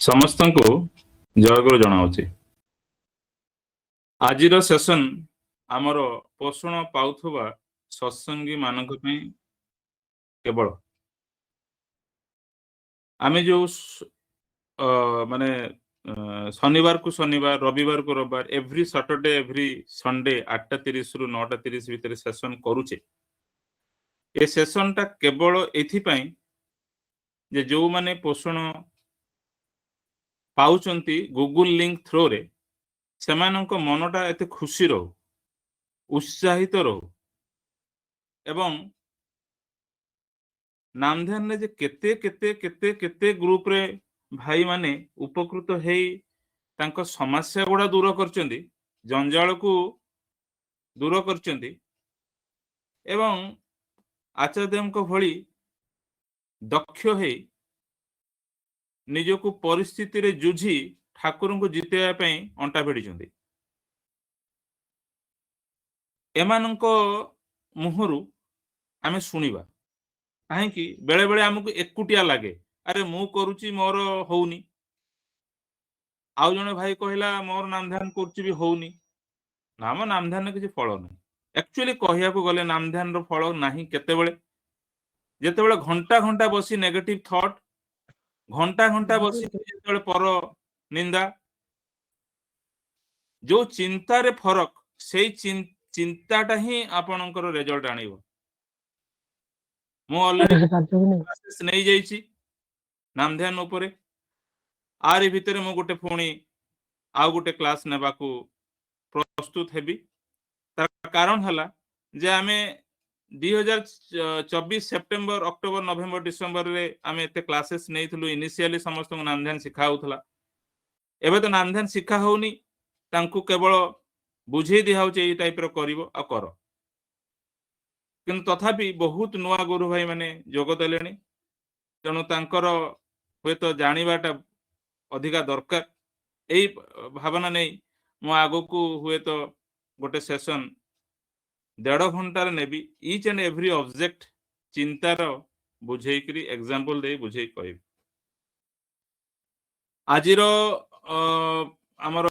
ସମସ୍ତଙ୍କୁ ଜୟଗୁରୁ ଜଣାଉଛି। ଆଜିର ସେସନ ଆମର ପୋଷଣ ପାଉଥିବା ସତ୍ସଙ୍ଗୀ ମାନଙ୍କ ପାଇଁ କେବଳ ଆମେ ଯୋଉ ମାନେ ଶନିବାରକୁ ଶନିବାର ରବିବାରକୁ ରବିବାର ଏଭ୍ରି ସଟରଡେ ଏଭ୍ରି ସଣ୍ଡେ 8:30 ରୁ 9:30 ଭିତରେ ସେସନ କରୁଛେ। ଏ ସେସନଟା କେବଳ ଏଥିପାଇଁ ଯେ ଯୋଉମାନେ ପୋଷଣ ପାଉଛନ୍ତି ଗୁଗୁଲ ଲିଙ୍କ ଥ୍ରୋରେ ସେମାନଙ୍କ ମନଟା ଏତେ ଖୁସି ରହୁ, ଉତ୍ସାହିତ ରହୁ ଏବଂ ନାମଧ୍ୟାନରେ ଯେ କେତେ କେତେ କେତେ କେତେ ଗ୍ରୁପରେ ଭାଇମାନେ ଉପକୃତ ହେଇ ତାଙ୍କ ସମସ୍ୟା ଗୁଡ଼ା ଦୂର କରିଛନ୍ତି, ଜଞ୍ଜାଳକୁ ଦୂର କରିଛନ୍ତି ଏବଂ ଆଚାର୍ଯ୍ୟଙ୍କ ଭଳି ଦକ୍ଷ ହେଇ ନିଜକୁ ପରିସ୍ଥିତିରେ ଯୁଝି ଠାକୁରଙ୍କୁ ଜିତେଇବା ପାଇଁ ଅଣ୍ଟା ଭିଡ଼ିଛନ୍ତି। ଏମାନଙ୍କ ମୁହଁରୁ ଆମେ ଶୁଣିବା କାହିଁକି ବେଳେ ବେଳେ ଆମକୁ ଏକୁଟିଆ ଲାଗେ, ଆରେ ମୁଁ କରୁଛି ମୋର ହଉନି, ଆଉ ଜଣେ ଭାଇ କହିଲା ମୋର ନାମଧ୍ୟାନ କରୁଛି ବି ହଉନି। ନାମ ନାମଧ୍ୟାନରେ କିଛି ଫଳ ନାହିଁ। ଆକ୍ଚୁଆଲି କହିବାକୁ ଗଲେ ନାମଧ୍ୟାନର ଫଳ ନାହିଁ କେତେବେଳେ, ଯେତେବେଳେ ଘଣ୍ଟା ଘଣ୍ଟା ବସି ନେଗେଟିଭ ଥଟ୍, ଘଣ୍ଟା ଘଣ୍ଟା ବସି ଯେତେବେଳେ ପର ନିନ୍ଦା, ଯୋଉ ଚିନ୍ତାରେ ଫରକ ସେଇ ଚିନ୍ତାଟା ହିଁ ଆପଣଙ୍କର ରେଜଲ୍ଟ ଆଣିବ। ମୁଁ ଅଲରେଡି ନେଇଯାଇଛି ନାମଧ୍ୟାନ ଉପରେ, ଆରି ଭିତରେ ମୁଁ ଗୋଟେ ପୁଣି ଆଉ ଗୋଟେ କ୍ଲାସ ନେବାକୁ ପ୍ରସ୍ତୁତ ହେବି। ତାର କାରଣ ହେଲା ଯେ ଆମେ 2024 ସେପ୍ଟେମ୍ବର ଅକ୍ଟୋବର ନଭେମ୍ବର ଡିସେମ୍ବରରେ ଆମେ ଏତେ କ୍ଲାसेସ୍ ନେଇଥିଲୁ। ଇନିସିଆଲି ସମସ୍ତଙ୍କୁ ନାମଧ୍ୟାନ ଶିଖା ହଉଥିଲା, ଏବେ ତ ନାମଧ୍ୟାନ ଶିଖା ହଉନି, ତାଙ୍କୁ କେବଳ ବୁଝେଇ ଦିଆହଉଛି ଏଇ ଟାଇପର କରିବ ଆଉ କର। କିନ୍ତୁ ତଥାପି ବହୁତ ନୂଆ ଗୁରୁ ଭାଇ ମାନେ ଯୋଗ ଦେଲେଣି, ତେଣୁ ତାଙ୍କର ହୁଏତ ଜାଣିବାଟା ଅଧିକା ଦରକାର। ଏଇ ଭାବନା ନେଇ ମୁଁ ଆଗକୁ ହୁଏତ ଗୋଟେ ସେସନ 1.5 ଘଣ୍ଟାରେ ନେବି, ଇଚ୍ ଆଣ୍ଡ ଏଭ୍ରି ଅବଜେକ୍ଟ ଚିନ୍ତାର ବୁଝେଇକିରି ଏକ୍ସାମ୍ପଲ ଦେଇ ବୁଝେଇ କହିବି। ଆଜିର ଆମର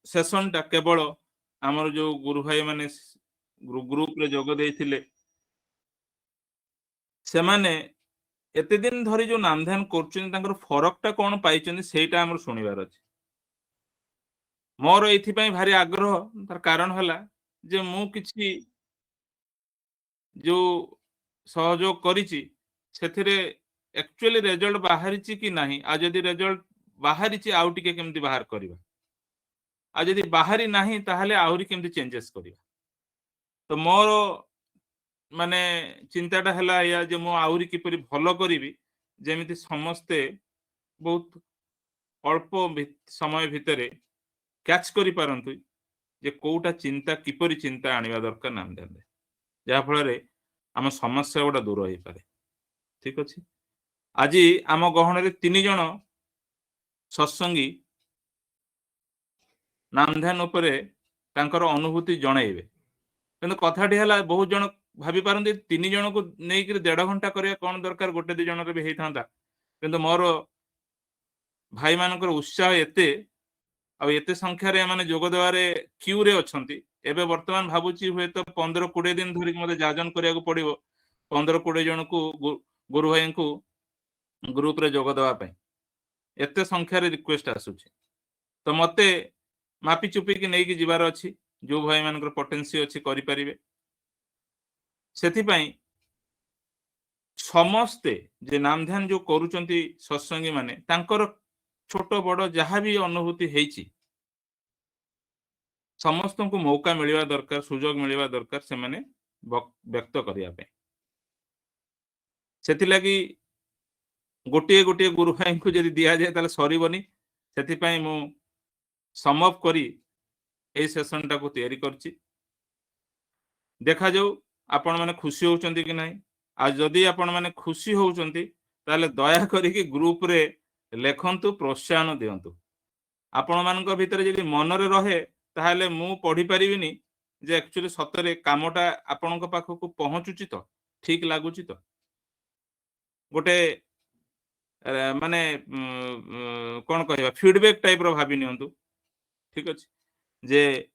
ସେସନଟା କେବଳ ଆମର ଯୋଉ ଗୁରୁ ଭାଇ ମାନେ ଗ୍ରୁପରେ ଯୋଗ ଦେଇଥିଲେ ସେମାନେ ଏତେ ଦିନ ଧରି ଯୋଉ ନାମଧ୍ୟାନ କରୁଛନ୍ତି ତାଙ୍କର ଫରକଟା କଣ ପାଇଛନ୍ତି ସେଇଟା ଆମର ଶୁଣିବାର ଅଛି। ମୋର ଏଇଥିପାଇଁ ଭାରି ଆଗ୍ରହ, ତାର କାରଣ ହେଲା ଯେ ମୁଁ କିଛି ଯୋଉ ସହଯୋଗ କରିଛି ସେଥିରେ ଆକ୍ଚୁଆଲି ରେଜଲ୍ଟ ବାହାରିଛି କି ନାହିଁ, ଆଉ ଯଦି ରେଜଲ୍ଟ ବାହାରିଛି ଆଉ ଟିକେ କେମିତି ବାହାର କରିବା, ଆଉ ଯଦି ବାହାରି ନାହିଁ ତାହେଲେ ଆହୁରି କେମିତି ଚେଞ୍ଜେସ୍ କରିବା। ତ ମୋର ମାନେ ଚିନ୍ତାଟା ହେଲା ଏଇଆ ଯେ ମୁଁ ଆହୁରି କିପରି ଭଲ କରିବି, ଯେମିତି ସମସ୍ତେ ବହୁତ ଅଳ୍ପ ସମୟ ଭିତରେ କ୍ୟାଚ୍ କରିପାରନ୍ତି ଯେ କୋଉଟା ଚିନ୍ତା କିପରି ଚିନ୍ତା ଆଣିବା ଦରକାର ନାମଧ୍ୟାନରେ, ଯାହାଫଳରେ ଆମ ସମସ୍ୟା ଗୁଡ଼ା ଦୂର ହେଇପାରେ। ଠିକ ଅଛି, ଆଜି ଆମ ଗହଣରେ 3 ଜଣ ସତ୍ସଙ୍ଗୀ ନାମଧ୍ୟାନ ଉପରେ ତାଙ୍କର ଅନୁଭୂତି ଜଣାଇବେ। କିନ୍ତୁ କଥାଟି ହେଲା ବହୁତ ଜଣ ଭାବି ପାରନ୍ତି 3 ଜଣକୁ ନେଇକିରି 1.5 ଘଣ୍ଟା କରିବା କଣ ଦରକାର, ଗୋଟେ 2 ଜଣରେ ବି ହେଇଥାନ୍ତା। କିନ୍ତୁ ମୋର ଭାଇମାନଙ୍କର ଉତ୍ସାହ ଏତେ ଆଉ ଏତେ ସଂଖ୍ୟାରେ ଏମାନେ ଯୋଗ ଦେବାରେ କ୍ୟୁରେ ଅଛନ୍ତି। ଏବେ ବର୍ତ୍ତମାନ ଭାବୁଛି ହୁଏତ 15-20 ଦିନ ଧରିକି ମୋତେ ଯାଜନ କରିବାକୁ ପଡ଼ିବ 15-20 ଜଣକୁ ଗୁରୁ ଭାଇଙ୍କୁ ଗ୍ରୁପରେ ଯୋଗ ଦେବା ପାଇଁ, ଏତେ ସଂଖ୍ୟାରେ ରିକ୍ୱେଷ୍ଟ ଆସୁଛି। ତ ମୋତେ ମାପି ଚୁପିକି ନେଇକି ଯିବାର ଅଛି, ଯୋଉ ଭାଇମାନଙ୍କର ପୋଟେନ୍ସି ଅଛି କରିପାରିବେ। ସେଥିପାଇଁ ସମସ୍ତେ ଯେ ନାମଧ୍ୟାନ ଯୋଉ କରୁଛନ୍ତି ସତ୍ସଙ୍ଗୀ ମାନେ ତାଙ୍କର ଛୋଟ ବଡ଼ ଯାହା ବି ଅନୁଭୂତି ହେଇଛି ସମସ୍ତଙ୍କୁ ମୌକା ମିଳିବା ଦରକାର, ସୁଯୋଗ ମିଳିବା ଦରକାର ସେମାନେ ବ୍ୟକ୍ତ କରିବା ପାଇଁ। ସେଥିଲାଗି ଗୋଟିଏ ଗୋଟିଏ ଗୁରୁ ଭାଇଙ୍କୁ ଯଦି ଦିଆଯାଏ ତାହେଲେ ସରିବନି। ସେଥିପାଇଁ ମୁଁ ସମଅପ୍ କରି ଏଇ ସେସନଟାକୁ ତିଆରି କରିଛି। ଦେଖାଯାଉ ଆପଣମାନେ ଖୁସି ହଉଛନ୍ତି କି ନାହିଁ। ଆଉ ଯଦି ଆପଣମାନେ ଖୁସି ହଉଛନ୍ତି ତାହେଲେ ଦୟା କରିକି ଗ୍ରୁପରେ ଲେଖନ୍ତୁ, ପ୍ରୋତ୍ସାହନ ଦିଅନ୍ତୁ। ଆପଣମାନଙ୍କ ଭିତରେ ଯଦି ମନରେ ରହେ ତାହେଲେ ମୁଁ ପଢ଼ିପାରିବିନି ଯେ ଆକ୍ଚୁଆଲି ସତରେ କାମଟା ଆପଣଙ୍କ ପାଖକୁ ପହଞ୍ଚୁଛି ତ, ଠିକ ଲାଗୁଛି ତ। ଗୋଟେ माने कौन कहवा फीडबैक टाइप रो भाभी नियंतु ठीक अच्छे जे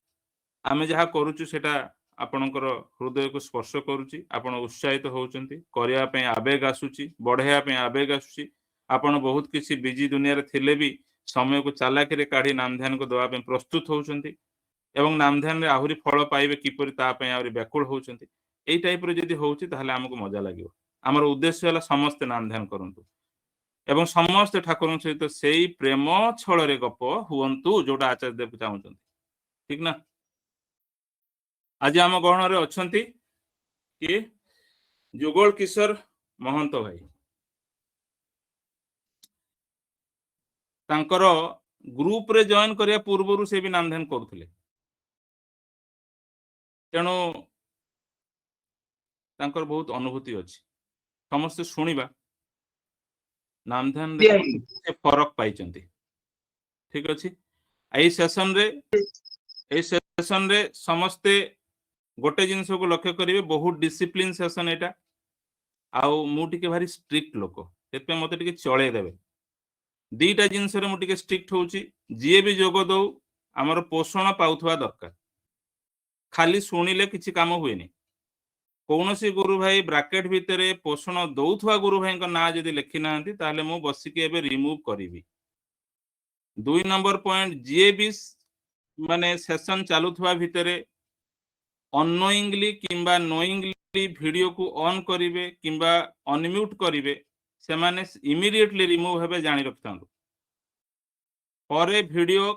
आमे जहाँ करूचु सेटा आपणकर हृदय को स्पर्श करुच्ची आपण उत्साहित होउचंती करिया पे आवेग आसुची बढ़ाया पे आवेग आसुची आपण बहुत किसी बिजी दुनिया रे थिले भी समय को चालाकी रे काढ़ी नाम ध्यान को दवा पे प्रस्तुत होउचंती एवं नाम ध्यान रे आहुरी फल पाइबे किपरि ता पे आहुरी व्याकुल होउचंती एई टाइप रे जदी होउची ताहले हमको मजा लागिवो हमर उद्देश्य होला समस्त नाम ध्यान करंतु एवं समस्त ठाकुर सहित से प्रेम छल गप हुंतु जोटा आचार्य देव चाहते ठीक ना आज आम गहन रे अछंती कि जुगल किशोर महंत भाई तांकर ग्रुप रे जॉइन करिया पूर्व से भी नाम ध्यान करुले तेणु तांकर बहुत अनुभूति अच्छी समस्त शुणा नाम ध्यान से फरक पाई ठीक अच्छे यही सेशन रे समस्ते गोटे जिनस को लक्ष्य करेंगे बहुत डिसिप्लिन सेशन एटा आउ मुझे भारी स्ट्रिक्ट लोक से मत चल देवे दीटा जिनस मुझे स्ट्रिक्ट होची जी भी जोग दौ आमर पोषण पाउथवा दरकार खाली शुणिले किसी काम हुए नहीं कौन सी गुरु भाई ब्राकेट भितर पोषण दौथवा गुरु भाई ना जदि लिखि ना ताले मु बसिकी एबे रिमूव करी 2 नंबर पॉइंट जी भी माने सेशन चालुथवा भितर अनोइंगली किंबा नोइंगली वीडियो को ऑन करिवे किंबा अनम्यूट करिवे से माने इमीडिएटली रिमूव हेबे जानि रखथांतु परे वीडियो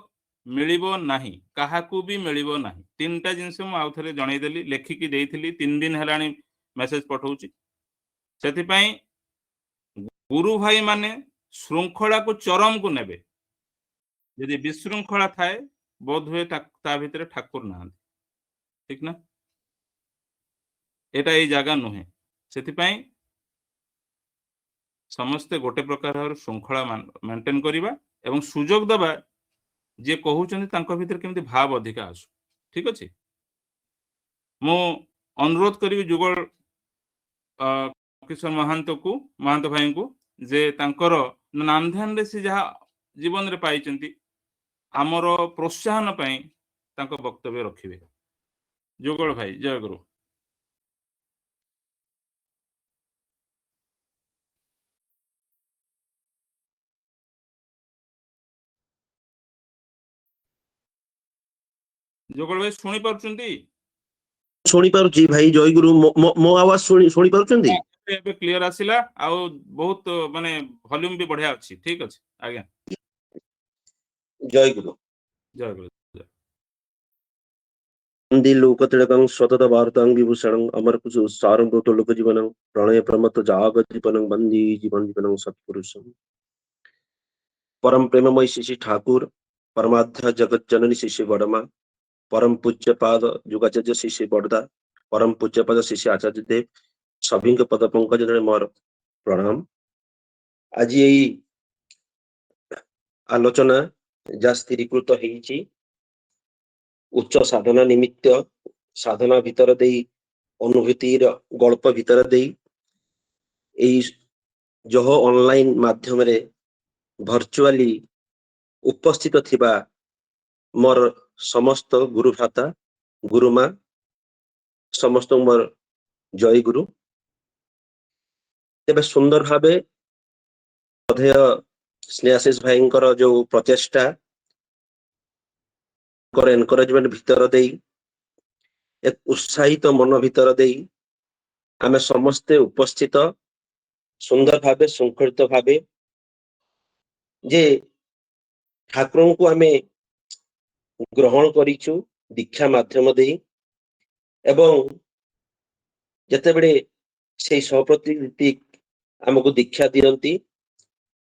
मिलिबो नाही काहाकू भी मिलिबो नाही तीनटा जिनस मु आउ थरे जणै देली लेखिकी देइथिली 3 दिन हेलाणी मेसेज पठाउची सेति पई गुरु भाई माने श्रृंखला को चरम को नेबे यदि विशृंखला थाए बोध हुए ता भितर ठाकुर ना ठीक ना एटा ए जगह नुहे सेति पई समस्ते गोटे प्रकार श्रृंखला मेंटेन करिबा एवं सुजोग दबा जे कहउचंदी तांको भितर केमति भाव अधिका आसु ठीक अछि मु अनुरोध करी जुगल किशोर महंत भाई को जे तांकर नाम ध्यान रे से जहा जीवन रे पाइचंती आमर प्रोत्साहन पई तांको वक्तव्य रखिबे जुगल भाई जय गुरु जुगल भाई सुनी पारुचंती सुनी पारुची भाई जय गुरु मो आवाज सुनी पारुचंती एबे क्लियर आसिला आ बहुत माने वॉल्यूम भी बढ़िया अछि ठीक अछि आज्ञा जय गुरु जय वंदे लोकतिलकं सतत वार्तां विभूषणं अमरकुसु सारं लोक जीवनं प्रणय प्रमत जाग जीवनं वंदे जीवनं सत्पुरुषं परम प्रेममय श्री ठाकुर परमाध्य जगत जननी श्री बड़मा परम पूज्य पाद युगाचार्य श्री बड़दा परम पूज्य पद श्री आचार्य देव सभी पद पंकज मोर प्रणाम आज यही आलोचना जा स्थिरीकृत होईची उच्च साधना निमित्त साधना भितर दे अनुभूतिर गल्प भितर दे जो ऑनलाइन माध्यम रे वर्चुअली उपस्थित थिबा मोर समस्त गुरु भ्राता गुरुमा समस्त मोर जय गुरु तेबे सुंदर भावे अधेय स्नेहाशीष भाई जो प्रचेष्टा एनकरेजमेंट भितर दे एक उत्साहित मन भितर दे आमे समस्ते उपस्थित सुंदर भावे श्रृंखलित भावे जे ठाकुर को आमे ग्रहण करिछु दीक्षा माध्यम दे एवं जते बड़े से सहप्रतिनिधि आमको दीक्षा दियंती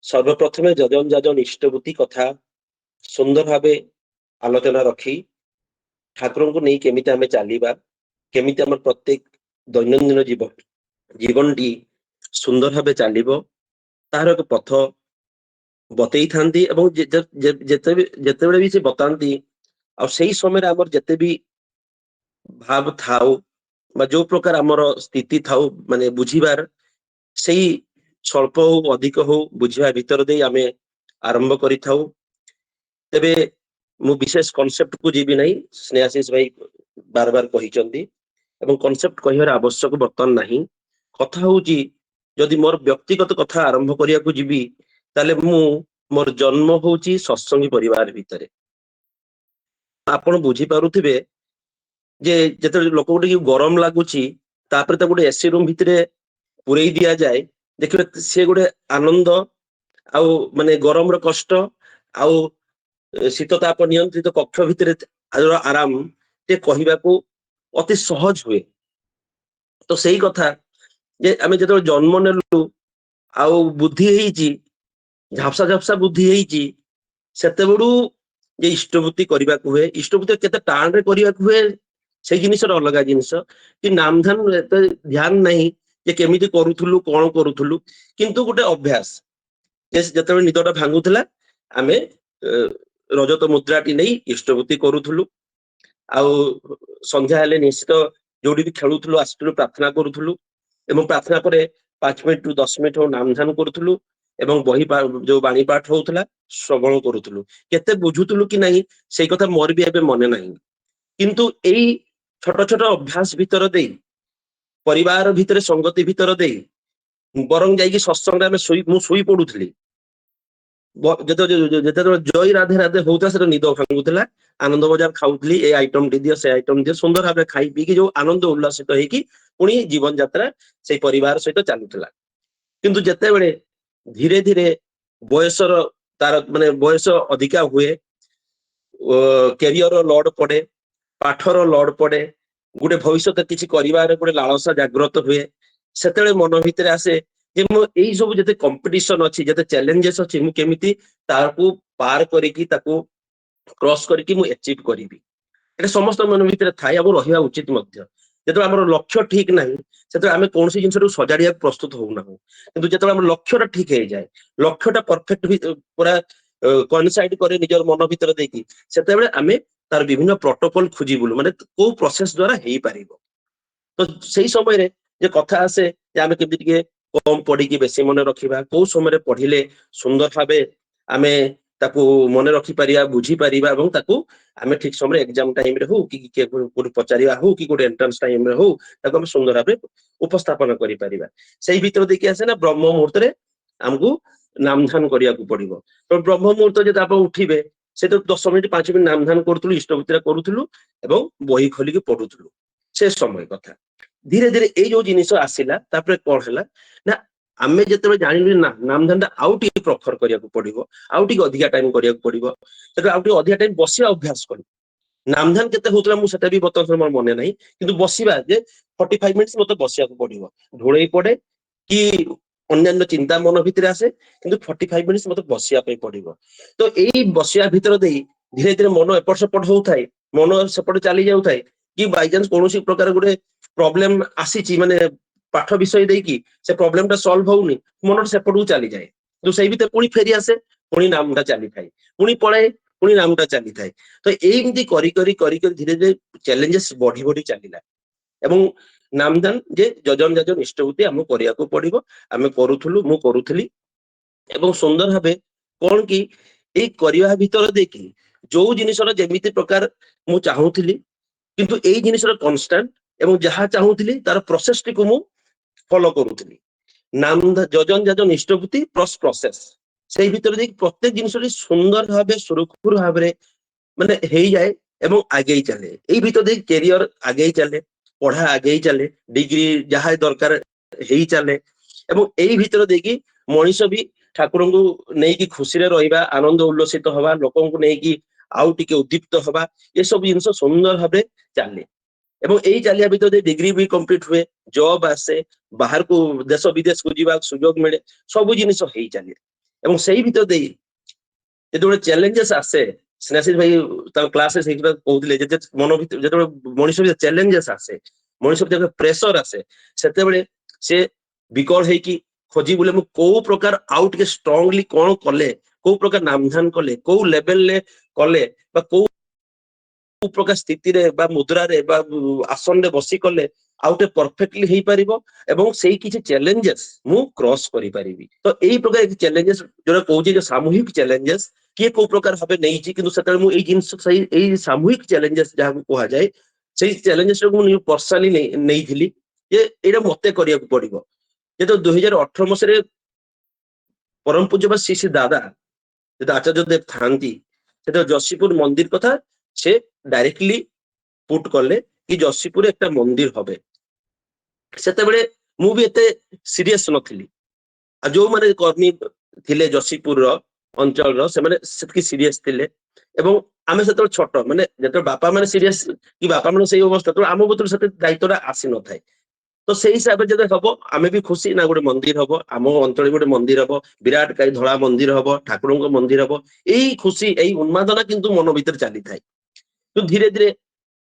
सर्वप्रथमे जजन जाजन इष्टभूति कथा सुंदर भावे आलोचना रखी ठाकुर को नहीं केमिति आमे चलीबा केमिति हमर प्रत्येक दैनंदिन जीवन टी सुंदर भावे चलिबो तार एक पथ बतई थांती एवं जेते भी से बताती आ सही समय आमर जेते भी भाव थाउ जो प्रकार आमर स्थिति थाउ माने बुझीबार सही ସ୍ୱଳ୍ପ ହଉ ଅଧିକ ହଉ ବୁଝିବା ଭିତର ଦେଇ ଆମେ ଆରମ୍ଭ କରିଥାଉ। ତେବେ ମୁଁ ବିଶେଷ କନସେପ୍ଟକୁ ଯିବି ନାହିଁ, ସ୍ନେହାଶିଷ ଭାଇ ବାର ବାର କହିଛନ୍ତି ଏବଂ କନସେପ୍ଟ କହିବାର ଆବଶ୍ୟକ ବର୍ତ୍ତମାନ ନାହିଁ। କଥା ହଉଛି ଯଦି ମୋର ବ୍ୟକ୍ତିଗତ କଥା ଆରମ୍ଭ କରିବାକୁ ଯିବି ତାହେଲେ ମୋର ଜନ୍ମ ହଉଛି ସତ୍ସଙ୍ଗୀ ପରିବାର ଭିତରେ। ଆପଣ ବୁଝିପାରୁଥିବେ ଯେ ଯେତେବେଳେ ଲୋକକୁ ଟିକେ ଗରମ ଲାଗୁଛି ତାପରେ ତାକୁ ଗୋଟେ ଏସି ରୁମ ଭିତରେ ପୁରେଇ ଦିଆଯାଏ, ଦେଖିବେ ସେ ଗୋଟେ ଆନନ୍ଦ ଆଉ ମାନେ ଗରମର କଷ୍ଟ ଆଉ ଶୀତ ତାପ ନିୟନ୍ତ୍ରିତ କକ୍ଷ ଭିତରେ ଆରାମ ଟିକେ କହିବାକୁ ଅତି ସହଜ ହୁଏ। ତ ସେଇ କଥା ଯେ ଆମେ ଯେତେବେଳେ ଜନ୍ମ ନେଲୁ ଆଉ ବୁଦ୍ଧି ହେଇଛି, ଝାପ୍ସା ଝାପ୍ସା ବୁଦ୍ଧି ହେଇଛି, ସେତେବେଳୁ ଯେ ଇଷ୍ଟବୃତ୍ତି କରିବାକୁ ହୁଏ, ଇଷ୍ଟବୃତ୍ତି କେତେ ଟାଣରେ କରିବାକୁ ହୁଏ ସେଇ ଜିନିଷର ଅଲଗା ଜିନିଷ। କି ନାମଧାନ ଏତେ ଧ୍ୟାନ ନାହିଁ ଯେ କେମିତି କରୁଥିଲୁ କଣ କରୁଥିଲୁ, କିନ୍ତୁ ଗୋଟେ ଅଭ୍ୟାସ ଯେ ଯେତେବେଳେ ନିଦଟା ଭାଙ୍ଗୁଥିଲା ଆମେ ରଜତ ମୁଦ୍ରାଟି ନେଇ ଇଷ୍ଟବୃତ୍ତି କରୁଥିଲୁ। ଆଉ ସନ୍ଧ୍ୟା ହେଲେ ନିଶ୍ଚିତ ଯୋଉଠି ବି ଖେଳୁଥିଲୁ ଆସୁଥିଲୁ ପ୍ରାର୍ଥନା କରୁଥିଲୁ ଏବଂ ପ୍ରାର୍ଥନା ପରେ 5 ମିନିଟ ରୁ 10 ମିନିଟ ହଉ ନାମଧାନ କରୁଥିଲୁ ଏବଂ ବହି ଯୋଉ ବାଣୀ ପାଠ ହଉଥିଲା ଶ୍ରବଣ କରୁଥିଲୁ। କେତେ ବୁଝୁଥିଲୁ କି ନାହିଁ ସେଇ କଥା ମୋର ବି ଏବେ ମନେ ନାହିଁ, କିନ୍ତୁ ଏଇ ଛୋଟ ଛୋଟ ଅଭ୍ୟାସ ଭିତର ଦେଇ ପରିବାର ଭିତରେ ସଙ୍ଗତି ଭିତର ଦେଇ ବରଂ ଯାଇକି ସତ୍ସଙ୍ଗରେ ମୁଁ ଶୋଇ ପଡୁଥିଲି, ଯେତେବେଳେ ଜୟ ରାଧେ ରାଧେ ହଉଥିଲା ସେଟା ନିଦ ଭାଙ୍ଗୁଥିଲା, ଆନନ୍ଦ ବଜାର ଖାଉଥିଲି, ଏ ଆଇଟମ ଟି ଦିଅ ସେ ଆଇଟମ ଦିଅ, ସୁନ୍ଦର ଭାବରେ ଖାଇ ପିଇକି ଯୋଉ ଆନନ୍ଦ ଉଲ୍ଲାସିତ ହେଇକି ପୁଣି ଜୀବନ ଯାତ୍ରା ସେଇ ପରିବାର ସହିତ ଚାଲୁଥିଲା। କିନ୍ତୁ ଯେତେବେଳେ ଧୀରେ ଧୀରେ ବୟସର ତାର ମାନେ ବୟସ ଅଧିକା ହୁଏ, କ୍ୟାରିୟର ଲୋଡ ପଡେ, ପାଠର ଲୋଡ ପଡେ, ଗୋଟେ ଭବିଷ୍ୟତ କିଛି କରିବାରେ ଗୋଟେ ଲାଳସା ଜାଗ୍ରତ ହୁଏ, ସେତେବେଳେ ମନ ଭିତରେ ଆସେ ଯେ ମୁଁ ଏଇ ସବୁ ଯେତେ କମ୍ପିଟିସନ ଅଛି, ଯେତେ ଚ୍ୟାଲେଞ୍ଜେସ ଅଛି, ମୁଁ କେମିତି ତାକୁ ପାର କରିକି ତାକୁ କ୍ରସ୍ କରିକି ମୁଁ ଆଚିଭ୍ କରିବି। ଏଟା ସମସ୍ତଙ୍କ ମନ ଭିତରେ ଥାଏ ଏବଂ ରହିବା ଉଚିତ ମଧ୍ୟ। ଯେତେବେଳେ ଆମର ଲକ୍ଷ୍ୟ ଠିକ ନାହିଁ ସେତେବେଳେ ଆମେ କୌଣସି ଜିନିଷକୁ ସଜାଡିବାକୁ ପ୍ରସ୍ତୁତ ହଉନାହୁଁ, କିନ୍ତୁ ଯେତେବେଳେ ଆମର ଲକ୍ଷ୍ୟଟା ଠିକ ହେଇଯାଏ, ଲକ୍ଷ୍ୟଟା ପରଫେକ୍ଟ ପୁରା କୋଇନସାଇଡ করে ନିଜର ମନ ଭିତରେ ଦେଇକି, ସେତେବେଳେ ଆମେ ତାର ବିଭିନ୍ନ ପ୍ରୋଟୋକଲ ଖୋଜି ବୁଲୁ, ମାନେ କୋଉ ପ୍ରୋସେସ ଦ୍ଵାରା ହେଇପାରିବ। ତ ସେଇ ସମୟରେ ଯେ କଥା ଆସେ ଯେ ଆମେ କେମିତି ଟିକେ କମ ପଢିକି ବେଶୀ ମନେ ରଖିବା, କୋଉ ସମୟରେ ପଢିଲେ ସୁନ୍ଦର ଭାବେ ଆମେ ତାକୁ ମନେ ରଖିପାରିବା, ବୁଝିପାରିବା ଏବଂ ତାକୁ ଆମେ ଠିକ ସମୟରେ ଏକ୍ସାମ ଟାଇମରେ ହଉ କି କୋଉଠି ପଚାରିବା ହଉ କି ଗୋଟେ ଏଣ୍ଟ୍ରାନ୍ସ ଟାଇମରେ ହଉ ତାକୁ ଆମେ ସୁନ୍ଦର ଭାବେ ଉପସ୍ଥାପନ କରିପାରିବା। ସେଇ ଭିତରେ ଦେଇକି ଆସେ ନା ବ୍ରହ୍ମ ମୁହୂର୍ତ୍ତରେ ଆମକୁ ନାମଧାନ କରିବାକୁ ପଡିବ। ବ୍ରହ୍ମ ମୁହୂର୍ତ୍ତ ଯଦି ଆପଣ ଉଠିବେ ସେ ତ 10 ମିନିଟ 5 ମିନିଟ ନାମଧାନ କରୁଥିଲୁ, ଇଷ୍ଟବୃତ୍ତିରେ କରୁଥିଲୁ ଏବଂ ବହି ଖୋଲିକି ପଢୁଥିଲୁ, ସେ ସମୟ କଥା। ଧୀରେ ଧୀରେ ଏଇ ଯୋଉ ଜିନିଷ ଆସିଲା ତାପରେ କଣ ହେଲା ନା ଆମେ ଯେତେବେଳେ ଜାଣିଲୁ ନା ନାମଧାନଟା ଆଉ ଟିକେ ପ୍ରଖର କରିବାକୁ ପଡିବ, ଆଉ ଟିକେ ଅଧିକା ଟାଇମ କରିବାକୁ ପଡିବ, ସେତେବେଳେ ଆଉ ଟିକେ ଅଧିକା ଟାଇମ ବସିବା ଅଭ୍ୟାସ କଲୁ। ନାମଧାନ କେତେ ହଉଥିଲା ମୁଁ ସେଟା ବି ବର୍ତ୍ତମାନ ମୋର ମନେ ନାହିଁ, କିନ୍ତୁ ବସିବା ଯେ 45 ମିନିଟ ମତେ ବସିବାକୁ ପଡିବ, ଢୋଳେଇ ପଡେ କି ଅନ୍ୟାନ୍ୟ ଚିନ୍ତା ମନ ଭିତରେ ଆସେ, କିନ୍ତୁ 45 ମିନିଟ ମତେ ବସିବା ପାଇଁ ପଡିବ। ତ ଏଇ ବସିବା ଭିତର ଦେଇ ଧୀରେ ଧୀରେ ମନ ଏପଟ ସେପଟ ହଉଥାଏ, ମନ ସେପଟେ ଚାଲି ଯାଉଥାଏ, କି ବାଇଚାନ୍ସ କୌଣସି ପ୍ରକାର ଗୋଟେ ପ୍ରୋବ୍ଲେମ ଆସିଛି, ମାନେ ପାଠ ବିଷୟ ଦେଇକି ସେ ପ୍ରୋବ୍ଲେମଟା ସଲ୍ଭ ହଉନି, ମନଟା ସେପଟକୁ ଚାଲିଯାଏ, କିନ୍ତୁ ସେଇ ଭିତରେ ପୁଣି ଫେରି ଆସେ, ପୁଣି ନାମଟା ଚାଲିଥାଏ, ପୁଣି ପଳାଏ, ପୁଣି ନାମଟା ଚାଲିଥାଏ। ତ ଏମିତି କରି କରି କରି କରି ଧୀରେ ଧୀରେ ଚ୍ୟାଲେଞ୍ଜେସ ବଢି ବଢି ଚାଲିଲା ଏବଂ ନାମଧାନ ଯେ ଯଜନ ଯାଜନ ଇଷ୍ଟବୃତ୍ତି ଆମକୁ କରିବାକୁ ପଡିବ, ଆମେ କରୁଥିଲୁ, ମୁଁ କରୁଥିଲି ଏବଂ ସୁନ୍ଦର ଭାବେ କଣ କି ଏଇ କରିବା ଭିତରେ ଦେଇକି ଯୋଉ ଜିନିଷର ଯେମିତି ପ୍ରକାର ମୁଁ ଚାହୁଁଥିଲି, କିନ୍ତୁ ଏଇ ଜିନିଷର କନଷ୍ଟାଣ୍ଟ ଏବଂ ଯାହା ଚାହୁଁଥିଲି ତାର ପ୍ରୋସେସଟିକୁ ମୁଁ ଫଲୋ କରୁଥିଲି। ଯଜନ ଯାଜନ ଇଷ୍ଟବୃତ୍ତି ପ୍ଲସ ପ୍ରୋସେସ, ସେଇ ଭିତରେ ଦେଇକି ପ୍ରତ୍ୟେକ ଜିନିଷଟି ସୁନ୍ଦର ଭାବେ ସୁରୁଖୁରୁ ଭାବରେ ମାନେ ହେଇଯାଏ ଏବଂ ଆଗେଇ ଚାଲେ। ଏଇ ଭିତରେ ଦେଇ କ୍ୟାରିୟର ଆଗେଇ ଚାଲେ, ପଢା ଆଗେଇ ଚାଲେ, ଡିଗ୍ରୀ ଯାହା ଦରକାର ହେଇ ଚାଲେ ଏବଂ ଏଇ ଭିତରେ ଦେଇକି ମଣିଷ ବି ଠାକୁରଙ୍କୁ ନେଇକି ଖୁସିରେ ରହିବା, ଆନନ୍ଦ ଉଲ୍ଲସିତ ହବା, ଲୋକଙ୍କୁ ନେଇକି ଆଉ ଟିକେ ଉଦ୍ଦୀପ୍ତ ହବା, ଏସବୁ ଜିନିଷ ସୁନ୍ଦର ଭାବେ ଚାଲେ ଏବଂ ଏଇ ଚାଲିବା ଭିତରେ ଡିଗ୍ରୀ ବି କମ୍ପ୍ଲିଟ ହୁଏ, ଜବ ଆସେ, ବାହାରକୁ ଦେଶ ବିଦେଶକୁ ଯିବା ସୁଯୋଗ ମିଳେ, ସବୁ ଜିନିଷ ହେଇ ଚାଲେ ଏବଂ ସେଇ ଭିତରେ ଦେଇ ଯେତେବେଳେ ଚ୍ୟାଲେଞ୍ଜେସ ଆସେ, ସ୍ନେହାଶିଷ ଭାଇ ତାଙ୍କ କ୍ଲାସରେ ସେଇଟା କହୁଥିଲେ, ମନ ଭିତରେ ଯେତେବେଳେ ମଣିଷ ଭିତରେ ଚ୍ୟାଲେଞ୍ଜେସ ଆସେ, ମଣିଷ ଭିତରେ ପ୍ରେସର ଆସେ, ସେତେବେଳେ ସେ ବିକଳ ହେଇକି ଖୋଜି ବୁଲେ ମୁଁ କୋଉ ପ୍ରକାର ଆଉ ଟିକେ ଷ୍ଟ୍ରଙ୍ଗଲି କଣ କଲେ, କୋଉ ପ୍ରକାର ନାମଧାନ କଲେ, କୋଉ ଲେଭେଲରେ କଲେ ବା କୋଉ ପ୍ରକାର ସ୍ଥିତିରେ ବା ମୁଦ୍ରାରେ ବା ଆସନରେ ବସି କଲେ आउटे परफेक्टली हेई परिबो एवं सेही किछि चैलेंजेस मु क्रॉस करि परिबि तो एई प्रकार चैलेंजेस जोरा कहूची जे सामूहिक चैलेंजेस किए को प्रकार भाबे नेइची किंतु सेतल मु एई जिंस सही एई सामूहिक चैलेंजेस जहा को कहा जाय सेही चैलेंजेस को मु पर्सनली नेइथिली जे एटा मते करिया को पड़िबो जे तो 2018 मसरे परम पूज्य बा श्री दादा जे आचार्य देव थांती से जशीपुर मंदिर कथा से डायरेक्टली पुट कले कि जशीपुर एक मंदिर हबे सेतेबेले मु भी एते सीरियस नथिली आ जो माने कर्मी थिले जशीपुर रो अंचल रो से माने सेतकी सीरियस थिले एवं आमे सेतो छोट माने जेतो बापा माने सीरियस कि बापा माने सेही अवस्था तो आम बतुर सेते दायित्वटा आसी न थाए तो सेही हिसाब से जदे हबो आमे भी खुशी ना गोटे मंदिर हबो आम अंचल गोटे मंदिर हबो विराट काई धळा मंदिर हबो ठाकुरंको मंदिर हबो एई खुशी एई उन्मादना किंतु मन भीतर चली थाए तो धीरे धीरे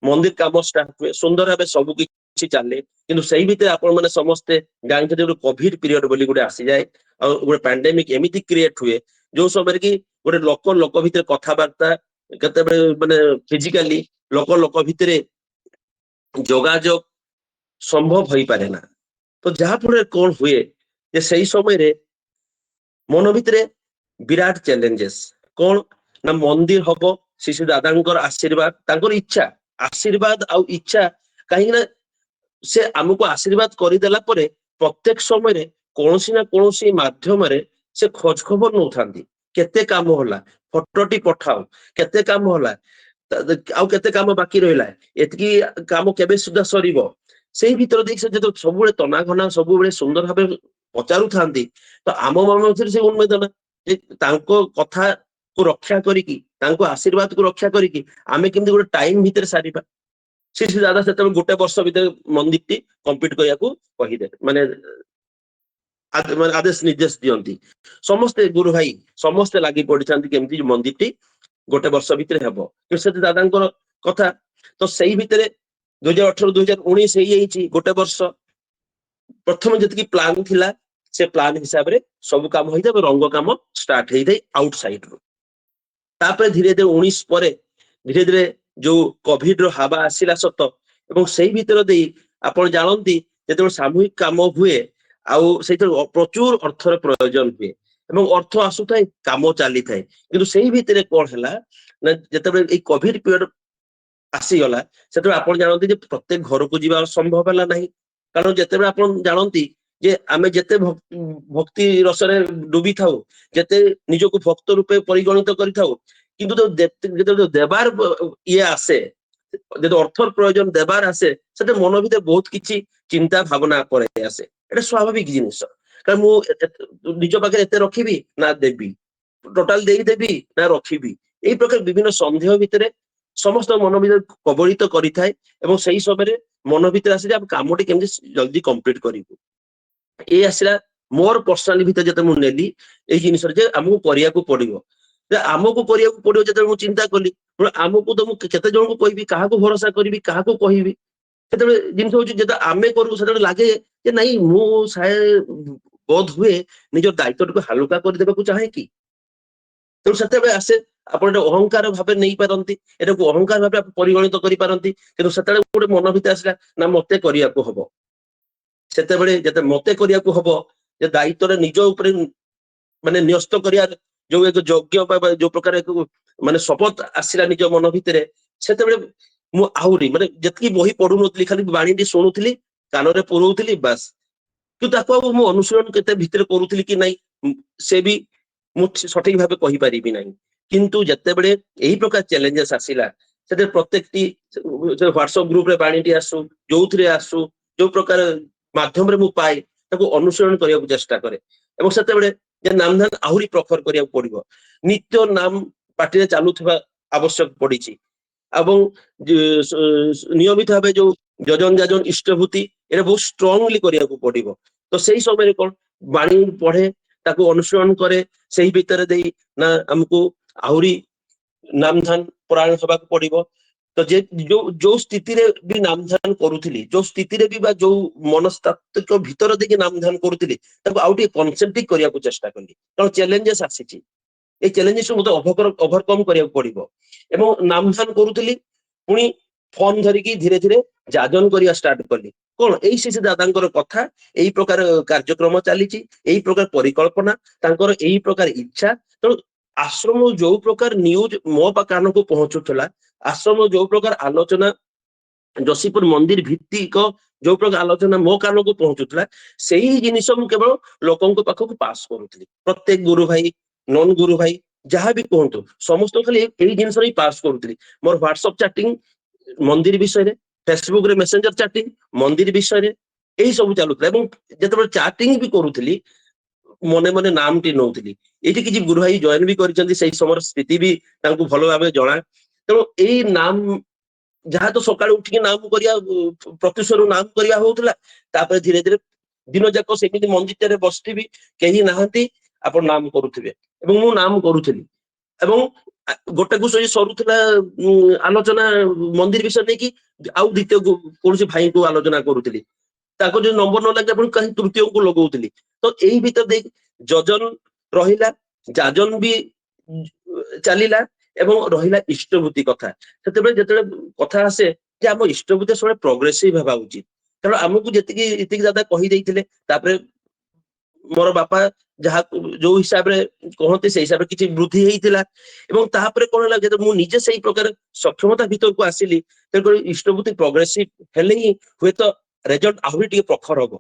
मंदिर काम स्टार्ट हुए सुंदर भावे सब किछि चले किंतु सेही भीतर आपण माने समस्ते जानते जे कोविड पीरियड बोली गोटे आसी जाए और गोटे पैंडेमिक एमिति क्रिएट हुए जो समय कि गोटे लोक लोक भीतर कथा बार्ता केते माने फिजिकली लोक लोक भीतर जोगाजोग संभव होई पारे ना तो जहा फल कौन हुए जे सही समय रे मन भीतर विराट चैलेंजेस कौन ना मंदिर हबो शिशु दादांकर आशीर्वाद तांकर इच्छा आशीर्वाद आउ इच्छा कहीं ना से आमको आशीर्वाद करदेला परे प्रत्येक समय रे कोनोसी ना कोनोसी माध्यम रे से खोज खबर नउथांती केते काम होला फोटोटी पठाओ केते काम होला आउ केते काम बाकी रहिला एतकी काम केबे सुधा सरीबो सेही भीतर देख से जतो सबुले तना घना सबुले सुंदर भाबे पचारु थांती तो आम मन भीतर से उन्मेदना जे तांको कथा को रक्षा करिकी तांको आशीर्वाद को रक्षा करिकी आमे केमति गोटे टाइम भीतर सारीबा श्री दादा से गोटे वर्ष भीतर मंदिर टी कंप्लीट करिया को कहिदे माने आदेश निर्देश दियंती समस्ते गुरु भाई समस्ते लागि पड़िछंती केमति मंदिर टी गोटे वर्ष भीतर हेबो कि से दादांकर कथा तो सेही भीतर 2018 2019 हेई जाईची गोटे वर्ष प्रथम जतकी प्लान थिला से प्लान हिसाब रे सब काम होई जाबे रंग काम स्टार्ट हेई दे आउटसाइड रो तापर धीरे धीरे 19 परे धीरे धीरे जो कोविड रो हवा आसिला सत एवं सेही भीतर देई आपण जानंती जेते सामूहिक काम हुए आउ सेते प्रचुर अर्थर प्रयोजन हुए एवं अर्थ आसुथाय काम चली थाए किंतु सेही भीतर कोन हला ना जेते ए कोविड पीरियड आसी गला सेते आपण जानंती जे प्रत्येक घर को जीवा संभव हला नहीं कारण जेते आपण जानंती जे आमे जेते भक्ति रसरे डूबी थाउ जेते निजको भक्त रूपे परिगणित करि थाउ किंतु जो देवार ये आसे जो अर्थर प्रयोजन देवार आसे सेते मन भीतर बहुत किछि चिंता भावना परे आसे एटा स्वाभाविक जिनिस कारण मु निज पाखे एते रखिबी ना देबी टोटाल देई देबी ना रखिबी एई प्रकार विभिन्न संदेह भीतर समस्त मन भीतर कबलित करि थाए एवं सही समय मन भीतर आसे जे कामटी केमति जल्दी कंप्लीट करिबो ए आसिला मोर पर्सनाली भीतर जते मु नेली ए जिनिस जे हमहु करिया को पड़िबो जे हमकु करिया को पड़िबो जते मु चिंता कली हमकु तो मु केते जण को कहबी काहा को भरोसा करबी काहा को कहबी सेते जिनिस होची जेते आमे करू सेते लागे जे नहीं मु साय बोध हुए निज दायित्व को हालुका कर देबा को चाहे की तो सेते आसे आपण अहंकार भाबे नै पारंती एटा को अहंकार भाबे परिगणित करि पारंती किंतु सेते गोटे मन भीतर आसला ना मते करिया को हबो सेते बेले जते मते करिया को हबो जे दायित्व रे निज ऊपर माने न्यस्त करिया जो एक यज्ञ जो प्रकार एक माने शपथ आसिला निज मन भीतर सेते बेले मु आहुरी माने जतकी बही पढु नथली खाली बाणी टी सुनुथली कान रे पुरौथली बस कि ताको मु अनुसरण केते भीतर करूथली कि नै से भी मु सठिक भाबे कहि परिबि नै किंतु जते बेले एही प्रकार चैलेंजेस आसिला सेते प्रत्येक टी व्हाट्सएप ग्रुप रे बाणी टी आसु जोथरे आसु जो प्रकार माध्यम रे मु पाए ताको अनुसरण करिया को चेष्टा करे एवं सेते बेले जे नामधान आहुरी प्रखर करिया पड़िबो नित्य नाम पार्टी चालुवा आवश्यक पड़ी एवं नियमित भाव जो जजन जाजन इष्टभूति ये बहुत स्ट्रांगली करिया को पड़िबो तो सही समय कौन बाणी पढ़े ताको अनुसरण करे सही भीतर देई ना हमको आहुरी नामधान पुराण सभा को पड़िबो तो जे जो स्थिति रे भी नामधान करूथली जो स्थिति रे भी बा जो मनस्तात्विक भीतर देखि नामधान करूथली ताको आउटी कॉन्सेंट्रेट करिया को चेष्टा करली कारण चैलेंजेस आसीची ए चैलेंजेस मते ओवरकम करिया पड़िबो एवं नामधान करूथली पुनी फोन धरिकी धीरे धीरे जाजन करिया स्टार्ट करली କଣ ଏଇ ଶିଶୁ ଦାଦାଙ୍କର କଥା, ଏଇ ପ୍ରକାର କାର୍ଯ୍ୟକ୍ରମ ଚାଲିଛି, ଏଇ ପ୍ରକାର ପରିକଳ୍ପନା, ତାଙ୍କର ଏଇ ପ୍ରକାର ଇଚ୍ଛା। ତେଣୁ ଆଶ୍ରମ ଯୋଉ ପ୍ରକାର ନ୍ୟୁଜ ମୋ କାନକୁ ପହଞ୍ଚୁଥିଲା, ଆଶ୍ରମ ଯୋଉ ପ୍ରକାର ଆଲୋଚନା, ଯଶୀପୁର ମନ୍ଦିର ଭିତ୍ତିକ ଯୋଉ ପ୍ରକାର ଆଲୋଚନା ମୋ କାନକୁ ପହଞ୍ଚୁଥିଲା, ସେଇ ଜିନିଷ ମୁଁ କେବଳ ଲୋକଙ୍କ ପାଖକୁ ପାସ୍ କରୁଥିଲି। ପ୍ରତ୍ୟେକ ଗୁରୁ ଭାଇ, ନନ୍ ଗୁରୁ ଭାଇ ଯାହା ବି କୁହନ୍ତୁ, ସମସ୍ତଙ୍କୁ ଖାଲି ଏଇ ଜିନିଷ ହିଁ ପାସ୍ କରୁଥିଲି। ମୋର ହ୍ୱାଟ୍ସଆପ ଚାଟିଂ ମନ୍ଦିର ବିଷୟରେ, ଫେସବୁକ ରେ ମେସେଞ୍ଜର ଚାଟିଂ ମନ୍ଦିର ବିଷୟରେ, ଏଇ ସବୁ ଚାଲୁଥିଲା। ଏବଂ ଯେତେବେଳେ ଚାଟିଂ ବି କରୁଥିଲି, ମନେ ମନେ ନାମଟି ନଉଥିଲି। ଏଇଠି କିଛି ଗୁରୁ ଭାଇ ଜଏନ ବି କରିଛନ୍ତି, ସେଇ ସମୟର ସ୍ଥିତି ବି ତାଙ୍କୁ ଭଲ ଭାବେ ଜଣା। ତେଣୁ ଏଇ ନାମ, ଯାହା ତ ସକାଳୁ ଉଠିକି ନାମ କରିବା, ପ୍ରତ୍ୟୁଷରୁ ନାମ କରିବା ହଉଥିଲା। ତାପରେ ଧୀରେ ଧୀରେ ଦିନ ଯାକ ସେମିତି ମନ୍ଦିରରେ ବସିଥିବି, କେହି ନାହାନ୍ତି, ଆପଣ ନାମ କରୁଥିବେ ଏବଂ ମୁଁ ନାମ କରୁଥିଲି। ଏବଂ ଗୋଟେକୁ ସରୁଥିଲା ଆଲୋଚନା ମନ୍ଦିର ବିଷୟ ନେଇକି, ଆଉ ଦ୍ୱିତୀୟ କୌଣସି ଭାଇଙ୍କୁ ଆଲୋଚନା କରୁଥିଲି। ତାକୁ ଯଦି ନମ୍ବର ନ ଲାଗେ ଆପଣ କାହିଁ ତୃତୀୟକୁ ଲଗଉଥିଲି। ତ ଏଇ ଭିତରେ ଦେଇ ଯଜନ ରହିଲା, ଯାଜନ ବି ଚାଲିଲା, ଏବଂ ରହିଲା ଇଷ୍ଟଭୂତି କଥା। ସେତେବେଳେ ଯେତେବେଳେ କଥା ଆସେ ଯେ ଆମ ଇଷ୍ଟଭୂତି ସବୁବେଳେ ପ୍ରୋଗ୍ରେସିଭ ହେବା ଉଚିତ, କାରଣ ଆମକୁ ଯେତିକି ଏତିକି ଦାଦା କହିଦେଇଥିଲେ, ତାପରେ ମୋର ବାପା ଯାହା ଯୋଉ ହିସାବରେ କହନ୍ତି ସେଇ ହିସାବରେ କିଛି ବୃଦ୍ଧି ହେଇଥିଲା। ଏବଂ ତାପରେ କଣ ହେଲା, ଯେତେବେଳେ ମୁଁ ନିଜେ ସେଇ ପ୍ରକାର ସକ୍ଷମତା ଭିତରକୁ ଆସିଲି, ତେଣୁକରି ଇଷ୍ଟଭୂତି ପ୍ରୋଗ୍ରେସିଭ ହେଲେ ହିଁ ହୁଏତ ରେଜଲ୍ଟ ଆହୁରି ଟିକେ ପ୍ରଖର ହବ।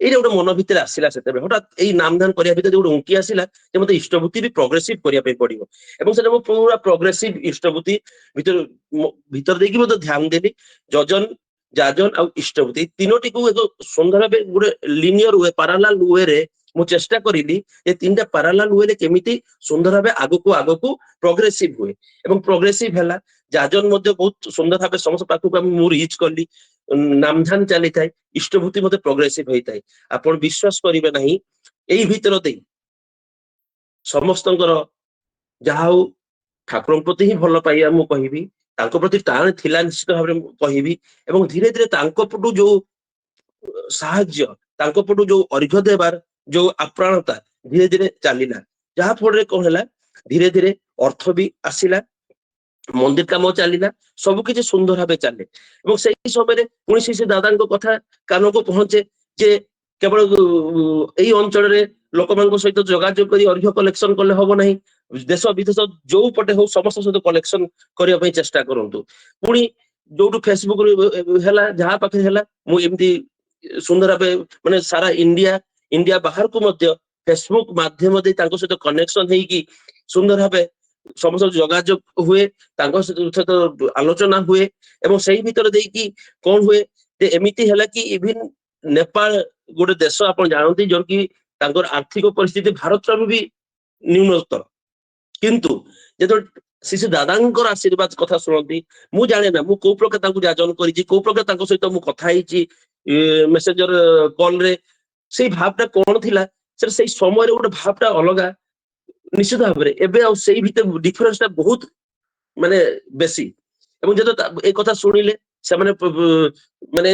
ଏଇଟା ଗୋଟେ ମନ ଭିତରେ ଆସିଲା। ସେତେବେଳେ ହଠାତ୍ ଏଇ ନାମ ଧାନ କରିବା ଭିତରେ ଗୋଟେ ଉଙ୍କି ଆସିଲା ଯେ ମତେ ଇଷ୍ଟଭୂତି ବି ପ୍ରୋଗ୍ରେସିଭ କରିବା ପାଇଁ ପଡିବ। ଏବଂ ସେଟା ମୁଁ ପୁରା ପ୍ରୋଗ୍ରେସିଭ ଇଷ୍ଟଭୂତି ଭିତରେ ଦେଇକି ମଧ୍ୟ ଧ୍ୟାନ ଦେଲି। ଯଜନ, ଯାଜନ ଆଉ ଇଷ୍ଟଭୂତି ତିନୋଟିକୁ ଏକ ସୁନ୍ଦର ଭାବେ ଗୋଟେ ଲିନିୟର ୱେ, ପାରାଲାଲ ୱେରେ ମୁଁ ଚେଷ୍ଟା କରିଲି ଯେ ତିନିଟା ପାରାଲାଲ ୱେରେ କେମିତି ସୁନ୍ଦର ଭାବେ ଆଗକୁ ଆଗକୁ ପ୍ରୋଗ୍ରେସିଭ ହୁଏ। ଏବଂ ପ୍ରୋଗ୍ରେସିଭ ହେଲା। ଯାଜନ ମଧ୍ୟ ବହୁତ ସୁନ୍ଦର ଭାବେ ସମସ୍ତ ପାଖକୁ ମୁଁ ରିଚ୍ କଲି, ନାମଧାନ ଚାଲିଥାଏ, ଇଷ୍ଟଭୂତି ମଧ୍ୟ ପ୍ରୋଗ୍ରେସିଭ ହେଇଥାଏ। ଆପଣ ବିଶ୍ୱାସ କରିବେ ନାହିଁ, ଏଇ ଭିତର ଦେଇ ସମସ୍ତଙ୍କର ଯାହା ହଉ ଠାକୁରଙ୍କ ପ୍ରତି ହିଁ ଭଲ ପାଇବା ମୁଁ କହିବି, ତାଙ୍କ ପ୍ରତି ଟାଣ ଥିଲା ନିଶ୍ଚିତ ଭାବରେ ମୁଁ କହିବି। ଏବଂ ଧୀରେ ଧୀରେ ତାଙ୍କ ପଟୁ ଯୋଉ ସାହାଯ୍ୟ, ତାଙ୍କ ପଟୁ ଯୋଉ ଅର୍ଘ୍ୟ ଦେବାର ଯୋଉ ଆପ୍ରାଣତା ଧୀରେ ଧୀରେ ଚାଲିଲା। ଯାହା ଫଳରେ କଣ ହେଲା, ଧୀରେ ଧୀରେ ଅର୍ଥ ବି ଆସିଲା, ମନ୍ଦିର କାମ ଚାଲିଲା, ସବୁ କିଛି ସୁନ୍ଦର ଭାବେ ଚାଲେ। ଏବଂ ସେଇ ସମୟରେ କୌଣସି ସେ ଦାଦାଙ୍କ କଥା କାନକୁ ପହଞ୍ଚେ ଯେ କେବଳ ଏଇ ଅଞ୍ଚଳରେ ଲୋକମାନଙ୍କ ସହିତ ଯୋଗାଯୋଗ କରି ଅର୍ଘ୍ୟ କଲେକ୍ସନ କଲେ ହବ ନାହିଁ, ଦେଶ ବିଦେଶ ଯୋଉ ପଟେ ହଉ ସମସ୍ତଙ୍କ ସହିତ କଲେକ୍ସନ କରିବା ପାଇଁ ଚେଷ୍ଟା କରନ୍ତୁ। ପୁଣି ଯୋଉଠୁ ଫେସବୁକ ହେଲା, ଯାହା ପାଖରେ ହେଲା, ମୁଁ ଏମିତି ସୁନ୍ଦର ଭାବେ ମାନେ ସାରା ଇଣ୍ଡିଆ ବାହାରକୁ ମଧ୍ୟ ଫେସବୁକ ମାଧ୍ୟମ ଦେଇ ତାଙ୍କ ସହିତ କନେକ୍ସନ ହେଇକି ସୁନ୍ଦର ଭାବେ ସମସ୍ତ ଯୋଗାଯୋଗ ହୁଏ, ତାଙ୍କ ସହିତ ଆଲୋଚନା ହୁଏ। ଏବଂ ସେଇ ଭିତରେ ଦେଇକି କଣ ହୁଏ ଯେ ଏମିତି ହେଲା କି ଇଭିନ ନେପାଳ ଗୋଟେ ଦେଶ ଆପଣ ଜାଣନ୍ତି, ଯୋଉ କି ତାଙ୍କର ଆର୍ଥିକ ପରିସ୍ଥିତି ଭାରତରୁ ବି ନ୍ୟୁନତର, କିନ୍ତୁ ଯେତେବେଳେ ଶିଶୁ ଦାଦାଙ୍କର ଆଶୀର୍ବାଦ କଥା ଶୁଣନ୍ତି, ମୁଁ ଜାଣେ ନା ମୁଁ କୋଉ ପ୍ରକାର ତାଙ୍କୁ ଯାଜନ କରିଛି, କୋଉ ପ୍ରକାର ତାଙ୍କ ସହିତ ମୁଁ କଥା ହେଇଛି ମେସେଞ୍ଜର କଲରେ, ସେଇ ଭାବଟା କଣ ଥିଲା, ସେଟା ସେଇ ସମୟରେ ଗୋଟେ ଭାବଟା ଅଲଗା। ନିଶ୍ଚିତ ଭାବରେ ଏବେ ଆଉ ସେଇ ଭିତରେ ଡିଫରେନ୍ସଟା ବହୁତ ମାନେ ବେଶୀ। ଏବଂ ଯେତେବେଳେ ଏଇ କଥା ଶୁଣିଲେ ସେମାନେ ମାନେ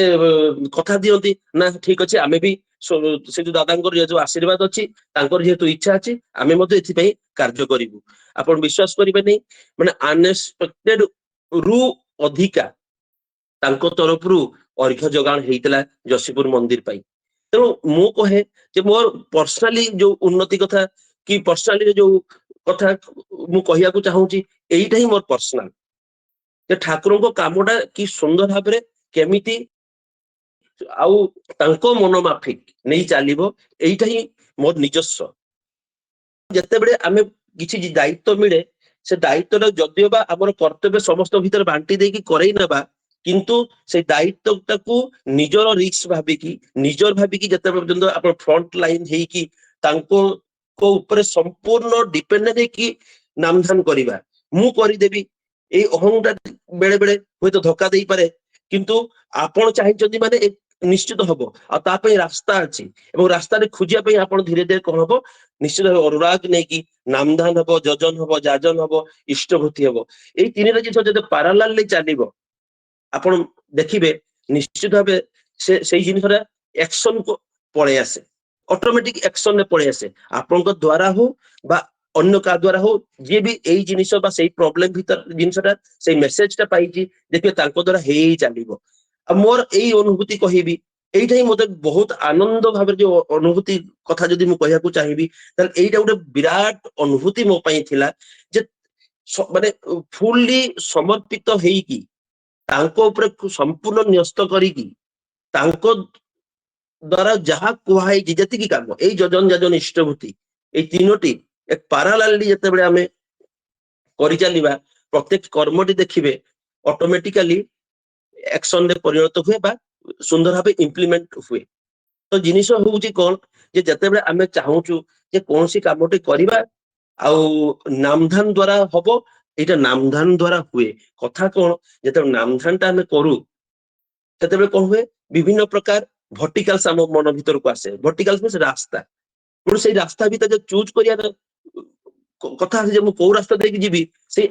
କଥା ଦିଅନ୍ତି, ନା ଠିକ ଅଛି, ଆମେ ବି ସେ ଯୋଉ ଦାଦାଙ୍କର ଯେହେତୁ ଆଶୀର୍ବାଦ ଅଛି, ତାଙ୍କର ଯେହେତୁ ଇଚ୍ଛା ଅଛି, ଆମେ ମଧ୍ୟ ଏଥିପାଇଁ କାର୍ଯ୍ୟ କରିବୁ। ଆପଣ ବିଶ୍ୱାସ କରିବେନି, ମାନେ ଅନଏକ୍ସପେକ୍ଟେଡ ରୁ ଅଧିକା ତାଙ୍କ ତରଫରୁ ଅର୍ଘ୍ୟ ଯୋଗାଣ ହେଇଥିଲା ଯଶୀପୁର ମନ୍ଦିର ପାଇଁ। ତେଣୁ ମୁଁ କହେ ଯେ ମୋର ପର୍ସନାଲି ଯୋଉ ଉନ୍ନତି କଥା କି ପର୍ସନାଲି ଯୋଉ କଥା ମୁଁ କହିବାକୁ ଚାହୁଁଛି, ଏଇଟା ହିଁ ମୋର ପର୍ସନାଲ, ଯେ ଠାକୁରଙ୍କ କାମଟା କି ସୁନ୍ଦର ଭାବରେ କେମିତି ଆଉ ତାଙ୍କ ମନ ମାଫିକ ନେଇ ଚାଲିବ, ଏଇଟା ହିଁ ମୋର ନିଜସ୍ୱ। ଯେତେବେଳେ ଆମେ କିଛି ଦାୟିତ୍ୱ ମିଳେ, ସେ ଦାୟିତ୍ୱଟା ଯଦିଓ ବା ଆମର କର୍ତ୍ତବ୍ୟ ସମସ୍ତଙ୍କ ଭିତରେ ବାଣ୍ଟି ଦେଇକି କରେଇ ନେବା, କିନ୍ତୁ ସେଇ ଦାୟିତ୍ୱଟାକୁ ନିଜର ରିସ୍କ ଭାବିକି, ନିଜର ଭାବିକି ଯେତେବେଳେ ପର୍ଯ୍ୟନ୍ତ ଆପଣ ଫ୍ରଣ୍ଟ ଲାଇନ ହେଇକି ତାଙ୍କ ଉପରେ ସମ୍ପୂର୍ଣ୍ଣ ଡିପେଣ୍ଡେଣ୍ଟ ହେଇକି ନାମଧାନ କରିବା, ମୁଁ କରିଦେବି, ଏଇ ଅହଂଟା ବେଳେ ବେଳେ ହୁଏତ ଧୋକା ଦେଇପାରେ। କିନ୍ତୁ ଆପଣ ଚାହିଁଛନ୍ତି ମାନେ ନିଶ୍ଚିତ ହବ, ଆଉ ତା ପାଇଁ ରାସ୍ତା ଅଛି। ଏବଂ ରାସ୍ତାରେ ଖୋଜିବା ପାଇଁ ଆପଣ ଧୀରେ ଧୀରେ କଣ ହବ, ନିଶ୍ଚିତ ଭାବେ ଅନୁରାଗ ନେଇକି ନାମଧାନ ହବ, ଯଜନ ହବ, ଯାଜନ ହବ, ଇଷ୍ଟଭୂତି ହବ। ଏଇ ତିନିଟା ଜିନିଷ ଯଦି ପାରାଲାଲରେ ଚାଲିବ, ଆପଣ ଦେଖିବେ ନିଶ୍ଚିତ ଭାବେ ସେଇ ଜିନିଷଟା ଆକ୍ସନକୁ ପଳେଇ ଆସେ, ଅଟୋମେଟିକ ଆକ୍ସନରେ ପଳେଇ ଆସେ। ଆପଣଙ୍କ ଦ୍ଵାରା ହଉ ବା ଅନ୍ୟ କାହା ଦ୍ଵାରା ହଉ, ଯିଏ ବି ଏଇ ଜିନିଷ ବା ସେଇ ପ୍ରୋବ୍ଲେମ ଭିତରେ ଜିନିଷଟା ସେଇ ମେସେଜଟା ପାଇଛି, ଦେଖିବେ ତାଙ୍କ ଦ୍ଵାରା ହେଇ ଚାଲିବ। ଆଉ ମୋର ଏଇ ଅନୁଭୂତି କହିବି, এইটা ହିଁ ମତେ ବହୁତ ଆନନ୍ଦ ଭାବରେ ଯୋଉ ଅନୁଭୂତି କଥା ଯଦି ମୁଁ କହିବାକୁ ଚାହିଁବି ତାହେଲେ ଏଇଟା ଗୋଟେ ବିରାଟ ଅନୁଭୂତି ମୋ ପାଇଁ ଥିଲା ଯେ ମାନେ ଫୁଲି ସମର୍ପିତ ହେଇକି ତାଙ୍କ ଉପରେ ସମ୍ପୂର୍ଣ୍ଣ ନ୍ୟସ୍ତ କରିକି ତାଙ୍କ ଦ୍ଵାରା ଯାହା କୁହାହେଇଛି ଯେତିକି କାମ ଏଇ ଯଜନ ଯାଜନ ଇଷ୍ଟଭୂତି ଏଇ ତିନୋଟି ପାରାଲାଲି ଯେତେବେଳେ ଆମେ କରିଚାଲିବା ପ୍ରତ୍ୟେକ କର୍ମଟି ଦେଖିବେ ଅଟୋମେଟିକାଲି ଆକ୍ସନରେ ପରିଣତ ହୁଏ ବା ସୁନ୍ଦର ଭାବେ ଇମ୍ପ୍ଲିମେଣ୍ଟ ହୁଏ। ତ ଜିନିଷ ହଉଛି କଣ ଯେ ଯେତେବେଳେ ଆମେ ଚାହୁଁଛୁ ଯେ କୌଣସି କାମଟି କରିବା ଆଉ ନାମଧାନ ଦ୍ଵାରା ହବ ଏଇଟା ନାମଧାନ ଦ୍ଵାରା ହୁଏ। କଥା କଣ ଯେତେବେଳେ ନାମଧାନ ଟା ଆମେ କରୁ ସେତେବେଳେ କଣ ହୁଏ ବିଭିନ୍ନ ପ୍ରକାର ଭର୍ଟିକାଲ୍ସ ଆମ ମନ ଭିତରକୁ ଆସେ। ଭର୍ଟିକାଲ୍ସ ମିନ୍ସ ରାସ୍ତା। ପୁଣି ସେଇ ରାସ୍ତା ଭିତରେ ଚୁଜ୍ କରିବାର କଥା ଅଛି ଯେ ମୁଁ କୋଉ ରାସ୍ତା ଦେଇକି ଯିବି ସେଇ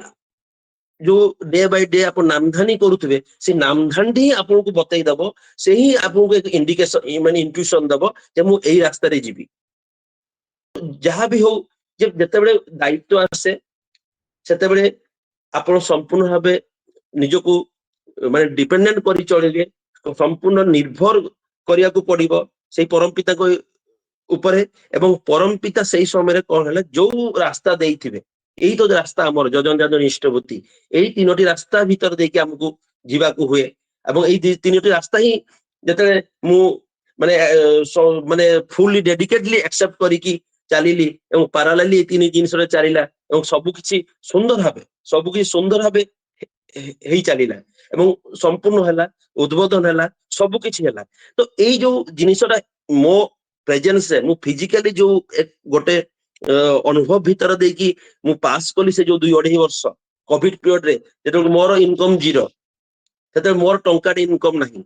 ଯୋଉ ଡେ ବାଇ ଡେ ଆପଣ ନାମଧାନୀ କରୁଥିବେ ସେ ନାମଧାନଟି ହିଁ ଆପଣଙ୍କୁ ବତେଇ ଦବ ସେହି ଆପଣଙ୍କୁ ଏକ ଇଣ୍ଡିକେସନ ମାନେ ଇଣ୍ଟୁସନ ଦବ ଯେ ମୁଁ ଏଇ ରାସ୍ତାରେ ଯିବି। ଯାହା ବି ହଉ ଯେ ଯେତେବେଳେ ଦାୟିତ୍ୱ ଆସେ ସେତେବେଳେ ଆପଣ ସମ୍ପୂର୍ଣ୍ଣ ଭାବେ ନିଜକୁ ମାନେ ଡିପେଣ୍ଡେଣ୍ଟ କରି ଚଳିଲେ ସମ୍ପୂର୍ଣ୍ଣ ନିର୍ଭର କରିବାକୁ ପଡିବ ସେଇ ପରମପିତାଙ୍କ ଉପରେ ଏବଂ ପରମପିତା ସେଇ ସମୟରେ କଣ ହେଲା ଯୋଉ ରାସ୍ତା ଦେଇଥିବେ ଏଇ ତ ରାସ୍ତା ଆମର ଯଜନ ଯାଜନ ଇଷ୍ଟଭୂତି ଏଇ ତିନୋଟି ରାସ୍ତା ଭିତରେ ଦେଇକି ଆମକୁ ଯିବାକୁ ହୁଏ ଏବଂ ଏଇ ତିନୋଟି ରାସ୍ତା ହିଁ ଯେତେବେଳେ ମୁଁ ମାନେ ମାନେ ଫୁଲି ଡେଡିକେଟଲି ଆକ୍ସେପ୍ଟ କରିକି ଚାଲିଲି ଏବଂ ପାରାଲାଲି ଏଇ ତିନି ଜିନିଷରେ ଚାଲିଲା ଏବଂ ସବୁ କିଛି ସୁନ୍ଦର ଭାବେ ହେଇ ଚାଲିଲା ଏବଂ ସମ୍ପୂର୍ଣ୍ଣ ହେଲା ଉଦ୍ବୋଧନ ହେଲା ସବୁ କିଛି ହେଲା। ତ ଏଇ ଯୋଉ ଜିନିଷଟା ମୋ ପ୍ରେଜେନ୍ସରେ ମୁଁ ଫିଜିକାଲି ଯୋଉ ଗୋଟେ ଅନୁଭବ ଭିତର ଦେଇକି ମୁଁ ପାସ୍ କଲି ସେ ଯୋଉ 2.5 ବର୍ଷ କୋଭିଡ ପିରିୟଡରେ ଯେତେବେଳେ ମୋର ଇନକମ ଜିରୋ ସେତେବେଳେ ମୋର ଟଙ୍କାଟେ ଇନକମ ନାହିଁ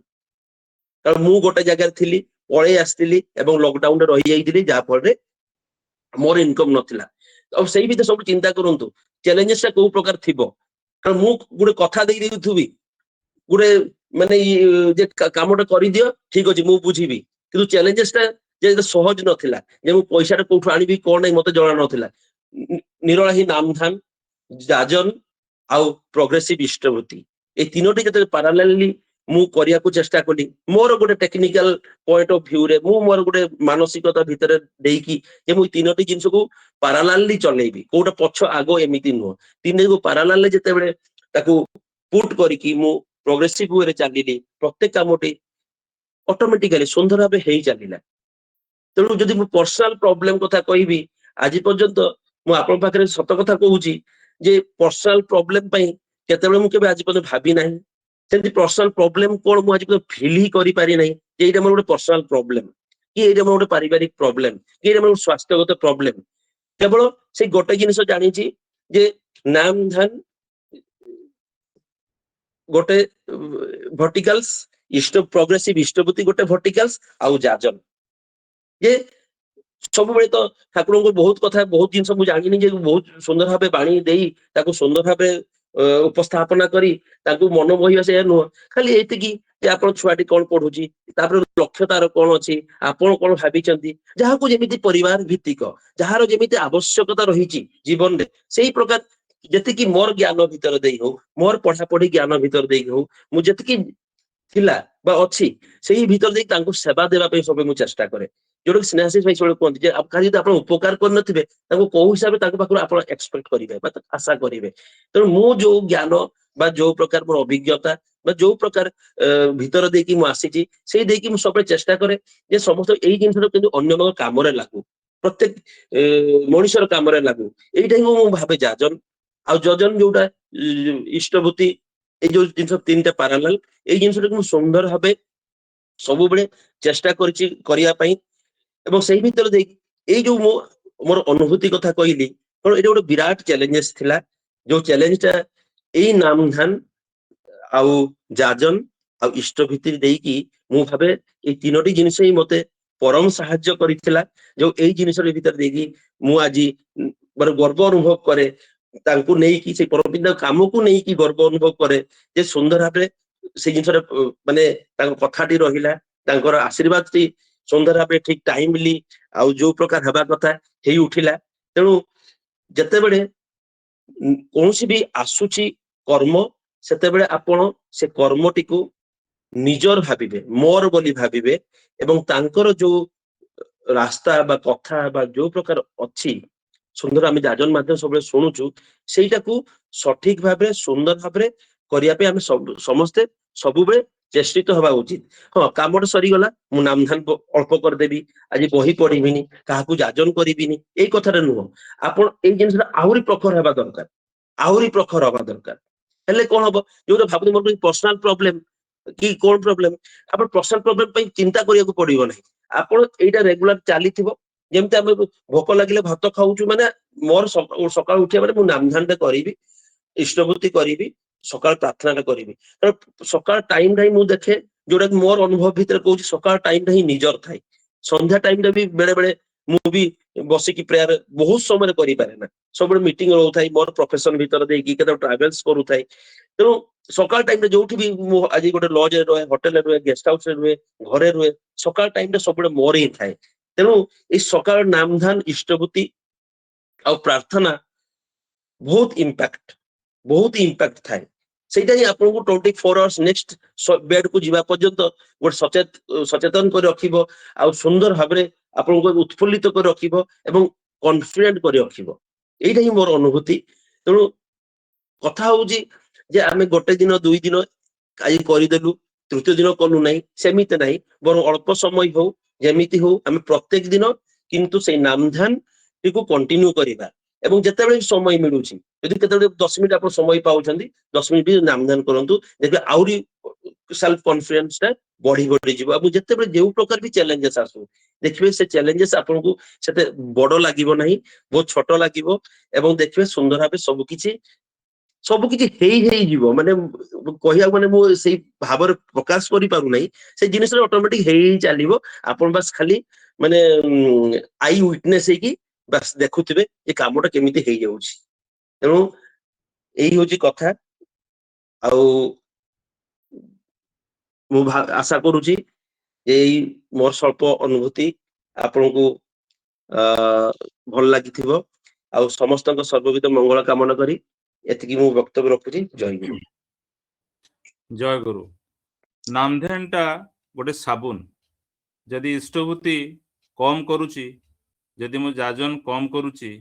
କାରଣ ମୁଁ ଗୋଟେ ଜାଗାରେ ଥିଲି ପଳେଇ ଆସିଥିଲି ଏବଂ ଲକଡାଉନରେ ରହିଯାଇଥିଲି ଯାହା ଫଳରେ ମୋର ଇନକମ ନଥିଲା। ଆଉ ସେଇ ଭିତରେ ସବୁ ଚିନ୍ତା କରନ୍ତୁ ଚ୍ୟାଲେଞ୍ଜେସ ଟା କୋଉ ପ୍ରକାର ଥିବ କାରଣ ମୁଁ ଗୋଟେ କଥା ଦେଇଥିବି ଗୋଟେ ମାନେ ଯେ କାମଟା କରିଦିଅ ଠିକ ଅଛି ମୁଁ ବୁଝିବି କିନ୍ତୁ ଚ୍ୟାଲେଞ୍ଜେସ ଟା ଯେ ସହଜ ନଥିଲା ଯେ ମୁଁ ପଇସାଟା କୋଉଠୁ ଆଣିବି କଣ ନାହିଁ ମତେ ଜଣା ନଥିଲା। ନିରଳା ହିଁ ନାମଧାନ ଯାଜନ ଆଉ ପ୍ରୋଗ୍ରେସିଭ ଇଷ୍ଟଭୂତି ଏଇ ତିନୋଟି ଯେତେବେଳେ ପାରାଲାଲି ମୁଁ କରିବାକୁ ଚେଷ୍ଟା କଲି ମୋର ଗୋଟେ ଟେକ୍ନିକାଲ ପଏଣ୍ଟ ଅଫ ଭ୍ୟୁରେ ମୁଁ ମୋର ଗୋଟେ ମାନସିକତା ଭିତରେ ଦେଇକି ଯେ ମୁଁ ତିନୋଟି ଜିନିଷକୁ ପାରାଲାଲି ଚଲେଇବି କୋଉଟା ପଛ ଆଗ ଏମିତି ନୁହଁ ତିନିକୁ ପାରାଲାଲି ଯେତେବେଳେ ତାକୁ ପୁଟ କରିକି ମୁଁ ପ୍ରୋଗ୍ରେସିଭ ୱେରେ ଚାଲିଲି ପ୍ରତ୍ୟେକ କାମଟି ଅଟୋମେଟିକାଲି ସୁନ୍ଦର ଭାବେ ହେଇ ଚାଲିଲା। ତେଣୁ ଯଦି ମୁଁ ପର୍ସନାଲ ପ୍ରୋବ୍ଲେମ କଥା କହିବି ଆଜି ପର୍ଯ୍ୟନ୍ତ ମୁଁ ଆପଣଙ୍କ ପାଖରେ ସତ କଥା କହୁଛି ଯେ ପର୍ସନାଲ ପ୍ରୋବ୍ଲେମ ପାଇଁ କେତେବେଳେ ମୁଁ କେବେ ଆଜି ପର୍ଯ୍ୟନ୍ତ ଭାବି ନାହିଁ ସେମିତି ପର୍ସନାଲ ପ୍ରୋବ୍ଲେମ କଣ ମୁଁ ଆଜି ପର୍ଯ୍ୟନ୍ତ ଫିଲ୍ ହିଁ କରିପାରି ନାହିଁ ଯେ ଏଇଟା ମୋର ଗୋଟେ ପର୍ସନାଲ ପ୍ରୋବ୍ଲେମ କି ଏଇଟା ମୋର ଗୋଟେ ପାରିବାରିକ ପ୍ରୋବ୍ଲେମ କି ଏଇଟା ମୋର ସ୍ୱାସ୍ଥ୍ୟଗତ ପ୍ରୋବ୍ଲେମ। କେବଳ ସେଇ ଗୋଟେ ଜିନିଷ ଜାଣିଛି ଯେ ନାମ ଧାନ ଗୋଟେ ଭର୍ଟିକାଲ୍ସ ପ୍ରୋଗ୍ରେସିଭ ଇଷ୍ଟଭୂତି ଗୋଟେ ଭର୍ଟିକାଲ୍ସ ଆଉ ଯାଜନ ଯେ ସବୁବେଳେ ତ ଠାକୁରଙ୍କୁ ବହୁତ କଥା ବହୁତ ଜିନିଷ ମୁଁ ଜାଣିନି ଯେ ବହୁତ ସୁନ୍ଦର ଭାବେ ବାଣୀ ଦେଇ ତାକୁ ସୁନ୍ଦର ଭାବେ ଉପସ୍ଥାପନା କରି ତାଙ୍କୁ ମନ ବହିବା ସେଇଆ ନୁହଁ ଖାଲି ଏତିକି ଯେ ଆପଣ ଛୁଆଟି କଣ ପଢୁଛି ତାପରେ ଲକ୍ଷ୍ୟ ତାର କଣ ଅଛି ଆପଣ କଣ ଭାବିଛନ୍ତି ଯାହାକୁ ଯେମିତି ପରିବାର ଭିତ୍ତିକ ଯାହାର ଯେମିତି ଆବଶ୍ୟକତା ରହିଛି ଜୀବନରେ ସେଇ ପ୍ରକାର ଯେତିକି ମୋର ଜ୍ଞାନ ଭିତରେ ଦେଇ ହଉ ମୋର ପଢାପଢି ଜ୍ଞାନ ଭିତରେ ଦେଇକି ହଉ ମୁଁ ଯେତିକି ଥିଲା ବା ଅଛି ସେଇ ଭିତରେ ଦେଇ ତାଙ୍କୁ ସେବା ଦେବା ପାଇଁ ସବୁ ମୁଁ ଚେଷ୍ଟା କରେ ଯୋଉଟାକି ସ୍ନେହାଶିଷ ଭାଇ ସବୁବେଳେ କୁହନ୍ତି ଯେ କାଲି ଯଦି ଆପଣ ଉପକାର କରିନଥିବେ ତାଙ୍କୁ କୋଉ ହିସାବରେ ତାଙ୍କ ପାଖରୁ ଆପଣ ଏକ୍ସପେକ୍ଟ କରିବେ ବା ଆଶା କରିବେ। ତେଣୁ ମୁଁ ଯୋଉ ଜ୍ଞାନ ବା ଯୋଉ ପ୍ରକାର ମୋର ଅଭିଜ୍ଞତା ବା ଯୋଉ ପ୍ରକାର ଭିତର ଦେଇକି ମୁଁ ଆସିଛି ସେଇ ଦେଇକି ମୁଁ ସବୁବେଳେ ଚେଷ୍ଟା କରେ ଯେ ସମସ୍ତ ଏଇ ଜିନିଷଟା କିନ୍ତୁ ଅନ୍ୟମାନଙ୍କ କାମରେ ଲାଗୁ ପ୍ରତ୍ୟେକ ମଣିଷର କାମରେ ଲାଗୁ ଏଇଟା ହିଁ ମୁଁ ଭାବେ ଯାଜନ ଆଉ ଯଜନ ଯୋଉଟା ଇଷ୍ଟଭୂତି ଏଇ ଯୋଉ ଜିନିଷ ତିନିଟା ପାରାଲାଲ ଏଇ ଜିନିଷଟାକୁ ମୁଁ ସୁନ୍ଦର ଭାବେ ସବୁବେଳେ ଚେଷ୍ଟା କରିଛି କରିବା ପାଇଁ ଏବଂ ସେଇ ଭିତରେ ଦେଇକି ଏଇ ଯୋଉ ମୋର ଅନୁଭୂତି କଥା କହିଲି କଣ ଏଇଟା ଗୋଟେ ବିରାଟ ଚ୍ୟାଲେଞ୍ଜେସ ଥିଲା ଯୋଉ ଚ୍ୟାଲେଞ୍ଜଟା ଏଇ ନାମଧାନ ଆଉ ଯାଜନ ଆଉ ଇଷ୍ଟଭୂତି ଦେଇକି ମୁଁ ଭାବେ ଏଇ ତିନୋଟି ଜିନିଷ ହିଁ ମତେ ପରମ ସାହାଯ୍ୟ କରିଥିଲା ଯୋଉ ଏଇ ଜିନିଷ ଭିତରେ ଦେଇକି ମୁଁ ଆଜି ମାନେ ଗର୍ବ ଅନୁଭବ କରେ ତାଙ୍କୁ ନେଇକି ସେଇ ପରମପିତାଙ୍କ କାମକୁ ନେଇକି ଗର୍ବ ଅନୁଭବ କରେ ଯେ ସୁନ୍ଦର ଭାବେ ସେଇ ଜିନିଷଟା ମାନେ ତାଙ୍କ କଥାଟି ରହିଲା ତାଙ୍କର ଆଶୀର୍ବାଦଟି ସୁନ୍ଦର ଭାବେ ଠିକ ଟାଇମଲି ଆଉ ଯୋଉ ପ୍ରକାର ହେବା କଥା ହେଇ ଉଠିଲା। ତେଣୁ ଯେତେବେଳେ କୌଣସି ବି ଆସୁଛି କର୍ମ ସେତେବେଳେ ଆପଣ ସେ କର୍ମଟିକୁ ନିଜର ଭାବିବେ, ମୋର ବୋଲି ଭାବିବେ ଏବଂ ତାଙ୍କର ଯୋଉ ରାସ୍ତା ବା କଥା ବା ଯୋଉ ପ୍ରକାର ଅଛି ସୁନ୍ଦର ଆମେ ଯାଜନ ମାଧ୍ୟମ ସବୁବେଳେ ଶୁଣୁଛୁ ସେଇଟାକୁ ସଠିକ ଭାବରେ ସୁନ୍ଦର ଭାବରେ କରିବା ପାଇଁ ଆମେ ସମସ୍ତେ ସବୁବେଳେ ଚେଷ୍ଟିତ ହେବା ଉଚିତ। ହଁ କାମଟା ସରିଗଲା ମୁଁ ନାମଧାନ ଅଳ୍ପ କରିଦେବି, ଆଜି ବହି ପଢିବିନି, କାହାକୁ ଯାଜନ କରିବିନି, ଏଇ କଥାଟା ନୁହଁ। ଆପଣ ଏଇ ଜିନିଷଟା ଆହୁରି ପ୍ରଖର ହେବା ଦରକାର, ଆହୁରି ପ୍ରଖର ହବା ଦରକାର। ହେଲେ କଣ ହବ, ଯୋଉଟା ଭାବୁଛନ୍ତି ମୋର ପର୍ସନାଲ ପ୍ରୋବ୍ଲେମ କି କଣ ପ୍ରୋବ୍ଲେମ, ଆପଣ ପର୍ସନାଲ ପ୍ରୋବ୍ଲେମ ପାଇଁ ଚିନ୍ତା କରିବାକୁ ପଡିବ ନାହିଁ। ଆପଣ ଏଇଟା ରେଗୁଲାର ଚାଲିଥିବ, ଯେମିତି ଆମେ ଭୋକ ଲାଗିଲେ ଭାତ ଖାଉଛୁ, ମାନେ ମୋର ସକାଳୁ ଉଠିବା ମାନେ ମୁଁ ନାମଧାନଟା କରିବି, ଇଷ୍ଟଭୂତି କରିବି, ସକାଳ ପ୍ରାର୍ଥନାଟା କରିବି। କାରଣ ସକାଳ ଟାଇମଟା ହିଁ ମୁଁ ଦେଖେ, ଯୋଉଟା କି ମୋର ଅନୁଭବ ଭିତରେ କହୁଛି ସକାଳ ଟାଇମଟା ହିଁ ନିଜର ଥାଏ। ସନ୍ଧ୍ୟା ଟାଇମଟା ବି ବେଳେ ବେଳେ ମୁଁ ବି ବସିକି ପ୍ରେୟାର ବହୁତ ସମୟରେ କରିପାରେ ନା, ସବୁବେଳେ ମିଟିଂ ରହୁଥାଏ ମୋର ପ୍ରଫେସନ ଭିତରେ ଦେଇକି, କେତେବେଳେ ଟ୍ରାଭେଲ୍ସ କରୁଥାଏ। ତେଣୁ ସକାଳ ଟାଇମରେ ଯୋଉଠି ବି ମୁଁ ଆଜି ଗୋଟେ ଲଜରେ ରୁହେ, ହୋଟେଲରେ ରୁହେ, ଗେଷ୍ଟ ହାଉସରେ ରୁହେ, ଘରେ ରୁହେ, ସକାଳ ଟାଇମଟା ସବୁବେଳେ ମୋର ହିଁ ଥାଏ। ତେଣୁ ଏଇ ସକାଳ ନାମଧାନ ଇଷ୍ଟଭୂତି ଆଉ ପ୍ରାର୍ଥନା ବହୁତ ଇମ୍ପାକ୍ଟ ଥାଏ। ସେଇଟା ହିଁ ଆପଣଙ୍କୁ 24 ଆୱାର୍ସ ନେକ୍ସଟ ବେଡକୁ ଯିବା ପର୍ଯ୍ୟନ୍ତ ଗୋଟେ ସଚେତନ କରି ରଖିବ, ଆଉ ସୁନ୍ଦର ଭାବରେ ଆପଣଙ୍କୁ ଉତ୍ଫୁଲ୍ଲିତ କରି ରଖିବ ଏବଂ କନଫିଡେଣ୍ଟ କରି ରଖିବ। ଏଇଟା ହିଁ ମୋର ଅନୁଭୂତି। ତେଣୁ କଥା ହଉଛି ଯେ ଆମେ ଗୋଟେ ଦିନ ଦୁଇ ଦିନ ଆଜି କରିଦେଲୁ, ତୃତୀୟ ଦିନ କଲୁ ନାହିଁ, ସେମିତି ନାହିଁ। ବରଂ ଅଳ୍ପ ସମୟ ହଉ, ଯେମିତି ହଉ, ଆମେ ପ୍ରତ୍ୟେକ ଦିନ କିନ୍ତୁ ସେଇ ନାମଧାନ ଟିକୁ କଣ୍ଟିନ୍ୟୁ କରିବା। ଏବଂ ଯେତେବେଳେ ସମୟ ମିଳୁଛି, ଯଦି କେତେବେଳେ 10 ମିନିଟ ଆପଣ ସମୟ ପାଉଛନ୍ତି, 10 ମିନିଟ ବି ନାମଧାନ କରନ୍ତୁ, ଦେଖିବେ ଆହୁରି ସେଲ୍ଫ କନଫିଡେନ୍ସ ଟା ବଢି ଯିବ। ଆଉ ଯେତେବେଳେ ଯୋଉ ପ୍ରକାର ବି ଚ୍ୟାଲେଞ୍ଜେସ ଆସୁ, ଦେଖିବେ ସେ ଚ୍ୟାଲେଞ୍ଜେସ ଆପଣଙ୍କୁ ସେତେ ବଡ ଲାଗିବ ନାହିଁ, ବହୁତ ଛୋଟ ଲାଗିବ ଏବଂ ଦେଖିବେ ସୁନ୍ଦର ଭାବେ ସବୁକିଛି ହେଇଯିବ। ମାନେ କହିବାକୁ ମାନେ ମୁଁ ସେଇ ଭାବରେ ପ୍ରକାଶ କରିପାରୁନାହିଁ, ସେଇ ଜିନିଷଟା ଅଟୋମେଟିକ ହେଇ ଚାଲିବ। ଆପଣ ବାସ୍ ଖାଲି ମାନେ ଆଇ ୱିଟନେସ ହେଇକି ବାସ୍ ଦେଖୁଥିବେ ଏ କାମଟା କେମିତି ହେଇଯାଉଛି। ତେଣୁ ଏଇ ହଉଛି କଥା। ଆଉ ମୁଁ ଆଶା କରୁଛି ଏଇ ମୋର ସ୍ୱଳ୍ପ ଅନୁଭୂତି ଆପଣଙ୍କୁ ଭଲ ଲାଗିଥିବ। ଆଉ ସମସ୍ତଙ୍କ ସର୍ବବିଧ ମଙ୍ଗଳ କାମନା କରି ଏତିକି ମୁଁ ବକ୍ତବ୍ୟ ରଖୁଛି। ଜୟ ଗୁରୁ। ଜୟ ଗୁରୁ। ନାମଧାନ ଟା ଗୋଟେ ସାବୁନ। ଯଦି ଇଷ୍ଟଭୂତି କମ କରୁଛି, ଯଦି ମୁଁ ଯାଜନ କମ କରୁଛି,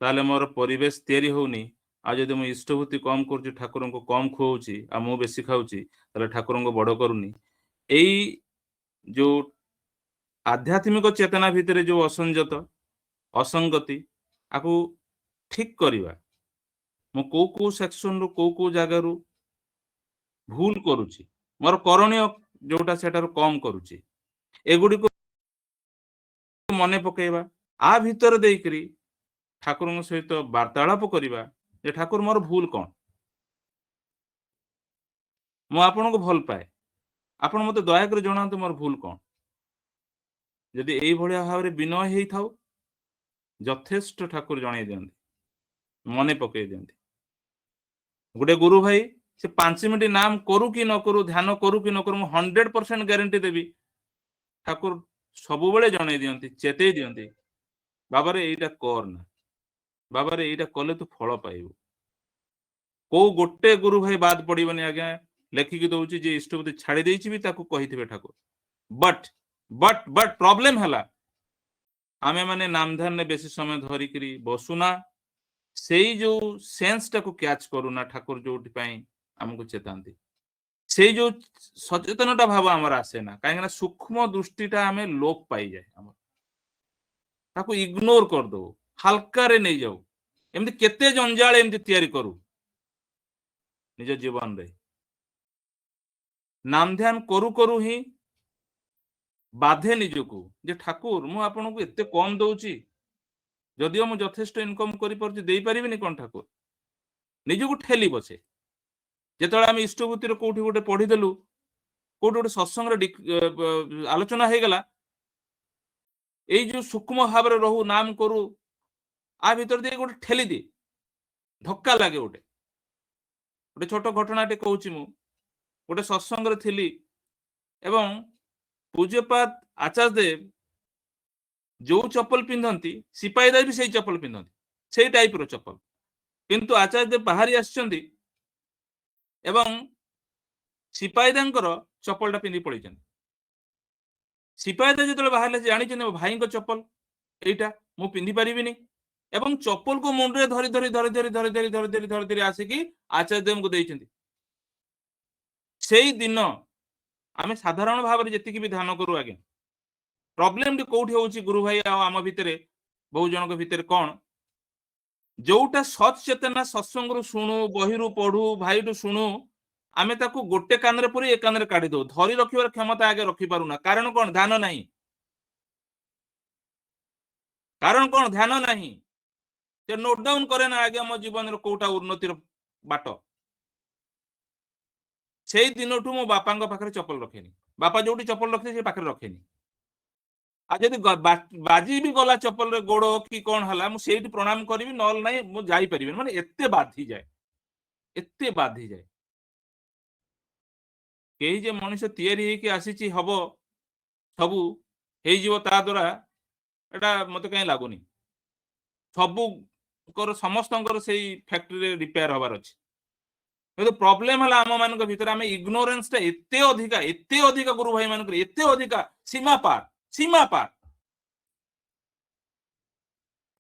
ତାହେଲେ ମୋର ପରିବେଶ ତିଆରି ହଉନି। ଆଉ ଯଦି ମୁଁ ଇଷ୍ଟଭୂତି କମ କରୁଛି, ଠାକୁରଙ୍କୁ କମ ଖୁଆଉଛି ଆଉ ମୁଁ ବେଶୀ ଖାଉଛି, ତାହେଲେ ଠାକୁରଙ୍କୁ ବଡ କରୁନି। ଏଇ ଯୋଉ ଆଧ୍ୟାତ୍ମିକ ଚେତନା ଭିତରେ ଯୋଉ ଅସଂଯତ ଅସଙ୍ଗତି, ଆକୁ ଠିକ କରିବା। ମୁଁ କୋଉ ସେକ୍ସନରୁ କୋଉ ଜାଗାରୁ ଭୁଲ କରୁଛି, ମୋର କରଣୀୟ ଯୋଉଟା ସେଟାରୁ କମ କରୁଛି, ଏଗୁଡିକୁ ମନେ ପକେଇବା। ଆ ଭିତରେ ଦେଇକରି ଠାକୁରଙ୍କ ସହିତ ବାର୍ତ୍ତାଳାପ କରିବା ଯେ ଠାକୁର ମୋର ଭୁଲ କଣ, ମୁଁ ଆପଣଙ୍କୁ ଭଲ ପାଏ, ଆପଣ ମତେ ଦୟାକରି ଜଣାନ୍ତୁ ମୋର ଭୁଲ କଣ। ଯଦି ଏଇଭଳିଆ ଭାବରେ ବିନୟ ହେଇଥାଉ, ଯଥେଷ୍ଟ ଠାକୁର ଜଣେଇ ଦିଅନ୍ତି, ମନେ ପକେଇ ଦିଅନ୍ତି। ଗୋଟେ ଗୁରୁ ଭାଇ ସେ 5 ମିନିଟ ନାମ କରୁ କି ନ କରୁ, ଧ୍ୟାନ କରୁ କି ନ କରୁ, ମୁଁ 100% ଗ୍ୟାରେଣ୍ଟି ଦେବି, ଠାକୁର ସବୁବେଳେ ଜଣେଇ ଦିଅନ୍ତି, ଚେତେଇ ଦିଅନ୍ତି, ବାବାରେ ଏଇଟା କର ନା, ବାବାରେ ଏଇଟା କଲେ ତୁ ଫଳ ପାଇବୁ। କୋଉ ଗୋଟେ ଗୁରୁ ଭାଇ ବାଦ ପଡିବନି ଆଜ୍ଞା, ଲେଖିକି ଦଉଛି ଯେ ଇଷ୍ଟଭୂତି ଛାଡି ଦେଇଛି ବି ତାକୁ କହିଥିବେ ଠାକୁର। ବଟ୍ ପ୍ରୋବ୍ଲେମ ହେଲା, ଆମେ ମାନେ ନାମଧାନରେ ବେଶୀ ସମୟ ଧରିକିରି ବସୁନା, ସେଇ ଯୋଉ ସେନ୍ସ ଟାକୁ କ୍ୟାଚ କରୁନା ଠାକୁର ଯୋଉଠି ପାଇଁ ଆମକୁ ଚେତାନ୍ତି, ସେଇ ଯୋଉ ସଚେତନତା ଭାବ ଆମର ଆସେ ନା। କାହିଁକିନା ସୂକ୍ଷ୍ମ ଦୃଷ୍ଟିଟା ଆମେ ଲୋପ ପାଇଯାଏ, ଆମର ତାକୁ ଇଗ୍ନୋର କରିଦଉ, ହାଲକାରେ ନେଇଯାଉ। ଏମିତି କେତେ ଜଞ୍ଜାଳ ଏମିତି ତିଆରି କରୁ ନିଜ ଜୀବନରେ। ନାମଧ୍ୟାନ କରୁ କରୁ ହିଁ ବାଧେ ନିଜକୁ ଯେ ଠାକୁର ମୁଁ ଆପଣଙ୍କୁ ଏତେ କମ ଦଉଛି, ଯଦିଓ ମୁଁ ଯଥେଷ୍ଟ ଇନକମ କରିପାରୁଛି, ଦେଇପାରିବିନି କଣ ଠାକୁର, ନିଜକୁ ଠେଲି ବସେ। ଯେତେବେଳେ ଆମେ ଇଷ୍ଟଭୂତିର କୋଉଠି ଗୋଟେ ପଢିଦେଲୁ, କୋଉଠି ଗୋଟେ ସତ୍ସଙ୍ଗରେ ଆଲୋଚନା ହେଇଗଲା, ଏଇ ଯୋଉ ସୂକ୍ଷ୍ମ ଭାବରେ ରହୁ ନାମ କରୁ, ଆ ଭିତରେ ଦେଇ ଗୋଟେ ଠେଲି ଦିଏ, ଧକ୍କା ଲାଗେ। ଗୋଟେ ଛୋଟ ଘଟଣାଟେ କହୁଛି। ମୁଁ ଗୋଟେ ସତ୍ସଙ୍ଗରେ ଥିଲି ଏବଂ ପୂଜ୍ୟପାଦ ଆଚାର୍ଯ୍ୟ ଦେବ ଯୋଉ ଚପଲ ପିନ୍ଧନ୍ତି, ସିପାହୀଦାର ବି ସେଇ ଚପଲ ପିନ୍ଧନ୍ତି, ସେଇ ଟାଇପର ଚପଲ। କିନ୍ତୁ ଆଚାର୍ଯ୍ୟ ଦେବ ବାହାରି ଆସିଛନ୍ତି ଏବଂ ସିପାହୀଦାଙ୍କର चप्पलटा पिंधि पड़े सिपाही जो बाहर जानी मो भाई चप्पल यहीटा मु पिंधि पारिनी एवं चप्पल को मुंडे धरी धरी धरी धरी धरी धरी धरी धरी धरी धरी आसिकी आचार्य को देइछन्ति सेई दिन आमे साधारण भाव में जी भी ध्यान करूँ आगे प्रॉब्लम कोठी होउची गुरु भाई आम भितर बहु जन भितर कौन जोटा सचेतना सत्संग शुणु बही पढ़ू भाई शुणु आमे ताकू गोटे कान रे पुरी एक कान रे काढ़ी दो धरी रखिबार क्षमता आगे रखि पारुना कारण कौन ध्यान नहीं कारण कौन ध्यान नहीं से नोट डाउन करे ना आगे मो जीवन रो कोटा उन्नतिर बाट से दिन मो बापा पाखे चप्पल रखेनी बापा जो चप्पल रखते से पाखे रखेनी आ जदि बाजी भी गला चप्पल रे गोड़ कि कौन हला मु सेठी प्रणाम करी नल नहीं मु जाई परिबे माने एत्ते बाधी जाए कई जे मनुष्य तैयारी होके आसीची हबो सबू हे जीवो ता द्वारा एटा मते कहीं लागुनी सबू कर समस्तंकर से फैक्ट्री रे रिपेयर हबार अछि तो प्रॉब्लम हला आम मान भीतर आम इग्नोरेंस टा एते अधिका गुरु भाई मान एते अधिका सीमा पार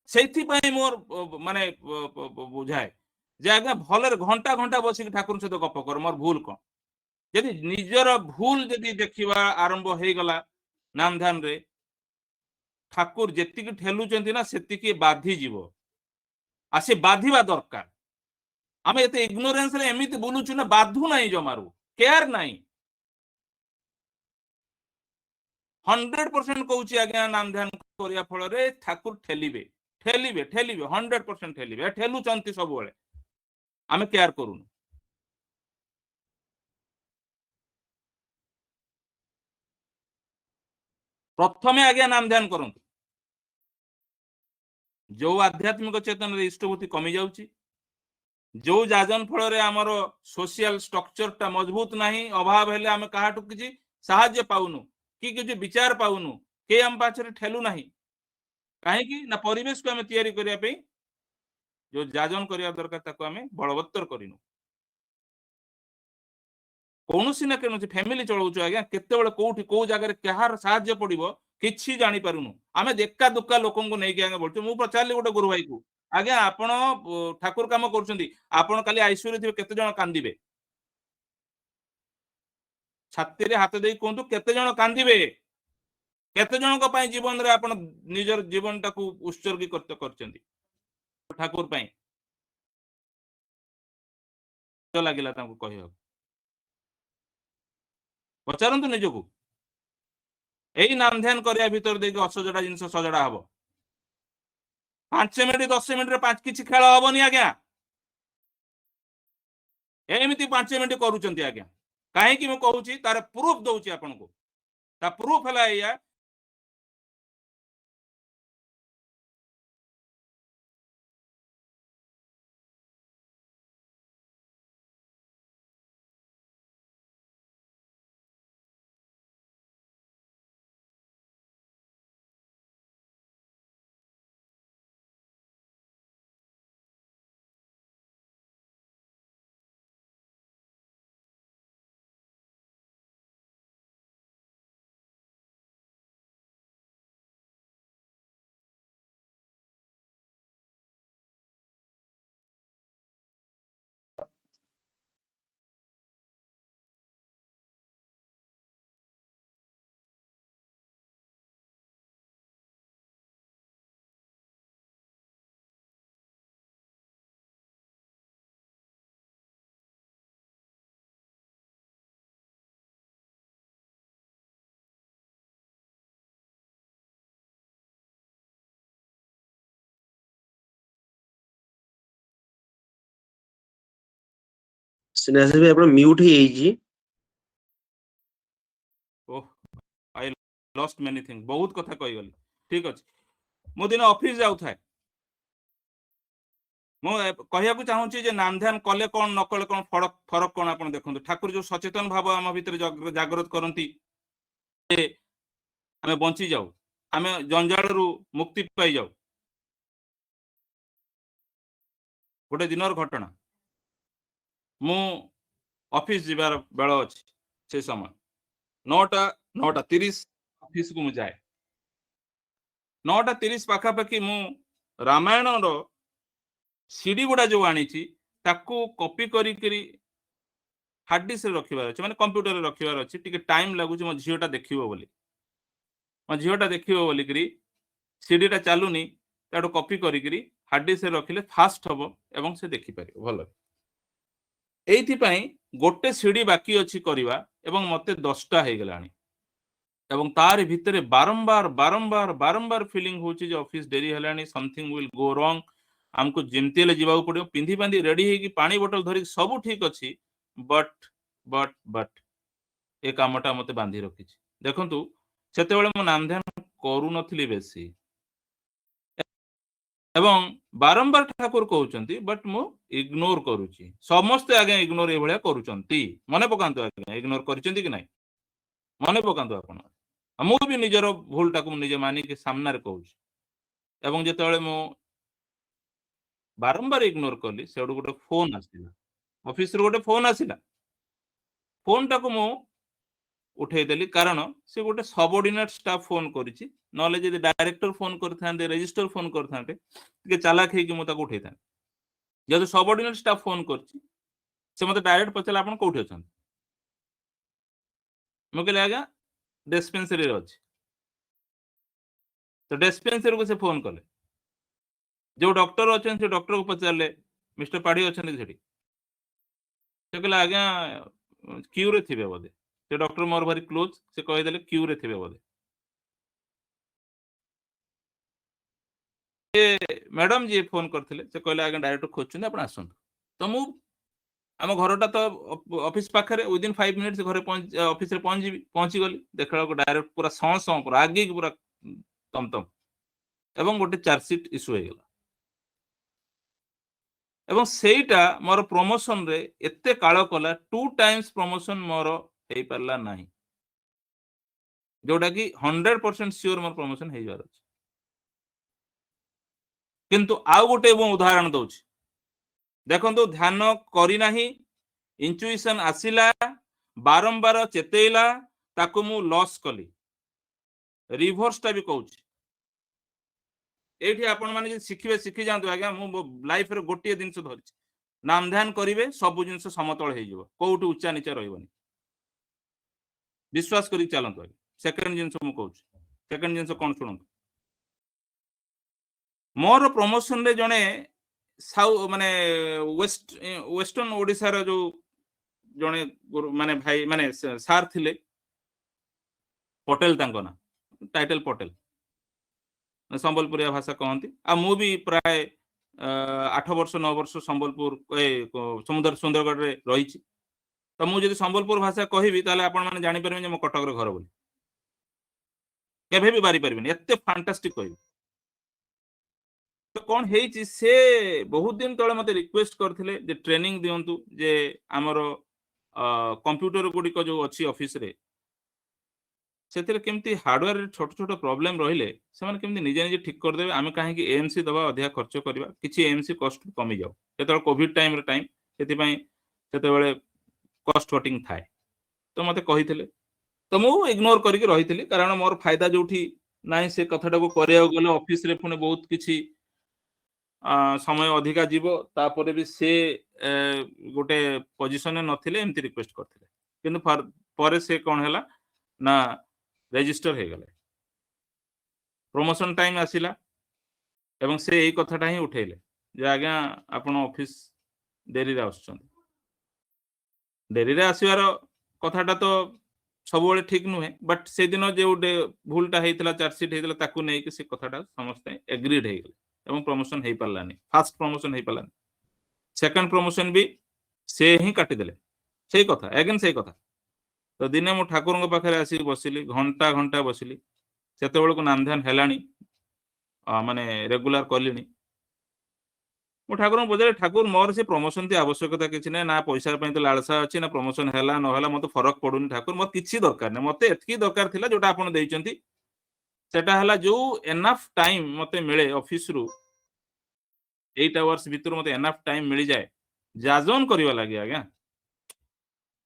से मोर माने बुझाए जे आज्ञा भले घंटा घंटा बसिक ठाकुर सहित गप कर मोर भूल कौन यदि निजर भूल यदि देखा आरंभ हो गला नाम ध्यान रे ठाकुर जेतिकी ठेलुचंती ना सेतिकी बाधी जीव आ से बाधिबा दरकार आमे एते इग्नोरेंस रे एमिति बोलुचु ना बाधु नाही जमारू केयर नाही 100% कहूची आज्ञा नाम ध्यान करिया फल रे ठाकुर ठेलिबे 100% ठेलिबे ठेलुचंती सब बेले आमे केयर करूनु प्रथमे आज्ञा नाम ध्यान करूँ जो आध्यात्मिक चेतन इष्टभूति कमी जाउची जो जाजन फल रे आमर सोशल स्ट्रक्चर टा मजबूत नहीं अभाव हेले आमे काहाटु किछि साहाय्य पाउनु कि किछि विचार पाउनु के आम पाछरे ठेलु नाही काहे कि ना परिवेश को आमे तैयारी करिया पे जो जाजन करिया दरकार ताको आमे बलवत्तर करिनु कोनोसी ना केनोसी फैमिली चलाउछु आज्ञा केते बेले कोठी को जगह रे कहार साहाय्य पड़िबो किछि जानि पारुनु आमे देखा दुक्का लोकन को नेकी आगे बोलछु मु पचारली गोटे गुरु भाई को आज्ञा आपण ठाकुर काम करछन्ती आपण काली आईसीयू रे थिबे केते जण कांदिबे छाती रे हाथ देई कोंतु केते जण कांदिबे केते जण को पई जीवन रे आपण निजर जीवन टाकू उत्सर्गीकृत करछन्ती ठाकुर पई तो लागिला तांको कहियो पचारंतु निजको यही नाम ध्यान करिया भीतर देखि असजड़ा जिनस सजड़ा हबो 5 मिनिट 10 मिनिट रे 5 किछि खेल हबोनी आज्ञा एमिति 5 मिनिट करूचंती आज्ञा काहे कि म कहूची तार प्रूफ दउची आपन को ता प्रूफ हला या स्नेहासिस भाई आपण mute he AG oh I lost many thing बहुत कथा कहि गली ठीक अछि मो दिन ऑफिस जाउ थाए मो कहिया को चाहूची जे नाम ध्यान कले कोन न कले कोन फरक फरक कोन आपण देखंतु ठाकुर जो सचेतन भाव आम भीतर जागृत करंती आमे बंची जाऊ आमे जंजाल रु मुक्ति पाई जाऊ गोटे दिनर घटना मु ऑफिस जिबार बेଳ अछि से समय 9:30 ଅଫିସ କୁ ମୁଁ ଯାଏ। 9:30 ପାଖାପାଖି ମୁଁ ରାମାୟଣର ସିଡି ଗୁଡା ଯୋଉ ଆଣିଛି ତାକୁ କପି କରିକିରି ହାର୍ଡ ଡିସ୍କରେ ରଖିବାର ଅଛି, ମାନେ କମ୍ପ୍ୟୁଟରରେ ରଖିବାର ଅଛି। ଟିକେ ଟାଇମ ଲାଗୁଛି ମୋ ଝିଅଟା ଦେଖିବ ବୋଲି, ମୋ ଝିଅଟା ଦେଖିବ ବୋଲିକିରି ସିଡିଟା ଚାଲୁନି, ତାଠୁ କପି କରିକିରି ହାର୍ଡ ଡିସ୍କରେ ରଖିଲେ ଫାଷ୍ଟ ହବ ଏବଂ ସେ ଦେଖିପାରିବ ଭଲ। ଏଇଥିପାଇଁ ଗୋଟେ ସିଡି ବାକି ଅଛି କରିବା ଏବଂ ମତେ 10ଟା ହେଇଗଲାଣି ଏବଂ ତାରି ଭିତରେ ବାରମ୍ବାର ବାରମ୍ବାର ବାରମ୍ବାର ଫିଲିଂ ହଉଛି ଯେ ଅଫିସ ଡେରି ହେଲାଣି, ସମଥିଙ୍ଗ ୱିଲ୍ ଗୋ ରଙ୍ଗ, ଆମକୁ ଯେମିତି ହେଲେ ଯିବାକୁ ପଡିବ। ପିନ୍ଧି ପାନ୍ଧି ରେଡି ହେଇକି ପାଣି ବୋଟଲ ଧରିକି ସବୁ ଠିକ ଅଛି, ବଟ୍ ଏ କାମଟା ମତେ ବାନ୍ଧି ରଖିଛି। ଦେଖନ୍ତୁ ସେତେବେଳେ ମୁଁ ନାମ ଧ୍ୟାନ କରୁନଥିଲି ବେଶୀ ଏବଂ ବାରମ୍ବାର ଠାକୁର କହୁଛନ୍ତି ବଟ୍ ମୁଁ ଇଗ୍ନୋର କରୁଛି। ସମସ୍ତେ ଆଜ୍ଞା ଇଗ୍ନୋର ଏଇଭଳିଆ କରୁଛନ୍ତି, ମନେ ପକାନ୍ତୁ ଆଜ୍ଞା, ଇଗ୍ନୋର କରିଛନ୍ତି କି ନାହିଁ ମନେ ପକାନ୍ତୁ ଆପଣ। ମୁଁ ବି ନିଜର ଭୁଲଟାକୁ ମୁଁ ନିଜେ ମାନିକି ସାମ୍ନାରେ କହୁଛି। ଏବଂ ଯେତେବେଳେ ମୁଁ ବାରମ୍ବାର ଇଗ୍ନୋର କଲି, ସେଠୁ ଗୋଟେ ଫୋନ ଆସିଲା, ଅଫିସରୁ ଗୋଟେ ଫୋନ ଆସିଲା। ଫୋନଟାକୁ ମୁଁ ଉଠେଇଦେଲି କାରଣ ସେ ଗୋଟେ ସବଅର୍ଡିନେଟ ଷ୍ଟାଫ ଫୋନ କରିଛି, ନହେଲେ ଯଦି ଡାଇରେକ୍ଟର ଫୋନ କରିଥାନ୍ତେ, ରେଜିଷ୍ଟର ଫୋନ କରିଥାନ୍ତେ, ଟିକେ ଚାଲାକ ହେଇକି ମୁଁ ତାକୁ ଉଠେଇଥାନ୍ତି। ଯେହେତୁ ସବଅର୍ଡିନେଟ ଷ୍ଟାଫ ଫୋନ କରିଛି, ସେ ମତେ ଡାଇରେକ୍ଟ ପଚାରିଲା ଆପଣ କୋଉଠି ଅଛନ୍ତି। ମୁଁ କହିଲି ଆଜ୍ଞା ଡିସ୍ପେନ୍ସରୀରେ ଅଛି। ତ ଡିସ୍ପେନ୍ସରୀକୁ ସେ ଫୋନ କଲେ, ଯୋଉ ଡକ୍ଟର ଅଛନ୍ତି ସେ ଡକ୍ଟରକୁ ପଚାରିଲେ ମିଷ୍ଟର ପାଢୀ ଅଛନ୍ତି ସେଠି। ସେ କହିଲେ ଆଜ୍ଞା କ୍ୟୁରେ ଥିବେ ବୋଧେ। ସେ ଡକ୍ଟର ମୋର ଭାରି କ୍ଲୋଜ, ସେ କହିଦେଲେ କ୍ୟୁରେ ଥିବେ ବୋଧେ। ମ୍ୟାଡାମ ଯିଏ ଫୋନ କରିଥିଲେ ସେ କହିଲେ ଆଜ୍ଞା ଡାଇରେକ୍ଟର ଖୋଜୁଛନ୍ତି, ଆପଣ ଆସନ୍ତୁ। ତ ମୁଁ ଆମ ଘରଟା ତ ଅଫିସ ପାଖରେ, ୱିଦିନ 5 ମିନିଟ୍ସ ଘରେ ଅଫିସରେ ପହଞ୍ଚିବି। ପହଞ୍ଚିଗଲି, ଦେଖିଲା ବେଳକୁ ଡାଇରେକ୍ଟ ପୁରା ସଁ ପୁରା ଆଗେଇକି ପୁରା ତମ ଏବଂ ଗୋଟେ ଚାର୍ଜସିଟ ଇସ୍ୟୁ ହେଇଗଲା। ଏବଂ ସେଇଟା ମୋର ପ୍ରମୋସନରେ ଏତେ କାଳ କଲା, 2 ଟାଇମ୍ସ ପ୍ରମୋସନ ମୋର ହେଇପାରିଲା ନାହିଁ, ଯୋଉଟା କି 100% ସିଓର ମୋର ପ୍ରମୋସନ ହେଇଯିବାର ଅଛି। କିନ୍ତୁ ଆଉ ଗୋଟେ ମୁଁ ଉଦାହରଣ ଦଉଛି, ଦେଖନ୍ତୁ ଧ୍ୟାନ କରିନାହିଁ, ଇନଚୁଇସନ ଆସିଲା, ବାରମ୍ବାର ଚେତେଇଲା, ତାକୁ ମୁଁ ଲସ୍ କଲି। ରିଭର୍ସଟା ବି କହୁଛି, ଏଇଠି ଆପଣ ମାନେ ଯଦି ଶିଖିବେ ଶିଖି ଯାଆନ୍ତୁ ଆଜ୍ଞା। ମୁଁ ମୋ ଲାଇଫରେ ଗୋଟିଏ ଜିନିଷ ଧରିଛି, ନାମ ଧ୍ୟାନ କରିବେ ସବୁ ଜିନିଷ ସମତଳ ହେଇଯିବ, କୋଉଠି ଉଚ୍ଚା ନିଚା ରହିବନି। ବିଶ୍ୱାସ କରିକି ଚାଲନ୍ତୁ ଆଜ୍ଞା। ସେକେଣ୍ଡ ଜିନିଷ ମୁଁ କହୁଛି, ସେକେଣ୍ଡ ଜିନିଷ କଣ ଶୁଣନ୍ତୁ। ମୋର ପ୍ରମୋସନରେ ଜଣେ ମାନେ ୱେଷ୍ଟର୍ଣ୍ଣ ଓଡିଶାର ଯୋଉ ଜଣେ ମାନେ ଭାଇ ମାନେ ସାର୍ ଥିଲେ, ପଟେଲ ତାଙ୍କ ନାଁ, ଟାଇଟେଲ ପଟେଲ, ସମ୍ବଲପୁରିଆ ଭାଷା କହନ୍ତି। ଆଉ ମୁଁ ବି ପ୍ରାୟ 8 ବର୍ଷ 9 ବର୍ଷ ସମ୍ବଲପୁର ସୁନ୍ଦରଗଡ଼ରେ ରହିଛି। ତ ମୁଁ ଯଦି ସମ୍ବଲପୁର ଭାଷା କହିବି ତାହେଲେ ଆପଣ ମାନେ ଜାଣିପାରିବେନି ଯେ ମୋ କଟକର ଘର ବୋଲି, କେବେ ବି ବାରିପାରିବେନି, ଏତେ ଫାଣ୍ଟାଷ୍ଟିକ କହିବି। ତ କଣ ହେଇଛି, ସେ ବହୁତ ଦିନ ତଳେ ମତେ ରିକ୍ୱେଷ୍ଟ କରିଥିଲେ ଯେ ଟ୍ରେନିଂ ଦିଅନ୍ତୁ, ଯେ ଆମର କମ୍ପ୍ୟୁଟର ଗୁଡିକ ଯୋଉ ଅଛି ଅଫିସରେ, ସେଥିରେ କେମିତି ହାର୍ଡୱେରରେ ଛୋଟ ଛୋଟ ପ୍ରୋବ୍ଲେମ ରହିଲେ ସେମାନେ କେମିତି ନିଜେ ନିଜେ ଠିକ କରିଦେବେ, ଆମେ କାହିଁକି ଏଏମସି ଦବା ଅଧିକା ଖର୍ଚ୍ଚ କରିବା, କିଛି ଏଏମସି କଷ୍ଟ କମିଯାଉ। ଯେତେବେଳେ କୋଭିଡ ଟାଇମରେ ସେଥିପାଇଁ ସେତେବେଳେ କଷ୍ଟ କଟିଂ ଥାଏ। ତ ମତେ କହିଥିଲେ, ତ ମୁଁ ଇଗ୍ନୋର କରିକି ରହିଥିଲି, କାରଣ ମୋର ଫାଇଦା ଯୋଉଠି ନାହିଁ ସେ କଥାଟାକୁ କରିବାକୁ ଗଲେ ଅଫିସରେ ପୁଣି ବହୁତ କିଛି ସମୟ ଅଧିକା ଯିବ। ତାପରେ ବି ସେ ଗୋଟେ ପୋଜିସନରେ ନଥିଲେ ଏମିତି ରିକ୍ୱେଷ୍ଟ କରିଥିଲେ, କିନ୍ତୁ ପରେ ସେ କଣ ହେଲା ନା ରେଜିଷ୍ଟର ହେଇଗଲେ, ପ୍ରମୋସନ ଟାଇମ ଆସିଲା ଏବଂ ସେ ଏଇ କଥାଟା ହିଁ ଉଠେଇଲେ ଯେ ଆଜ୍ଞା ଆପଣ ଅଫିସ ଡେରିରେ ଆସୁଛନ୍ତି। ଡେରିରେ ଆସିବାର କଥାଟା ତ ସବୁବେଳେ ଠିକ ନୁହେଁ, ବଟ୍ ସେଦିନ ଯୋଉ ଭୁଲଟା ହେଇଥିଲା, ଚାର୍ଜସିଟ ହେଇଥିଲା, ତାକୁ ନେଇକି ସେ କଥାଟା ସମସ୍ତେ ଏଗ୍ରିଡ ହେଇଗଲେ ଏବଂ ପ୍ରମୋସନ ହେଇପାରିଲାନି। ଫାର୍ଷ୍ଟ ପ୍ରମୋସନ ହେଇପାରିଲାନି, ସେକେଣ୍ଡ ପ୍ରମୋସନ ବି ସେ ହିଁ କାଟିଦେଲେ। ସେଇ କଥା ଆଗେନ୍ ସେଇ କଥା। ତ ଦିନେ ମୁଁ ଠାକୁରଙ୍କ ପାଖରେ ଆସିକି ବସିଲି, ଘଣ୍ଟା ଘଣ୍ଟା ବସିଲି। ସେତେବେଳକୁ ନାମ ଧ୍ୟାନ ହେଲାଣି, ମାନେ ରେଗୁଲାର କଲିଣି। ମୁଁ ଠାକୁରଙ୍କୁ ପଚାରିଲି, ଠାକୁର ମୋର ସେ ପ୍ରମୋସନ ଟି ଆବଶ୍ୟକତା କିଛି ନାହିଁ, ନା ପଇସା ପାଇଁ ତ ଲାଳସା ଅଛି, ନା ପ୍ରମୋସନ ହେଲା ନହେଲା ମତେ ଫରକ ପଡୁନି ଠାକୁର, ମୋର କିଛି ଦରକାର ନାହିଁ। ମତେ ଏତିକି ଦରକାର ଥିଲା ଯୋଉଟା ଆପଣ ଦେଇଛନ୍ତି, ସେଟା ହେଲା ଯୋଉ ଏନାଫ ଟାଇମ ମତେ ମିଳେ ଅଫିସରୁ, 8 ଆୱାର୍ସ ଭିତରୁ ମତେ ଏନାଫ ଟାଇମ ମିଳିଯାଏ ଯାଜନ କରିବା ଲାଗି ଆଜ୍ଞା।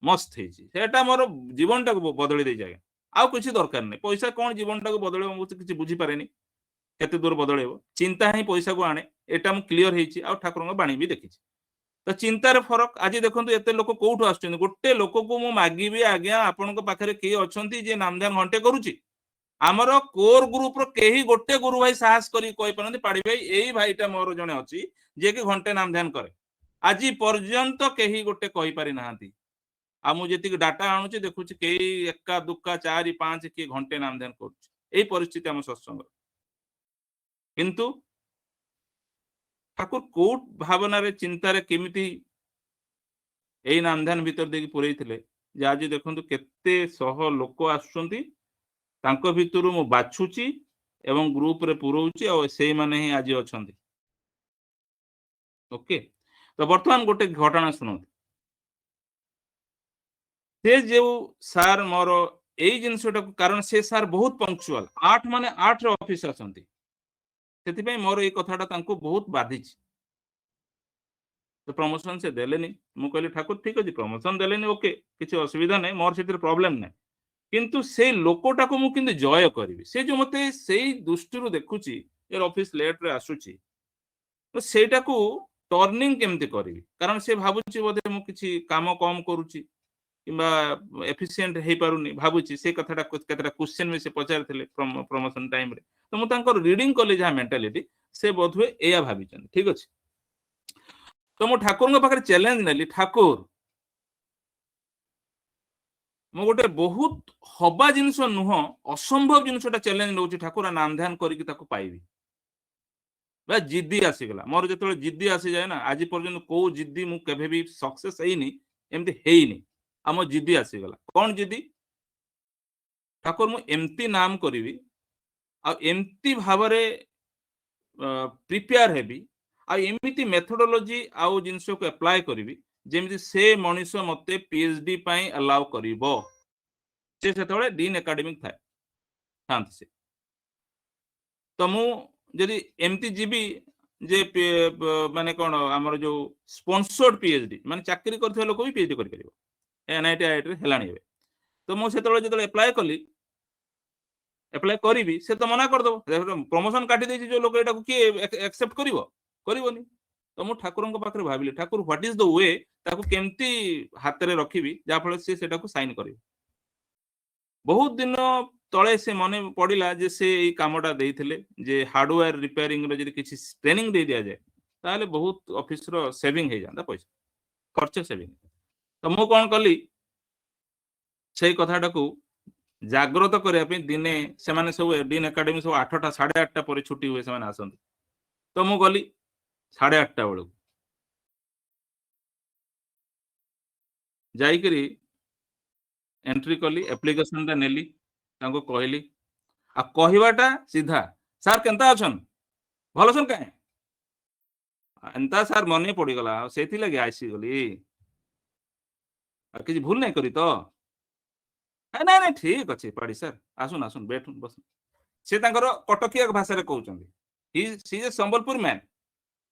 मस्त ହେଇଛି ସେଟା ମୋର ଜୀବନଟାକୁ ବଦଳି ଦେଇଛି ଆଜ୍ଞା ଆଉ କିଛି ଦରକାର ନାହିଁ ପଇସା କଣ ଜୀବନଟାକୁ ବଦଳେଇବ ମୁଁ କିଛି ବୁଝିପାରେନି କେତେ ଦୂର ବଦଳେଇବ ଚିନ୍ତା ହିଁ ପଇସାକୁ ଆଣେ ଏଟା ମୁଁ କ୍ଲିୟର ହେଇଛି ଆଉ ଠାକୁରଙ୍କ ବାଣୀ ବି ଦେଖିଛି ତ ଚିନ୍ତାର ଫରକ ଆଜି ଦେଖନ୍ତୁ ଏତେ ଲୋକ କୋଉଠୁ ଆସୁଛନ୍ତି ଗୋଟେ ଲୋକକୁ ମୁଁ ମାଗିବି ଆଜ୍ଞା ଆପଣଙ୍କ ପାଖରେ କିଏ ଅଛନ୍ତି ଯେ ନାମଧାନ ଘଣ୍ଟେ କରୁଛି ଆମର କୋର ଗ୍ରୁପ ର କେହି ଗୋଟେ ଗୁରୁ ଭାଇ ସାହସ କରି କହିପାରନ୍ତି ପାଡି ଭାଇ ଏଇ ଭାଇଟା ମୋର ଜଣେ ଅଛି ଯିଏକି ଘଣ୍ଟେ ନାମଧାନ କରେ ଆଜି ପର୍ଯ୍ୟନ୍ତ କେହି ଗୋଟେ କହିପାରି ନାହାନ୍ତି ଆଉ ମୁଁ ଯେତିକି ଡାଟା ଆଣୁଛି ଦେଖୁଛି କେହି ଏକା ଦୁକା 4 5 କିଏ ଘଣ୍ଟେ ନାମଧାନ କରୁଛି ଏଇ ପରିସ୍ଥିତି ଆମ ସତ୍ସଙ୍ଗ କିନ୍ତୁ ଠାକୁର କୋଉ ଭାବନାରେ ଚିନ୍ତାରେ କେମିତି ଏଇ ନାମଧାନ ଭିତରେ ଦେଇକି ପୁରେଇଥିଲେ ଯେ ଆଜି ଦେଖନ୍ତୁ କେତେ ଶହ ଲୋକ ଆସୁଛନ୍ତି ତାଙ୍କ ଭିତରୁ ମୁଁ ବାଛୁଛି ଏବଂ ଗ୍ରୁପରେ ପୁରଉଛି ଆଉ ସେଇମାନେ ହିଁ ଆଜି ଅଛନ୍ତି ଓକେ ତ ବର୍ତ୍ତମାନ ଗୋଟେ ଘଟଣା ଶୁଣନ୍ତୁ ସେ ଯେଉଁ ସାର୍ ମୋର ଏଇ ଜିନିଷଟାକୁ କାରଣ ସେ ସାର୍ ବହୁତ ପଙ୍କ୍ଚୁଆଲ 8 ମାନେ 8 ରେ ଅଫିସ ଆସନ୍ତି ସେଥିପାଇଁ ମୋର ଏଇ କଥାଟା ତାଙ୍କୁ ବହୁତ ବାଧିଛି ତ ପ୍ରମୋଶନ ସେ ଦେଲେନି ମୁଁ କହିଲି ଠାକୁର ଠିକ ଅଛି ପ୍ରମୋଶନ ଦେଲେନି ଓକେ କିଛି ଅସୁବିଧା ନାହିଁ ମୋର ସେଥିରେ ପ୍ରୋବ୍ଲେମ ନାହିଁ କିନ୍ତୁ ସେଇ ଲୋକଟାକୁ ମୁଁ କିନ୍ତୁ ଜୟ କରିବି ସେ ଯୋଉ ମତେ ସେଇ ଦୃଷ୍ଟିରୁ ଦେଖୁଛି ଏ ଅଫିସ ଲେଟରେ ଆସୁଛି ତ ସେଇଟାକୁ ଟର୍ଣ୍ଣିଂ କେମିତି କରିବି କାରଣ ସେ ଭାବୁଛି ବୋଧେ ମୁଁ କିଛି କାମ କମ କରୁଛି କିମ୍ବା ଏଫିସିଏଣ୍ଟ ହେଇପାରୁନି ଭାବୁଛି ସେ କଥାଟା କେତେଟା କ୍ୱେଶ୍ଚନ ବି ସେ ପଚାରିଥିଲେ ପ୍ରମୋଶନ ଟାଇମରେ ତ ମୁଁ ତାଙ୍କର ରିଡିଂ କଲି ଯାହା ମେଣ୍ଟାଲିଟି ସେ ବୋଧହୁଏ ଏଇଆ ଭାବିଛନ୍ତି ଠିକ ଅଛି ତ ମୁଁ ଠାକୁରଙ୍କ ପାଖରେ ଚ୍ୟାଲେଞ୍ଜ ନେଲି ଠାକୁର ମୁଁ ଗୋଟେ ବହୁତ ହବା ଜିନିଷ ନୁହଁ ଅସମ୍ଭବ ଜିନିଷଟା ଚ୍ୟାଲେଞ୍ଜ ନେଉଛି ଠାକୁର ନାମଧାନ କରିକି ତାକୁ ପାଇବି ବା ଜିଦ୍ଦି ଆସିଗଲା ମୋର ଯେତେବେଳେ ଜିଦ୍ଦି ଆସିଯାଏ ନା ଆଜି ପର୍ଯ୍ୟନ୍ତ କୋଉ ଜିଦ୍ଦି ମୁଁ କେବେ ବି ସକ୍ସେସ ହେଇନି ଏମିତି ହେଇନି ଆମ ଜିଦ୍ଦି ଆସିଗଲା କଣ ଜିଦ୍ଦି ଠାକୁର ମୁଁ ଏମିତି ନାମ କରିବି ଆଉ ଏମିତି ଭାବରେ ପ୍ରିପେୟାର ହେବି ଆଉ ଏମିତି ମେଥଡୋଲୋଜି ଆଉ ଜିନିଷକୁ ଆପ୍ଲାଏ କରିବି ଯେମିତି ସେ ମଣିଷ ମତେ ପିଏଚଡି ପାଇଁ ଆଲାଉ କରିବ ସେ ସେତେବେଳେ ଡିନ୍ ଏକାଡେମିକ ଥାଏ ଥାନ୍ତି ସେ ତ ମୁଁ ଯଦି ଏମିତି ଯିବି ଯେ ମାନେ କଣ ଆମର ଯୋଉ ସ୍ପନ୍ସର୍ଡ ପିଏଚଡି ମାନେ ଚାକିରି କରିଥିବା ଲୋକ ବି ପିଏଚଡି କରିପାରିବ ଏନ୍ଆଇଟି ଆଇଆଇଟି ରେ ହେଲାଣି ଏବେ ତ ମୁଁ ସେତେବେଳେ ଯେତେବେଳେ ଆପ୍ଲାଏ କଲି ଆପ୍ଲାଏ କରିବି ସେ ତ ମନା କରିଦବ ପ୍ରମୋଶନ କାଟି ଦେଇଛି ଯୋଉ ଲୋକ ଏଟାକୁ କିଏ ଆକ୍ସେପ୍ଟ କରିବ କରିବନି ତ ମୁଁ ଠାକୁରଙ୍କ ପାଖରେ ଭାବିଲି ଠାକୁର ହ୍ୱାଟ ଇଜ ଦ ୱେ ତାକୁ କେମିତି ହାତରେ ରଖିବି ଯାହାଫଳରେ ସେ ସେଟାକୁ ସାଇନ୍ କରିବ ବହୁତ ଦିନ ତଳେ ସେ ମନେ ପଡିଲା ଯେ ସେ ଏଇ କାମଟା ଦେଇଥିଲେ ଯେ ହାର୍ଡୱେୟାର ରିପେୟାରିଂ ର ଯଦି କିଛି ଟ୍ରେନିଂ ଦେଇ ଦିଆଯାଏ ତାହେଲେ ବହୁତ ଅଫିସର ସେଭିଂ ହେଇଯାନ୍ତା ପଇସା ଖର୍ଚ୍ଚ ସେଭିଂ ତ ମୁଁ କଣ କଲି ସେଇ କଥାଟାକୁ ଜାଗ୍ରତ କରିବା ପାଇଁ ଦିନେ ସେମାନେ ସବୁ ଡିନ୍ ଏକାଡେମୀ ସବୁ 8ଟା 8:30 ପରେ ଛୁଟି ହୁଏ ସେମାନେ ଆସନ୍ତି ତ ମୁଁ ଗଲି 8:30 ବେଳକୁ ଯାଇକିରି ଏଣ୍ଟ୍ରି କଲି ଆପ୍ଲିକେସନଟା ନେଲି ତାଙ୍କୁ କହିଲି ଆଉ କହିବାଟା ସିଧା ସାର୍ କେନ୍ତା ଅଛନ୍ ଭଲ ଅଛନ୍ କାଇଁ ଏନ୍ତା ସାର୍ ମନେ ପଡିଗଲା ଆଉ ସେଇଥିଲାଗି ଆସିଗଲି ଆଉ କିଛି ଭୁଲ ନାଇଁ କରି ତ ନାଇଁ ନାଇଁ ଠିକ ଅଛି ପାଡି ସାର୍ ଆସୁନ ଆସୁନ ବେଠୁନ ବସୁନ ସେ ତାଙ୍କର କଟକିଆ ଭାଷାରେ କହୁଛନ୍ତି ସି ଏ ସମ୍ବଲପୁର ମ୍ୟାନ୍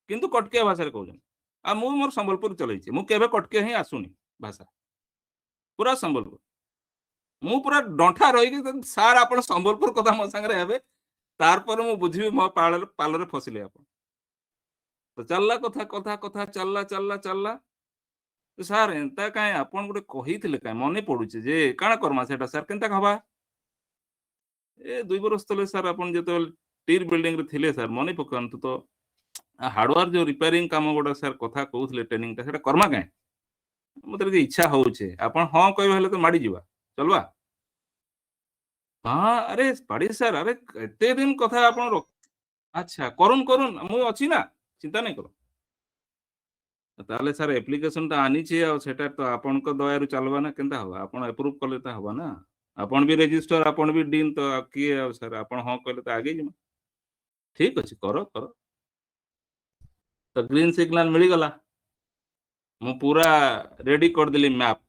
କିନ୍ତୁ କଟକିଆ ଭାଷାରେ କହୁଛନ୍ତି ଆଉ ମୁଁ ମୋର ସମ୍ବଲପୁର ଚଲେଇଛି ମୁଁ କେବେ କଟକିଆ ହିଁ ଆସୁନି ଭାଷା ପୁରା ସମ୍ବଲପୁର ମୁଁ ପୁରା ଡଣ୍ଠା ରହିକି ସାର୍ ଆପଣ ସମ୍ବଲପୁର କଥା ମୋ ସାଙ୍ଗରେ ହେବେ ତାରପରେ ମୁଁ ବୁଝିବି ମୋ ପାଲରେ ଫସିଲେ ଆପଣ ତ ଚାଲିଲା କଥା କଥା କଥା ଚାଲିଲା ଚାଲିଲା ଚାଲିଲା ସାର୍ ଏନ୍ତା କାଇଁ ଆପଣ ଗୋଟେ କହିଥିଲେ କାଇଁ ମନେ ପଡୁଛି ଯେ କାଣା କରମା ସେଟା ସାର୍ କେନ୍ତା ହବା ଏ 2 ବର୍ଷ ତଳେ ସାର୍ ଆପଣ ଯେତେବେଳେ ଟିର ବିଲ୍ଡିଂ ରେ ଥିଲେ ସାର୍ ମନେ ପକାନ୍ତୁ ତ ହାର୍ଡୱାର ଯୋଉ ରିପେୟାରିଂ କାମ ଗୋଟେ ସାର୍ କଥା କହୁଥିଲେ ଟ୍ରେନିଂଟା ସେଟା କର୍ମା କାଇଁ ମତେ ଟିକେ ଇଚ୍ଛା ହଉଛି ଆପଣ ହଁ କହିବେ ହେଲେ ତ ମାଡି ଯିବା ଚଲବା ହଁ ଆରେ ପାଡି ସାର୍ ଆରେ ଏତେ ଦିନ କଥା ଆପଣ ଆଚ୍ଛା କରୁନ୍ କରୁନ୍ ମୁଁ ଅଛି ନା ଚିନ୍ତା ନାଇଁ କର ତାହେଲେ ସାର୍ ଆପ୍ଲିକେସନଟା ଆନିଛି ଆଉ ସେଟା ତ ଆପଣଙ୍କ ଦୟାରୁ ଚାଲବା ନା କେନ୍ତା ହବା ଆପଣ ଆପ୍ରୁଭ କଲେ ତ ହବା ନା ଆପଣ ବି ରେଜିଷ୍ଟର ଆପଣ ବି ଡିନ୍ ତ କିଏ ଆଉ ସାର୍ ଆପଣ ହଁ କହିଲେ ତ ଆଗେଇ ଯିବା ଠିକ ଅଛି କର କର ତ ଗ୍ରୀନ ସିଗ୍ନାଲ ମିଳିଗଲା ମୁଁ ପୁରା ରେଡି କରିଦେଲି ମ୍ୟାପ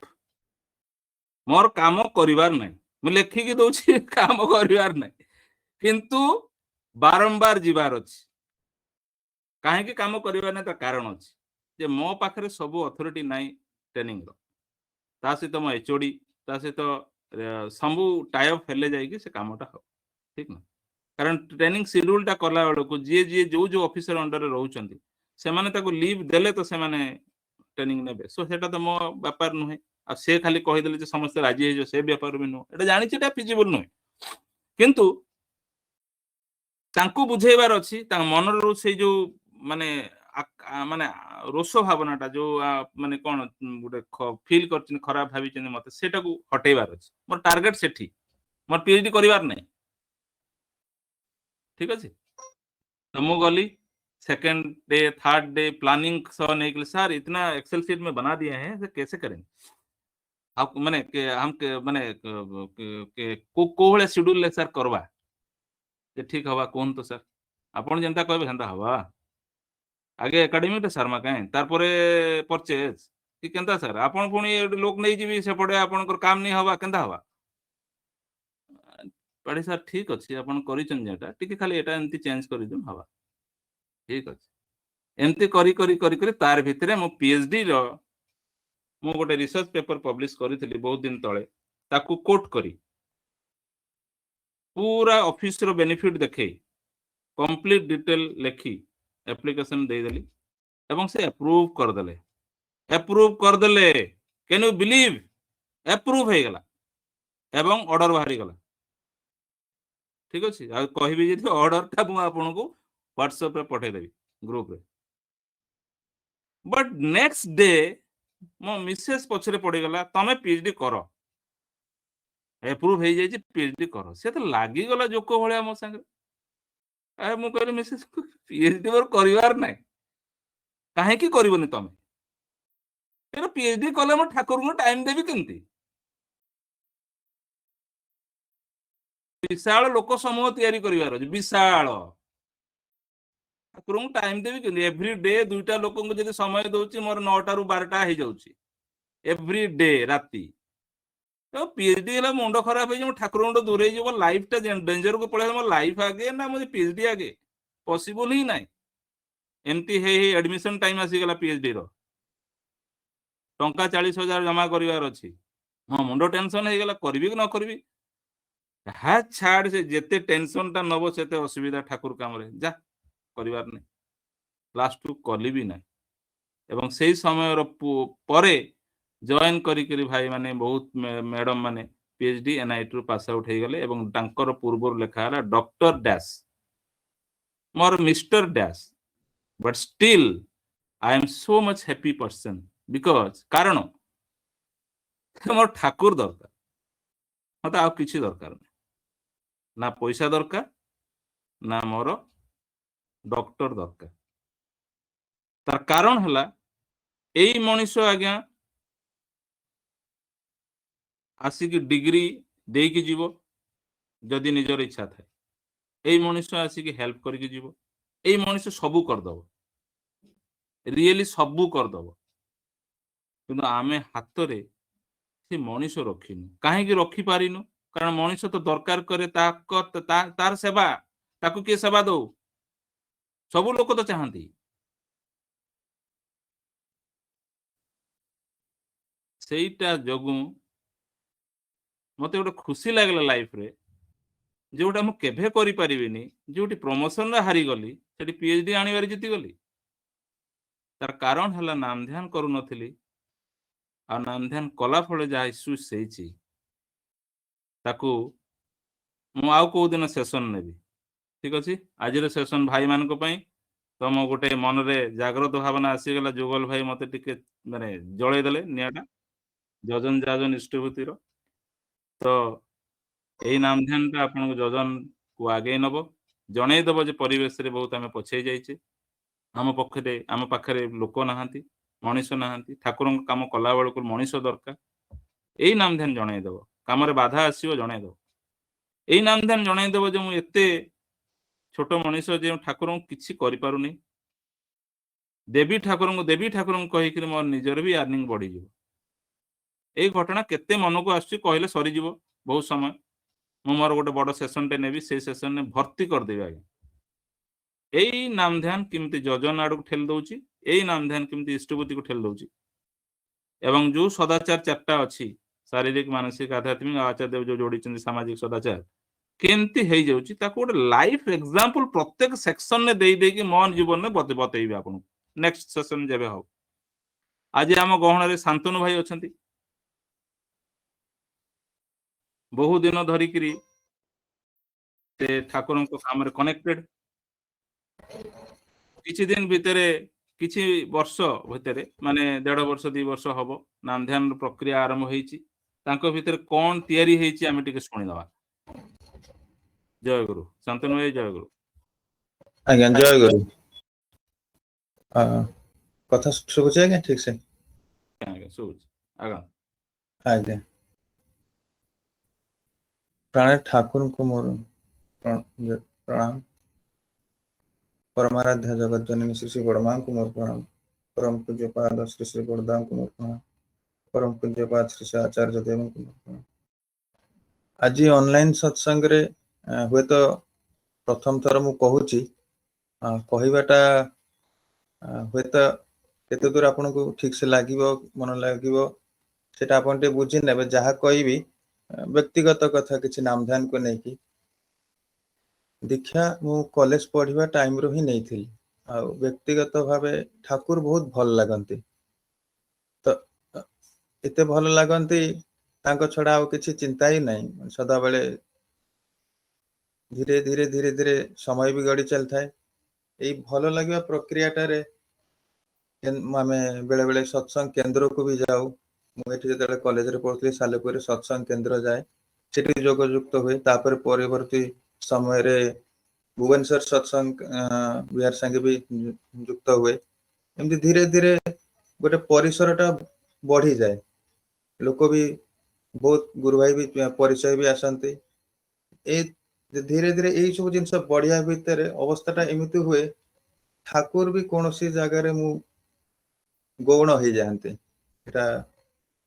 ମୋର କାମ କରିବାର ନାହିଁ ମୁଁ ଲେଖିକି ଦଉଛି କାମ କରିବାର ନାହିଁ କିନ୍ତୁ ବାରମ୍ବାର ଯିବାର ଅଛି କାହିଁକି କାମ କରିବାର ନାହିଁ ତା କାରଣ ଅଛି ଯେ ମୋ ପାଖରେ ସବୁ ଅଥରିଟି ନାହିଁ ଟ୍ରେନିଂର ତା ସହିତ ମୋ ଏଚଓଡି ତା ସହିତ ସବୁ ଟାଇଅପ୍ ହେଲେ ଯାଇକି ସେ କାମଟା ହବ ଠିକ ନା କାରଣ ଟ୍ରେନିଂ ସିଡ୍ୟୁଲଟା କଲା ବେଳକୁ ଯିଏ ଯୋଉ ଅଫିସର ଅଣ୍ଡରରେ ରହୁଛନ୍ତି ସେମାନେ ତାକୁ ଲିଭ୍ ଦେଲେ ତ ସେମାନେ ଟ୍ରେନିଂ ନେବେ ସୋ ସେଟା ତ ମୋ ବ୍ୟାପାର ନୁହେଁ ଆଉ ସେ ଖାଲି କହିଦେଲେ ଯେ ସମସ୍ତେ ରାଜି ହେଇଯିବ ସେ ବ୍ୟାପାର ବି ନୁହେଁ ଏଟା ଜାଣିଛି ଏଟା ଫିଜିବଲ ନୁହେଁ କିନ୍ତୁ ତାଙ୍କୁ ବୁଝେଇବାର ଅଛି ତାଙ୍କ ମନରୁ ସେଇ ଯୋଉ ମାନେ ମାନେ ରୋଷ ଭାବନାଟା ଯୋଉ ମାନେ କଣ ଗୋଟେ ଫିଲ୍ କରିଛନ୍ତି ଖରାପ ଭାବିଛନ୍ତି ମତେ ସେଟାକୁ ହଟେଇବାର ଅଛି ମୋର ଟାର୍ଗେଟ ସେଠି ମୋର ପିଏଚଡି କରିବାର ନାହିଁ ଠିକ ଅଛି ତ ମୁଁ गली second day third day planning सह नहीं के सर इतना एक्सेल शीट में बना दिए हैं तो कैसे करेंगे आप माने के हम के माने को भले शेड्यूल ले सर करवा जे ठीक हवा कोन तो सर आपण जनता कहबे हंदा हवा आगे एकेडमी टे शर्मा काहे तारपरे परचेज कि केंता सर आपण पुनी लोक नहीं जीवी से पड़े आपनकर काम नहीं हवा केंता हवा पड़े सर ठीक अछि आपण करिचन जेटा टिके खाली एटा एंती चेंज करि दन हवा ठीक अछि एमती करी तार भितरे मो पीएचडी रो मु गोटे रिसर्च पेपर पब्लिश करितली बहुत दिन तळे ताकू कोट करी पूरा ऑफिस रो बेनिफिट देखे कंप्लीट डिटेल लेखी एप्लिकेशन दे देली एवं से अप्रूव कर देले कैन यू बिलीव अप्रूव हे गला एवं ऑर्डर बाहरी गला ठीक अछि आ कहबी जे ऑर्डर ता मु आपन को व्हाट्सएप रे पठे देबी ग्रुप रे बट नेक्स्ट डे मो मिसेस पछरे पड़ी गला तमे पीएचडी करो अप्रूव हे जाई पीएचडी करो से तो लागी गला जोको भलिया मो संगे ए मु कहली मिसेस पीएचडी मोर करिवार नै काहे की करबोनी तमे एरो पीएचडी कले मो ठाकुर को टाइम देबी केंती विशाल लोक समूह तैयारी करिवार अछि विशाल ठाकुर को टाइम देबी केंती एवरी डे दुईटा लोक को जदी समय दोची मोर 9टा रु 12टा हे जाउची एवरी डे राती तो पीएचडी हला मुंडो खराब हे जे ठाकुर को दूरे जीव लाइफ टा डेंजर को पळे मो लाइफ आगे ना मुझे पीएचडी आगे पॉसिबल ही नाही एमती हे एडमिशन टाइम आसी गला पीएचडी रो टंका 40,000 जमा करिवार अछि मो मुंडो टेंशन हे गला करबी कि न करबी हा छाड़ से जेते टेंशन टा नबो सेते असुविधा ठाकुर काम रे जा करिवार नै लास्ट टू कली भी नाही एवं सेही समय रो परे जॉइन करी भाई माने बहुत मैडम माने पीएचडी एनआईटी रो पास आउट हे गले एवं तांकर पूर्वर लेखा हला doctor dash more mister dash but still I am so much happy person because कारण मोर ठाकुर दरकार मत आ किछि दरकार नै ना पैसा दरकार ना मोर डॉक्टर दरकार तार कारण हला एई मनुष्य आज्ञा आसिक डिग्री देकी जीवो जदि निजर इच्छा थाए एई मनुष्य आसिक हेल्प करके जीवो एई मनुष्य सबू कर दबो रियली सबू कर दबो किंतु आमे हाथ रे से मनुष्य रखिनु काहे कि रखी पारिनु कारण मनुष्य तो दरकार करे तार सेवा ताकू के सेवा दो सबू लोक तो चाहती सेईटा जगू मते गोटे खुशी लागला लाइफ रे जोटा मु केभे करि परिबिनी जोटी प्रमोशन रे हारी गली सेठी पीएचडी आनिबार जीती गली तार कारण हला नाम ध्यान करू नथिली आ नाम ध्यान कला फळे जा इश्यूज सेइची ताकू मु आउ को दिन सेशन नेबी ठीक अछि आज रे सेशन भाई मान को पई तो मो गोटे मन रे जागृत भावना आसी गला जुगल भाई मते टिके माने जळे देले नियाटा जजन जाजन इष्टभूति रो तो एई नाम ध्यान ता आपन जजन को आगे नबो जणे दबो जे परिवेश रे बहुत आमे पछे जाईचे आम पाखरे लोक नाहांती मनीष नाहांती ठाकुर काम कला बेल को मनीष दरकार एई नाम ध्यान जणे दबो काम रे बाधा आसीबो जणे दबो एई नाम ध्यान जणे दबो जे मु एते छोट मनीष जे ठाकुर किछि करि पारुनी देवी ठाकुर को कहि कि मोर निजर भी अर्निंग बढ़ी जीवो एई घटना केते मन को आसी कहले सरी जीवो बहुत समय मु मोर गोटे बड़ सेशन टे नेबी से सेशन ने भर्ती कर देबी आगे एई नाम ध्यान किमती जजन आड़ को ठेल दउची एई नाम ध्यान किमती इष्टभूति को ठेल दउची ଏବଂ जो सदाचार चारटा अच्छी शारीरिक मानसिक आध्यात्मिक आचार्य देव जो जोड़ी सामाजिक सदाचार केमती हो जाउची ताको गोटे लाइफ एग्जांपल प्रत्येक सेक्शन ने देई देई कि मन जीवन में बतेइबे आपन नेक्स्ट सेशन जेबे हो आज आम गहण रे शांतनु भाई अछंती बहु दिन धरिकरी से ठाकुर काम रे कनेक्टेड किछि दिन भितरे किछि वर्ष भितरे माने 1.5 वर्ष 2 वर्ष हबो नाम ध्यान प्रक्रिया आरंभ होईची तांको भितरे कोन तयारी हेची आमे टिके सुनि दवा। जय गुरु शांतनु भाई जय गुरु। आज्ञा जय गुरु। कथा सुबुचे आज्ञा ठीक से आगे सुबुच आगा आज्ञा प्राण ठाकुर को मोर प्रणाम परमाराध्य जगत जननी श्री श्री बड़मा को मोर प्रणाम परम पूज्य पाद श्री श्री बड़दाम को मोर प्रणाम परम पूज्य पाद श्री श्री आचार्य देव को मोर प्रणाम। आज ऑनलाइन सत्संग रे हुए तो प्रथम थर मु कहूची कहबाटा हुए तो केते दूर आपन को ठीक से लागिवो मन लागिवो सेटा आपन टे बुझी नेबे जहा कहबी व्यक्तिगत कथा किछि नाम ध्यान को नै कि दीक्षा मु कॉलेज पढ़िबा टाइम रो ही नै थिल आ व्यक्तिगत भावे ठाकुर बहुत भल लागंती तो एते भल लागंती तांको छडा आ किछि चिंता ही नै सदा बेले धीरे धीरे धीरे धीरे समय भी गड़ी चल थाए एई भल लागिबा प्रक्रियाटारे आमे बेले बेले सत्संग केंद्र को भी जाऊ मुझे जो कॉलेज रे पढ़ुली सालेपुर सत्संग केंद्र जाए सेठी जोगयुक्त हुए तापर परवर्ती समय रे भुवनेश्वर सत्संग बिहार संगे भी युक्त हुए एमती धीरे धीरे गोटे परिसरटा बढ़ी जाए लोक भी बहुत गुरु भाई भी परिचय भी आसंती ए धीरे धीरे यही सब जिनस बढ़िया भितर अवस्थाटा एमती हुए ठाकुर भी कौन सी जगह रे मु गौण हो जाते एटा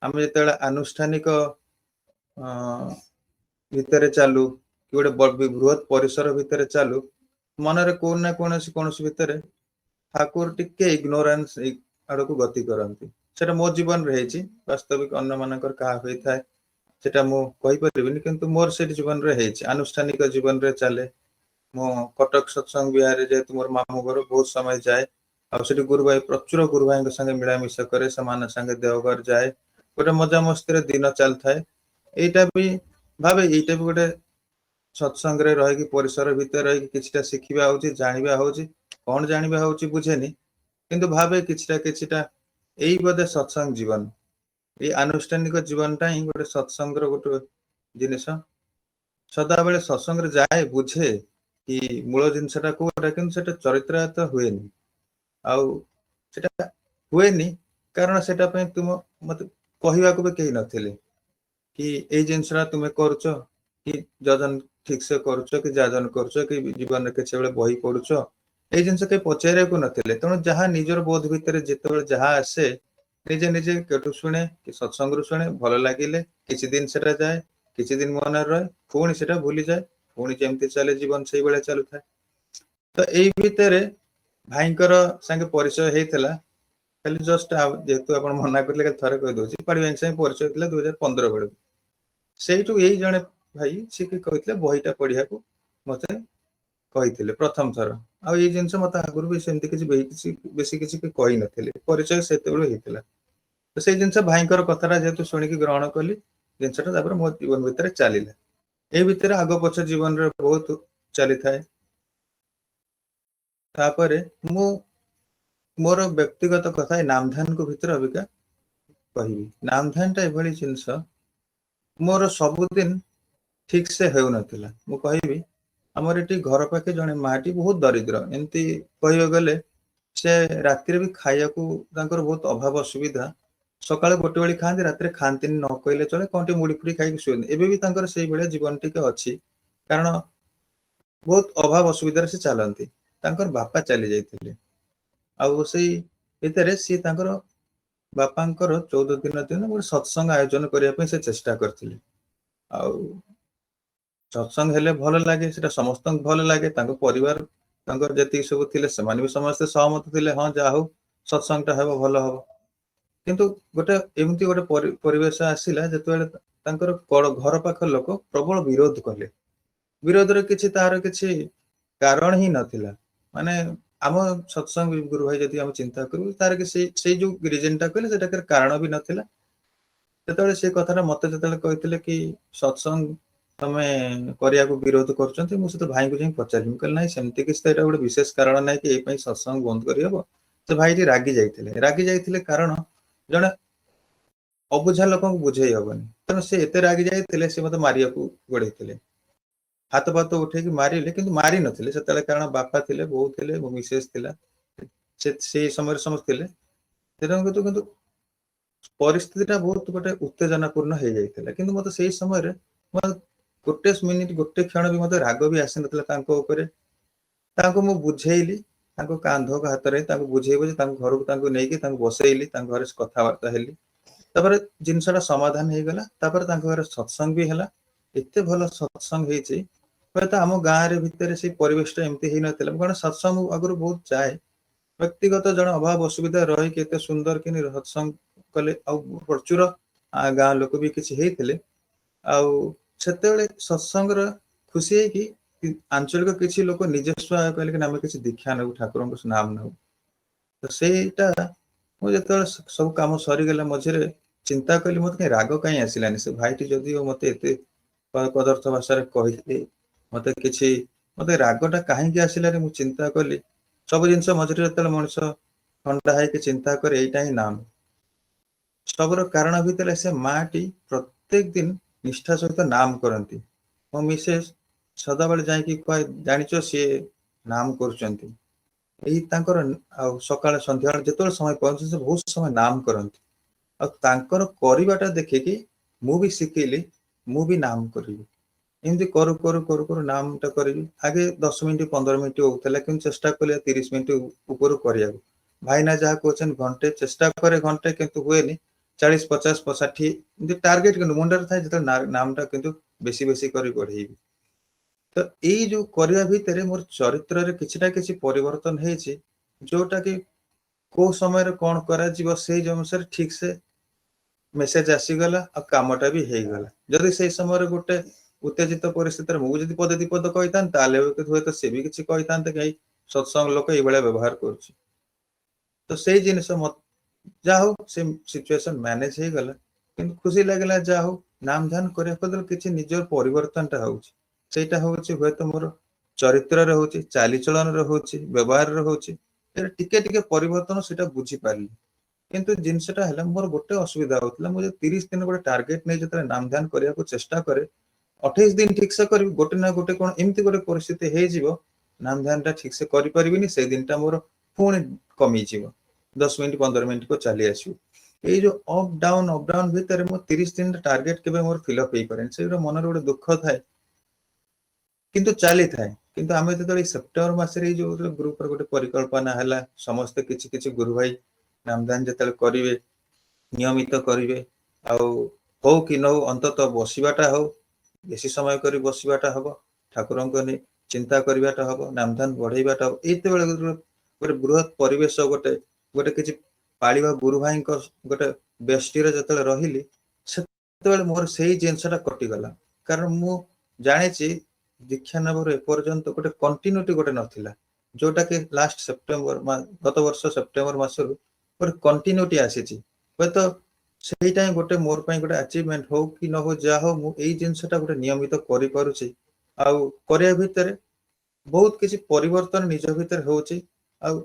आम जो आनुष्ठानिक भितर चालू कि गोटे बृहत परिसर भितर चालू मनरे कौन ना कौन भितर ठाकुर टिके इग्नोरेंस आड़ को गति करती सेटा मो जीवन रही वास्तविक अन्य मानकर कहा होता है सेटा मु कहि परिबिनी किंतु मोर से जीवन रे हेछि आनुष्ठानिक जीवन रे चले मो कटक सत्संग बिहार जेतु मोर मामू घर बहुत समय जाए आ सेठी गुरु भाई प्रचुर गुरु भाई संगे मिलामिशा करे समान संगे देवघर जाए गोटे मजा मस्ती रे दिन चल थाए एटा भी भाबे एटा भी गोटे सत्संग रे रही परिसर भितर रही किछटा शिखिबा होची जानिबा होची कोन जानिबा होची बुझेनी किंतु भाबे किछटा एई बदे सत्संग जीवन ये आनुष्ठानिक जीवनटा ही गोटे सत्संग गोटे जिनिस सदा बेले सत्संग जाए बुझे कि मूल जिनसटा कोटा किंतु सेटा चरित्रार्थ हुएनी आउ सेटा हुएनी कारण सेटा पे तुम मत कहवा को भी कही नथिले कि ए जिनसटा तुमे करछ कि जजन ठीक से करछ कि जाजन करछ कि जीवन के छेबे बही पढुछ ए जिनस के पचारे को नथिले तण जहां निजर बोध भितर जेतेबेले जहां आसे निजे निजे केटु शुणे कि सत्संग रु शुणे भल लागिले किछि दिन सेटा जाए किछि दिन मन रहे पुणी सेटा भूली जाए पुणी जेमती चले जीवन से बेले चलु थाए तो एई भितरे भाईकर संगे परिचय हेतला खाली जस्ट जेतु आपण मना करले थरे कहि दोछि पाडी बैंक संगे परिचय हेतला 2015 बेले सेइटु एई जणे भाई से कि कहितले बहिटा पढिया को मते कहितले प्रथम थर आ एई जिंस मते आगुर भी सेमती किछि बेसी किछि कहि नथिले परिचय सेते बेले हेतला तो से जिनस भाईकर कथाटा जेतु सुनिकी ग्रहण कली जिनसटा तापर मो जीवन भितर चलिला ए भितर आगो पछ जीवन रे बहुत चली थाए तापर मु मोर व्यक्तिगत कथा नाम ध्यान को भितर अबिका कहिबी नाम ध्यानटा एभली जिनस मोर सब दिन ठीक से हेउ नथिला मु कहिबी हमर एटी घर पाखे जने माटी बहुत दरिद्र एंती कहियो गले से रात्रि भी खाया को तांकर बहुत अभाव असुविधा सकाळे गोटे बेली खांती रात्रि खांती न कहले चले कोंटी मुड़ी फुड़ी खाई सुन एबे भी तांकर सेई बेले जीवन टिके अछि कारण बहुत अभाव असुविधा से चलंती तांकर बापा चली जाइथिले आ सेई भितरे सी तांकर बापांकर 14 दिन दिन गोटे सत्संग आयोजन करिया पे से चेष्टा करथिले आ सत्संग हेले भल लागे सेटा समस्त भल लागे तांको परिवार तांकर जति सब थिले समान भी समस्त सहमत थिले हां जा हो सत्संगटा हेबो भल हो କିନ୍ତୁ ଗୋଟେ ଏମିତି ଗୋଟେ ପରିବେଶ ଆସିଲା ଯେତେବେଳେ ତାଙ୍କର ଘର ପାଖ ଲୋକ ପ୍ରବଳ ବିରୋଧ କଲେ। ବିରୋଧରେ କିଛି ତାର କିଛି କାରଣ ହିଁ ନଥିଲା। ମାନେ ଆମ ସତ୍ସଙ୍ଗ ଗୁରୁ ଭାଇ ଯଦି ଆମେ ଚିନ୍ତା କରିବୁ ତାର କି ସେଇ ଯୋଉ ରିଜନ ଟା କହିଲେ ସେଟା କାରଣ ବି ନଥିଲା। ଯେତେବେଳେ ସେ କଥାଟା ମତେ ଯେତେବେଳେ କହିଥିଲେ କି ସତ୍ସଙ୍ଗ ତମେ କରିବାକୁ ବିରୋଧ କରୁଛନ୍ତି, ମୁଁ ସେତ ଭାଇଙ୍କୁ ଯାଇ ପଚାରିଲି। ମୁଁ କହିଲି ନାଇଁ ସେମିତି କିଛି ତ ଏଇଟା ଗୋଟେ ବିଶେଷ କାରଣ ନାହିଁ କି ଏଇ ପାଇଁ ସତ୍ସଙ୍ଗ ବନ୍ଦ କରିହବ। ସେ ଭାଇଟି ରାଗି ଯାଇଥିଲେ କାରଣ ଜଣେ ଅବୁଝା ଲୋକଙ୍କୁ ବୁଝେଇ ହବନି, ତେଣୁ ସେ ଏତେ ରାଗି ଯାଇଥିଲେ ସେ ମତେ ମାରିବାକୁ ଗୋଡେଇଥିଲେ। ହାତ ଫାତ ଉଠେଇକି ମାରିଲେ, କିନ୍ତୁ ମାରି ନଥିଲେ ସେତେବେଳେ, କାରଣ ବାପା ଥିଲେ, ବୋଉ ଥିଲେ, ମୋ ମିସେସ ଥିଲା, ସେଇ ସମୟରେ ସମସ୍ତେ ଥିଲେ। କିନ୍ତୁ ପରିସ୍ଥିତି ଟା ବହୁତ ଗୋଟେ ଉତ୍ତେଜନା ପୂର୍ଣ୍ଣ ହେଇଯାଇଥିଲା। କିନ୍ତୁ ମତେ ସେଇ ସମୟରେ ଗୋଟେ ମିନିଟ ଗୋଟେ କ୍ଷଣ ବି ମତେ ରାଗ ବି ଆସିନଥିଲା ତାଙ୍କ ଉପରେ। ତାଙ୍କୁ ମୁଁ ବୁଝେଇଲି, ତାଙ୍କ କାନ୍ଧ ହାତରେ ତାଙ୍କୁ ବୁଝେଇବୁ ଯେ ତାଙ୍କ ଘରକୁ ତାଙ୍କୁ ନେଇକି ତାଙ୍କୁ ବସେଇଲି, ତାଙ୍କ ଘରେ କଥାବାର୍ତ୍ତା ହେଲି, ତାପରେ ଜିନିଷଟା ସମାଧାନ ହେଇଗଲା। ତାପରେ ତାଙ୍କ ଘରେ ସତ୍ସଙ୍ଗ ବି ହେଲା। ଏତେ ଭଲ ସତ୍ସଙ୍ଗ ହେଇଛି, ହୁଏତ ଆମ ଗାଁରେ ଭିତରେ ସେଇ ପରିବେଶ ଟା ଏମିତି ହେଇନଥିଲା। କାରଣ ସତ୍ସଙ୍ଗ ଆଗରୁ ବହୁତ ଯାଏ, ବ୍ୟକ୍ତିଗତ ଜଣେ ଅଭାବ ଅସୁବିଧା ରହିକି ଏତେ ସୁନ୍ଦର କି ସତ୍ସଙ୍ଗ କଲେ, ଆଉ ପ୍ରଚୁର ଗାଁ ଲୋକ ବି କିଛି ହେଇଥିଲେ। ଆଉ ସେତେବେଳେ ସତ୍ସଙ୍ଗର ଖୁସି ହେଇକି ଆଞ୍ଚଳିକ କିଛି ଲୋକ ନିଜସ୍ୱ କହିଲେ କି ଆମେ କିଛି ଦୀକ୍ଷା ନେବୁ, ଠାକୁରଙ୍କ ନାମ ନେବୁ। ତ ସେଇଟା ମୁଁ ଯେତେବେଳେ ସବୁ କାମ ସରିଗଲା ମଝିରେ ଚିନ୍ତା କଲି ମତେ କାହିଁ ରାଗ କାହିଁ ଆସିଲାନି। ସେ ଭାଇଟି ଯଦିଓ ମତେ ଏତେ କଦର୍ଥ ଭାଷାରେ କହିଥିଲେ, ମତେ ରାଗଟା କାହିଁକି ଆସିଲାନି ମୁଁ ଚିନ୍ତା କଲି। ସବୁ ଜିନିଷ ମଝିରେ ଯେତେବେଳେ ମଣିଷ ଥଣ୍ଡା ହେଇକି ଚିନ୍ତା କରେ, ଏଇଟା ହିଁ ନାମ। ସବୁର କାରଣ ଭିତରେ ସେ ମାଟି ପ୍ରତ୍ୟେକ ଦିନ ନିଷ୍ଠା ସହିତ ନାମ କରନ୍ତି। ମୋ ମିସେସ ସଦାବେଳେ ଯାଇକି କହେ, ଜାଣିଛ ସିଏ ନାମ କରୁଛନ୍ତି। ଏଇ ତାଙ୍କର ଆଉ ସକାଳେ ସନ୍ଧ୍ୟାବେଳେ ଯେତେବେଳେ ସମୟ ପହଞ୍ଚେ ସେ ବହୁତ ସମୟ ନାମ କରନ୍ତି। ଆଉ ତାଙ୍କର କରିବାଟା ଦେଖିକି ମୁଁ ବି ଶିଖିଲି, ମୁଁ ବି ନାମ କରିବି। ଏମିତି କରୁ କରୁ କରୁ କରୁ ନାମଟା କରିବି। ଆଗେ 10 ମିନିଟ 15 ମିନିଟ ହଉଥିଲା, କିନ୍ତୁ ଚେଷ୍ଟା କଲେ 30 ମିନିଟ ଉପରୁ କରିବାକୁ। ଭାଇନା ଯାହା କହୁଛନ୍ତି ଘଣ୍ଟେ, ଚେଷ୍ଟା କରେ ଘଣ୍ଟେ, କିନ୍ତୁ ହୁଏନି। 40 50 60 ଏମିତି ଟାର୍ଗେଟ କିନ୍ତୁ ମୁଣ୍ଡରେ ଥାଏ, ଯେତେବେଳେ ନାମଟା କିନ୍ତୁ ବେଶୀ ବେଶୀ କରି ବଢେଇବି। ତ ଏଇ ଯୋଉ କରିବା ଭିତରେ ମୋର ଚରିତ୍ରରେ କିଛିଟା କିଛି ପରିବର୍ତ୍ତନ ହେଇଛି, ଯୋଉଟା କି କୋଉ ସମୟରେ କଣ କରାଯିବ ସେଇ ଅନୁସାରେ ଠିକ ସେ ମେସେଜ ଆସିଗଲା, ଆଉ କାମଟା ବି ହେଇଗଲା। ଯଦି ସେଇ ସମୟରେ ଗୋଟେ ଉତ୍ତେଜିତ ପରିସ୍ଥିତିରେ ମୁଁ ଯଦି ପଦେ ଦି ପଦ କହିଥାନ୍ତି, ତାହେଲେ ହୁଏତ ସେ ବି କିଛି କହିଥାନ୍ତେ କି ଏଇ ସତ୍ସଙ୍ଗ ଲୋକ ଏଇଭଳିଆ ବ୍ୟବହାର କରୁଛି। ତ ସେଇ ଜିନିଷ ଯାହା ହଉ ସେ ସିଚୁଏସନ ମ୍ୟାନେଜ ହେଇଗଲା। କିନ୍ତୁ ଖୁସି ଲାଗିଲା, ଯାହା ହଉ ନାମ ଧ୍ୟାନ କରିବା ବଦଳ କିଛି ନିଜର ପରିବର୍ତ୍ତନଟା ହଉଛି। ସେଇଟା ହଉଛି ହୁଏତ ମୋର ଚରିତ୍ରରେ ହଉଛି, ଚାଲିଚଳନରେ ହଉଛି, ବ୍ୟବହାରରେ ହଉଛି। ଟିକେ ଟିକେ ପରିବର୍ତ୍ତନ ସେଟା ବୁଝିପାରିଲି। କିନ୍ତୁ ଜିନିଷଟା ହେଲା, ମୋର ଗୋଟେ ଅସୁବିଧା ହଉଥିଲା, ମୁଁ ଯଦି 30 ଦିନ ଗୋଟେ ଟାର୍ଗେଟ ନେଇ ଯେତେବେଳେ ନାମ ଧ୍ୟାନ କରିବାକୁ ଚେଷ୍ଟା କରେ, 28 ଦିନ ଠିକ ସେ କରିବି, ଗୋଟେ ନା ଗୋଟେ କଣ ଏମିତି ଗୋଟେ ପରିସ୍ଥିତି ହେଇଯିବ, ନାମ ଧ୍ୟାନ ଟା ଠିକ ସେ କରିପାରିବିନି। ସେଇ ଦିନଟା ମୋର ପୁଣି କମିଯିବ, 10 ମିନିଟ 15 ମିନିଟ କୁ ଚାଲି ଆସିବ। ଏଇ ଯୋଉ ଅପ ଡାଉନ ଭିତରେ ମୋ 30 ଦିନର ଟାର୍ଗେଟ କେବେ ମୋର ଫିଲଅପ ହେଇପାରେନି। ସେଇଟା ମନରେ ଗୋଟେ ଦୁଃଖ ଥାଏ, କିନ୍ତୁ ଚାଲିଥାଏ। କିନ୍ତୁ ଆମେ ଯେତେବେଳେ ସେପ୍ଟେମ୍ବର ମାସରେ ଏଇ ଯୋଉ ଗ୍ରୁପରେ ଗୋଟେ ପରିକଳ୍ପନା ହେଲା, ସମସ୍ତେ କିଛି କିଛି ଗୁରୁ ଭାଇ ନାମଦାନ ଯେତେବେଳେ କରିବେ, ନିୟମିତ କରିବେ, ଆଉ ହଉ କି ନ ହଉ ଅନ୍ତତଃ ବସିବାଟା ହଉ, ବେଶୀ ସମୟ କରି ବସିବାଟା ହବ, ଠାକୁରଙ୍କ ନେଇ ଚିନ୍ତା କରିବାଟା ହବ, ନାମଧାନ ବଢେଇବାଟା ହବ। ଏଇତେବେଳେ ଗୋଟେ ବୃହତ ପରିବେଶ, ଗୋଟେ କିଛି ପାଳିବା ଗୁରୁ ଭାଇଙ୍କ ଗୋଟେ ବ୍ୟଷ୍ଟିରେ ଯେତେବେଳେ ରହିଲି, ସେତେବେଳେ ମୋର ସେଇ ଜିନିଷଟା କଟିଗଲା। କାରଣ ମୁଁ ଜାଣିଛି ଦୀକ୍ଷା ନେବାର ଏପର୍ଯ୍ୟନ୍ତ ଗୋଟେ କଣ୍ଟିନ୍ୟୁଟି ଗୋଟେ ନଥିଲା, ଯୋଉଟା କି ଲାଷ୍ଟ ଗତ ବର୍ଷ ସେପ୍ଟେମ୍ବର ମାସରୁ ଗୋଟେ କଣ୍ଟିନ୍ୟୁଟି ଆସିଛି। ହୁଏତ ସେଇଟା ହିଁ ଗୋଟେ ମୋର ପାଇଁ ଗୋଟେ ଆଚିଭମେଣ୍ଟ ହଉ କି ନ ହଉ, ଯାହା ହଉ ମୁଁ ଏଇ ଜିନିଷଟା ଗୋଟେ ନିୟମିତ କରିପାରୁଛି। ଆଉ କରିବା ଭିତରେ ବହୁତ କିଛି ପରିବର୍ତ୍ତନ ନିଜ ଭିତରେ ହଉଛି। ଆଉ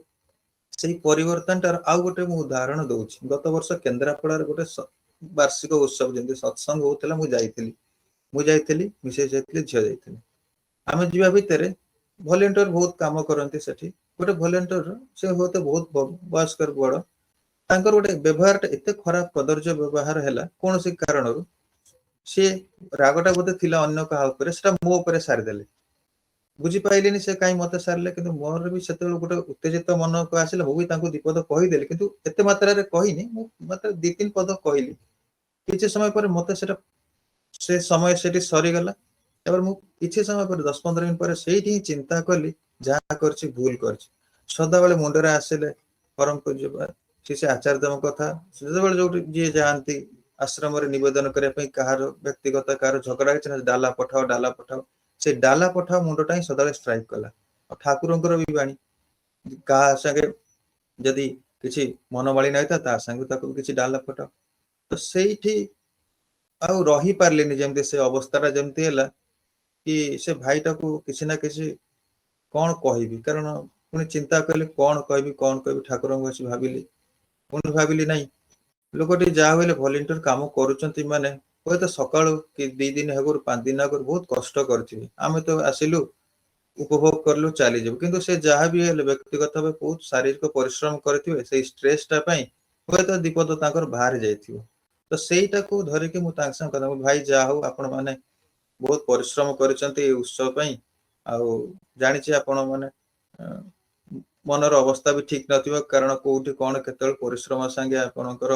ସେଇ ପରିବର୍ତ୍ତନଟାର ଆଉ ଗୋଟେ ମୁଁ ଉଦାହରଣ ଦଉଛି। ଗତ ବର୍ଷ କେନ୍ଦ୍ରାପଡାରେ ଗୋଟେ ବାର୍ଷିକ ଉତ୍ସବ ଯେମିତି ସତ୍ସଙ୍ଗ ହଉଥିଲା, ମୁଁ ଯାଇଥିଲି, ମିସେସ୍ ଯାଇଥିଲି, ଝିଅ ଯାଇଥିଲି। ଆମେ ଯିବା ଭିତରେ ଭଲେଣ୍ଟିୟର ବହୁତ କାମ କରନ୍ତି ସେଠି। ଗୋଟେ ଭଲେଣ୍ଟିୟର, ସେ ହୁଏତ ବହୁତ ବୟସ୍କର ବଡ, ତାଙ୍କର ଗୋଟେ ବ୍ୟବହାରଟା ଏତେ ଖରାପ, କଦର୍ଯ୍ୟ ବ୍ୟବହାର ହେଲା କୌଣସି କାରଣରୁ। ସିଏ ରାଗଟା ବୋଧେ ଥିଲା ଅନ୍ୟ କାହା ଉପରେ, ସେଟା ମୋ ଉପରେ ସାରିଦେଲେ। ବୁଝିପାଇଲିନି ସେ କାହିଁ ମତେ ସାରିଲେ, କିନ୍ତୁ ମୋର ବି ସେତେବେଳେ ଗୋଟେ ଉତ୍ତେଜିତ ମନକୁ ଆସିଲା। ମୁଁ ବି ତାଙ୍କୁ ଦିପଦ କହିଦେଲି, କିନ୍ତୁ ଏତେ ମାତ୍ରାରେ କହିନି, ମୁଁ ମାତ୍ର 2-3 ପଦ କହିଲି। କିଛି ସମୟ ପରେ ମତେ ସେ ସମୟ ସେଠି ସରିଗଲା। ତାପରେ ମୁଁ କିଛି ସମୟ ପରେ 10-15 ମିନିଟ ପରେ ସେଇଠି ହିଁ ଚିନ୍ତା କଲି, ଯାହା କରିଛି ଭୁଲ କରିଛି। ସଦାବେଳେ ମୁଣ୍ଡରେ ଆସିଲେ ପରମ ପୂଜ୍ୟ से आचार्यदेव कथा जो जी जाती आश्रम निवेदन करने कहार व्यक्तिगत कहार झगड़ा होती डाला पठाओ से डाला पठाओ मुंडटा ही सदा स्ट्राइक कला ठाकुर भी बाणी क्या संगे जदि किसी मनमाली नहीं था संगे किसी डाला पठाओ तो से आउ रही पार्लिनी जमती से अवस्था जमती है कि से भाईटा को किसी ना किसी कौन कहबी कारण पुणी चिंता कली कौन कहबी ठाकुर भाविली पुणी भाविली नहीं लोकटी जहाँ हेल्ले भलेंटियर काम करुँच माने हूँ तो सका कि 2 दिन आगुरी 5 दिन आगुरी बहुत कष्ट करें आम तो आसिलु उपभोग करलु चली जाऊ किंतु से जहाँ भी हेल्ले व्यक्तिगत भाव बहुत शारीरिक परिश्रम करथिबे से स्ट्रेसटा हूँ तो दीपद तांकर बाहर जाइथिबो तो सेटा को धरिकी मु तांक संग कथा भाई जा हो आपण माने बहुत परिश्रम करिसंती उत्सव पई आउ जानिछि आपण माने मनर अवस्था भी ठीक नथिबो कारण कोउठी कोन केतल परिश्रम संगे आपणकर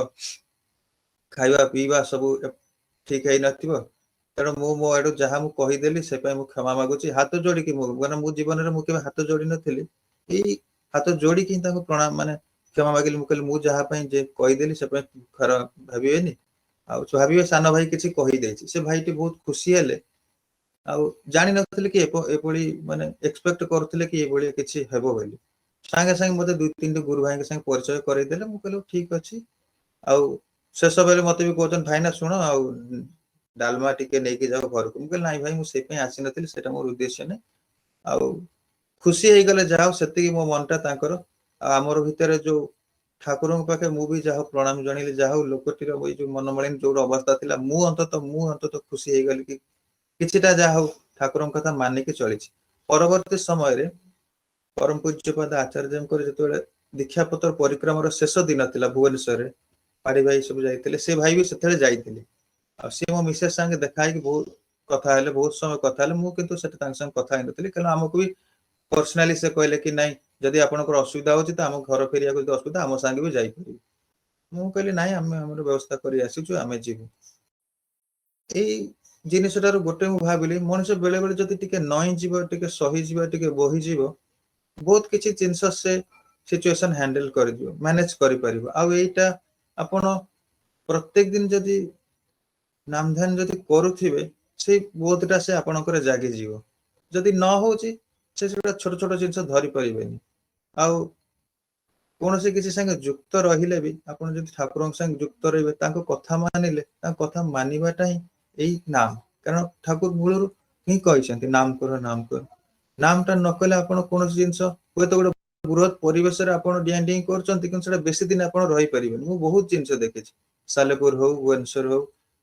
खाइबा पीवा सब ठीक है नथिबो तेणु मु मो आडू जहाँ मु कहीदेली से मु क्षमा मागुची हाथ जोड़ी की मु जीवन में मुझे हाथ जोड़ी नथिली एई हाथ जोड़ी की प्रणाम माने क्षमा मागिली मु कहली मु जहाँ पे जे कहीदेली से खराब भाबिबेनी आ भाबिबे सान भाई किछि कही देछि से भाईटी बहुत खुशी हेले आउ जानि नथिले कि एपड़ी माने एक्सपेक्ट करथिले कि एभଳି किछि हेबो बोली संगे संगे मते 2-3 गुरु भाई के संगे परिचय करई देले मु कहलो ठीक अछि आउ शेष बेले मते भी कहतन भाईना सुनो आउ डालमा टिके नेकी जाओ घर को मुझे नाई भाई मुझे पे आसी नथिली सेटा मोर उद्देश्य ने आउ खुशी हे गले जाओ सेति मो मनटा तांकर आमर भितर जो ठाकुर पाखे मु भी जाओ प्रणाम जणिले जाओ लोकटीर ओई जो मनमलिन जो अवस्था थिला मु अंतत खुशी हे गली कि किछिटा जाओ ठाकुर कथा मानिक चली परवर्ती समय रे परम पूज्यपाद आचार्य जो दीक्षा पत्र परिक्रम शेष दिन थिला भुवनेश्वर पाड़ी भाई सब जाइए से भाई भी से जाइए सी मो मिसेस संगे देखा बहुत कथा है बहुत समय कथा है मुझे कथा ही नी क्या आमको भी पर्सनाली से कहले कि नहीं जदि आपंकर असुविधा होती तो आम घर फेरिया असुविधा आम संगे भी जापर मुझे कहली ना आम व्यवस्था कर आसीचु आम जीवु यही जिनसटार गोटे मुझे भाविली मनुष्य बेले बेले जदि टिके नई जीव टिके सही जीव टिके बोही जीव बहुत किसी जिनस से सिचुएशन हैंडल कर मैनेज कर आईटा आपण प्रत्येक दिन जदि नाम ध्यान जदि करुथिबे से बोधटा से आपणकर जागी जीव जदि न होची से छोट छोट जिनस धरि परिबेनी आउ कोनोसी किसी संगे युक्त रहिले भी आपण जदि ठाकुर संगे युक्त रहिबे तांको कथा मानिले तांको कथा मानिबाटा ही एई नाम कारण ठाकुर मूलरु ही कहिसंती नाम कर नामटा न कले आपण कोनोसी जिनस होय तो गोटे बृहत परिवेश रे आपण डिया डिया करचंती किंतु सेटा बेसी दिन आपण रहि परिबेनी मु बहुत जिनस देखिछि सालेपुर हो भुवनेश्वर हो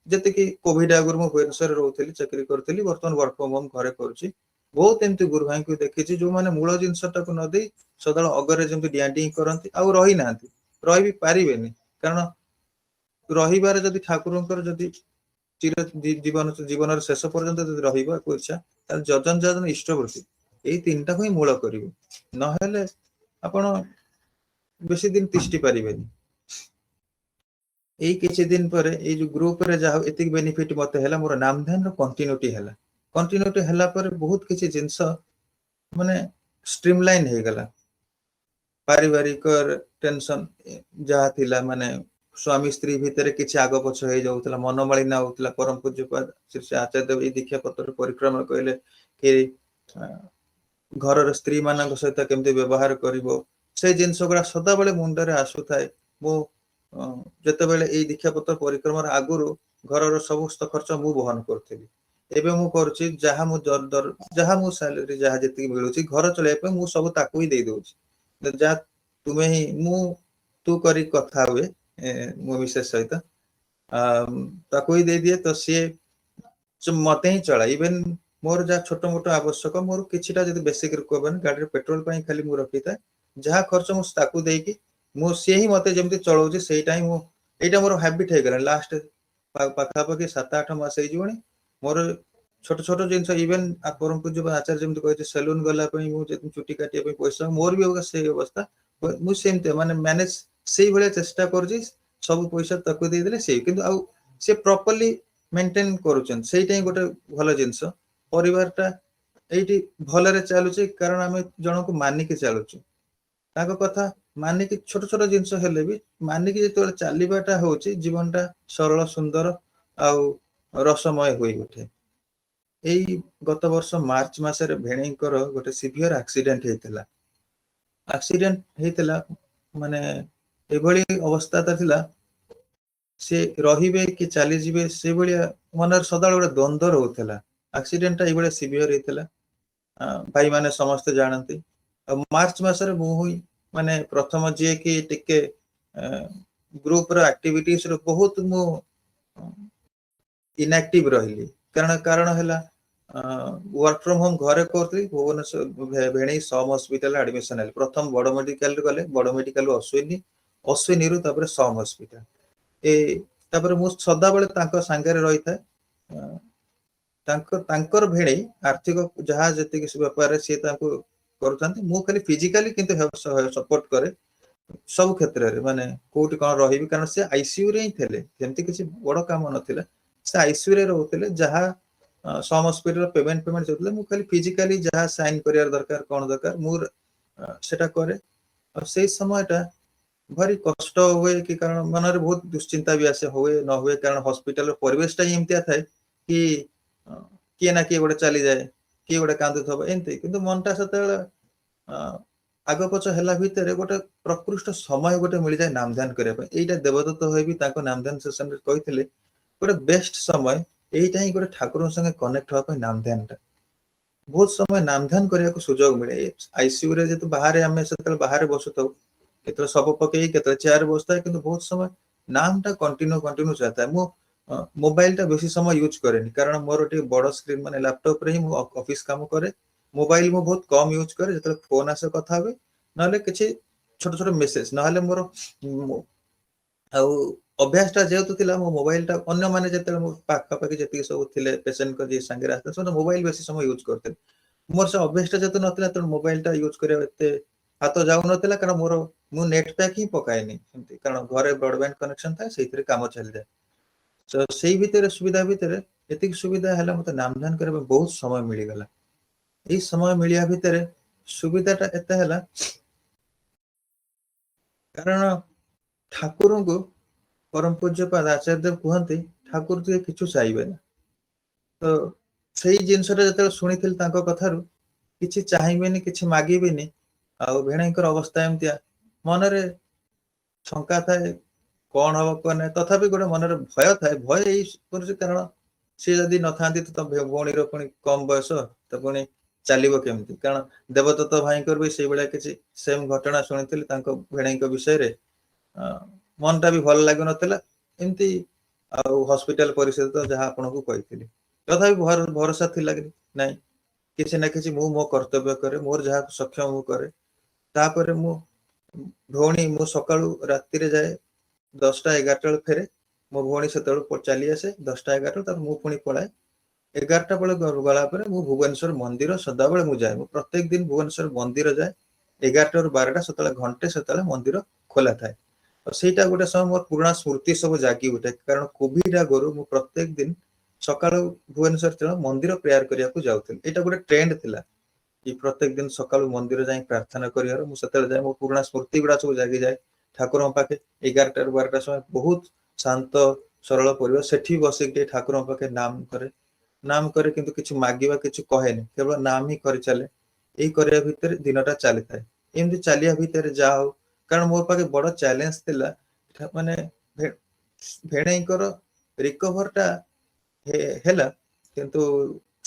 जते कि कोविड आगुर मु भुवनेश्वर रहउथली चाकरी करथली वर्तमान वर्क फ्रॉम होम घरे करूची बहुत एमती गुरु भाई को देखिछि जो माने मूल जिनसटा को न दे सदाळ अगरे जेमती डिया डिया करंती आ रहि नांती रहि भी पारिबेनी कारण रहिबार जदि ठाकुरंकर जदि चिर जीवन शेष पर्यंत जदि रहिबा को इच्छा त जजन जजन इष्टवृत्ति एई तीनटा को ही मूल करिवे न हेले आपण बेसी दिन तिष्टि पारिबेनी यही किसी दिन पर ये जो ग्रुप रे जाओ एतिक बेनिफिट मते हैला मोर नाम ध्यान रो कंटिन्यूटी हैला पर बहुत किसी जिंस माने स्ट्रीमलाइन हे गला पारिवारिक टेंशन जहा थिला माने स्वामी स्त्री भितर किछि आगो पछ हे जाउतला मनमालिना होतला परम पूज्यपाद श्री आचार्य देव ई दीक्षा पत्र परिक्रम कहले कि घर स्त्री मान सहित केमती व्यवहार करिवो से जिनस गुड़ा सदा बेले मुंडरे आसु थाए मो जते बेले ए दीक्षा पत्र परिक्रम आगुरु घर समस्त खर्च मु वहन करथि एबे मु करछि जहा मु जहा मु सैलरी जहा जति मिलुछि घर चले पे मु सब ताकू ही दे दोछि जा तुमे ही मु तू करी कथा हुए मो विशेष सहित ताकू ही दे दिए तो सी मते ही चला इवन मोर जा छोटो मोटो आवश्यक मोर किछिटा जदि बेसिक रिक्वायरमेंट गाड़ी पेट्रोल पई खाली मु रखी था जहा खर्च मु ताकू देई कि मु से ही मते जेमति चलाउछि सेही टाइम मु एटा मोर हैबिट हे गला लास्ट पाखा पाखी 7-8 मास हे जीवनी मोर छोट छोट जिनस इवन परम पूज्य आचार्य जेमति कहै सैलून गला पई मु जे चुटी काटिया पई पैसा मोर भी होगा से अवस्था मु सेमते माने मैनेज सेही भले चेष्टा करछि सब पैसा ताकू दे देले से किंतु आ से प्रॉपर्ली मेंटेन करूछन सेही गोटे भलो जिनस परिवारटा एठी भलरे चालुछि कारण आमे जणको मानिके चालुछु ताको कथा मानिकी छोट छोट जिनस हेले भी मानिकी जेतेबेले चलीबाटा होची जीवनटा सरल सुंदर आउ रसमय होई उठे। एई गत वर्ष मार्च मासरे भेणीकर गोटे सिवियर एक्सीडेंट हेतिला। एक्सीडेंट हेतिला माने एभली अवस्था थिला से रहिबे कि चली जिबे से भलिया मनर सदा गोटे द्वंद्व रहउथला। एक्सीडेंट एभली सिवियर हेतिला भाई माने समस्त जानती। मार्च मासरे मु हुई माने प्रथम जे कि टिके ग्रुप रो एक्टिविटीज रो बहुत मु इनएक्टिव रहिली कारण हला वर्क फ्रॉम होम घरे करथि भुवनेश्वर भेणी सम हॉस्पिटल एडमिशन हेल प्रथम बड़ मेडिकल गले बड़ मेडिकल अश्विनी अश्विनी रु तापर सम हॉस्पिटल ए तापर मु सदा बेले तांको संगे रही था तांकर भेणी आर्थिक जहाँ जति किसी व्यापार से तांको करथांती मु खाली फिजिकली किंतु सपोर्ट करे सब क्षेत्र रे माने कोठी कोन रहिबी कारण से आईसीयू रे ही थेले जेंति किसी बड़ काम नथिला से आईसीयू रे रहउतले जहाँ सम हॉस्पिटल पेमेंट जोतले मु खाली फिजिकली जहाँ साइन करियार दरकार कोन दरकार मु सेटा करे और से समयटा भारी कष्ट हुए कि कारण मन रे बहुत दुश्चिंता भी आसे हुए न हुए कारण हॉस्पिटल परिवेशटा एमतिया थाए कि किए ना किए गोटे चली जाए किए गोटे कांदुथब एमती किंतु मनटा सते आग पछ हेला भितर गोटे प्रकृष्ट समय गोटे मिल जाए नाम ध्यान करबा एटा देवदत्त होय भी ताको नाम ध्यान सेशन रे कहिथिले गोटे बेस्ट समय एटा ही गोटे ठाकुर संगे कनेक्ट होबा नाम ध्यानटा बहुत समय नाम ध्यान करिया को सुजोग मिले आईसीयू रे जते बाहर हमें सते बाहर बसुतो केतले सब पकई केतले चेयर बसता है किंतु बहुत समय नामटा कंटिन्यू जाता है मु मोबाइल टा बेसी समय यूज करेनी कारण मोर टे बड़ स्क्रीन माने लैपटॉप रे ही मु ऑफिस काम करे मोबाइल मु बहुत कम यूज करे जते फोन आसे कथा होबे नले किछि छोट छोट मेसेज नहले मोर अभ्यास टा जेतु थिला मो मोबाइल टा अन्य माने जते मो पाखा पाखी जति सब थिले पेशेंट को जे संगे रास्ता सब मोबाइल बेसी समय यूज करते मोर से अभ्यास टा जेतु नथिला त मोबाइल टा यूज करे एते हाथ जाउ नथिला कारण मोर मु नेट पैक ही पकाएनी एमती कारण घरे ब्रॉडबैंड कनेक्शन था सेइतरे काम चल जाए तो सेई भितरे सुविधा भितरे एतिक सुविधा हला मते नाम ध्यान करे बहुत समय मिली गला ए समय मिलिया भितरे सुविधाटा एते हला कारण ठाकुर को परम पूज्य पाद आचार्य देव कहते ठाकुर तुए किछु चाहबे ना तो सेई जिनसटा जते सुनिथिल तांको कथारु किछि चाहबेनी किछि मागीबेनी आ भेणेकर अवस्था एमतिया मनरे शंका थाए कौन हम कौन तथापि गोटे मन भय थाए भय यही कारण सी जदि न था तो भौणी पुणी कम बयस तो पुणी चलो केमती कारण देवदत्त भाई भी से भाया किसी सेम घटना शुणी भेणई विषय रे मनटा भी भल लग नाला एमती हॉस्पिटल परिस्थिति तो जहाँ आपन को कही तथा भरोसा थिला कि नहीं किसी ना किसी मो कर्तव्य करे मोर जहाँ सक्षम मु करे तापर मु भौणी मु सकाळु राति रे जाए 10टा 11टा फेरे मो भौणी से चली आसे 10टा 11टा तब मु पुणी पलाए 11टा बेले गला पर मु भुवनेश्वर मंदिर सदा बेले मु जाए मु प्रत्येक दिन भुवनेश्वर मंदिर जाए 11टा रु 12टा सतले घंटे सतले मंदिर खोला थाए और सेटा गोटे समय मोर पुराना स्मृति सब जागी उठे कारण कोविड आगरु मु प्रत्येक दिन सकाळु भुवनेश्वर चल मंदिर प्रेयर करिया को जाउथिल एटा गोटे ट्रेंड थिला कि प्रत्येक दिन सकाळु मंदिर जाई प्रार्थना करियार मु सतले जाए मो पुराना स्मृति गुडा सब जागी जाए ठाकुर पाखे 11टा 12टा समय बहुत शांत सरल परिवेश सेठी बसिक ठाकुर पाखे नाम करे किंतु किछु मागिबा किछु कहेनी केवल नाम ही करि चले एई करिया भितर दिनटा चली थाए एमति चलिया भितर जाओ कारण मोर पाखे बड़ चैलेंज थिला माने भेणेकर रिकवरटा हेला किंतु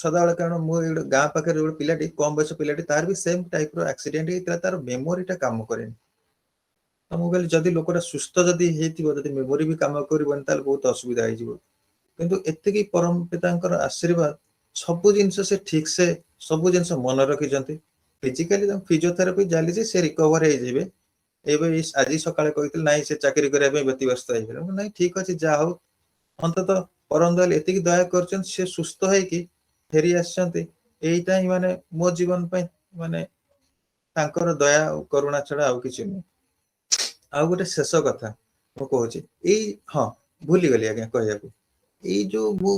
सदाबेले कारण मो गाँ पाखे गोटे पिलाटी कम बयस पिलाटी तार भी सेम टाइप रो एक्सीडेंट हेतिला तार मेमोरीटा काम करेनी तो मुझे जदि लोकटा सुस्थ जदि हेतिबो जदि मेमोरी भी काम करबन ताल बहुत असुविधा हो जिवो किंतु एतिकी परम पितांकर आशीर्वाद सब जिनस से ठीक से सब जिनस मन रखिजंती फिजिकली फिजियोथेरापी जाली जे से रिकवर हे जिवे एबे आज सकाळे कहितल नाही से चाकरी करिया पे व्यतिव्यस्त हे गेल नाही ठीक अछि जा हो अंततः परम दयाल एतिकी दया करछन से सुस्थ है कि फेरी आछंती एइटा ही माने मो जीवन पे माने तांकर दया करुणा छडा आ किछि नै आ गोटे शेष कथा मु कहूँ हाँ भूली गली आज्ञा कहया जो मु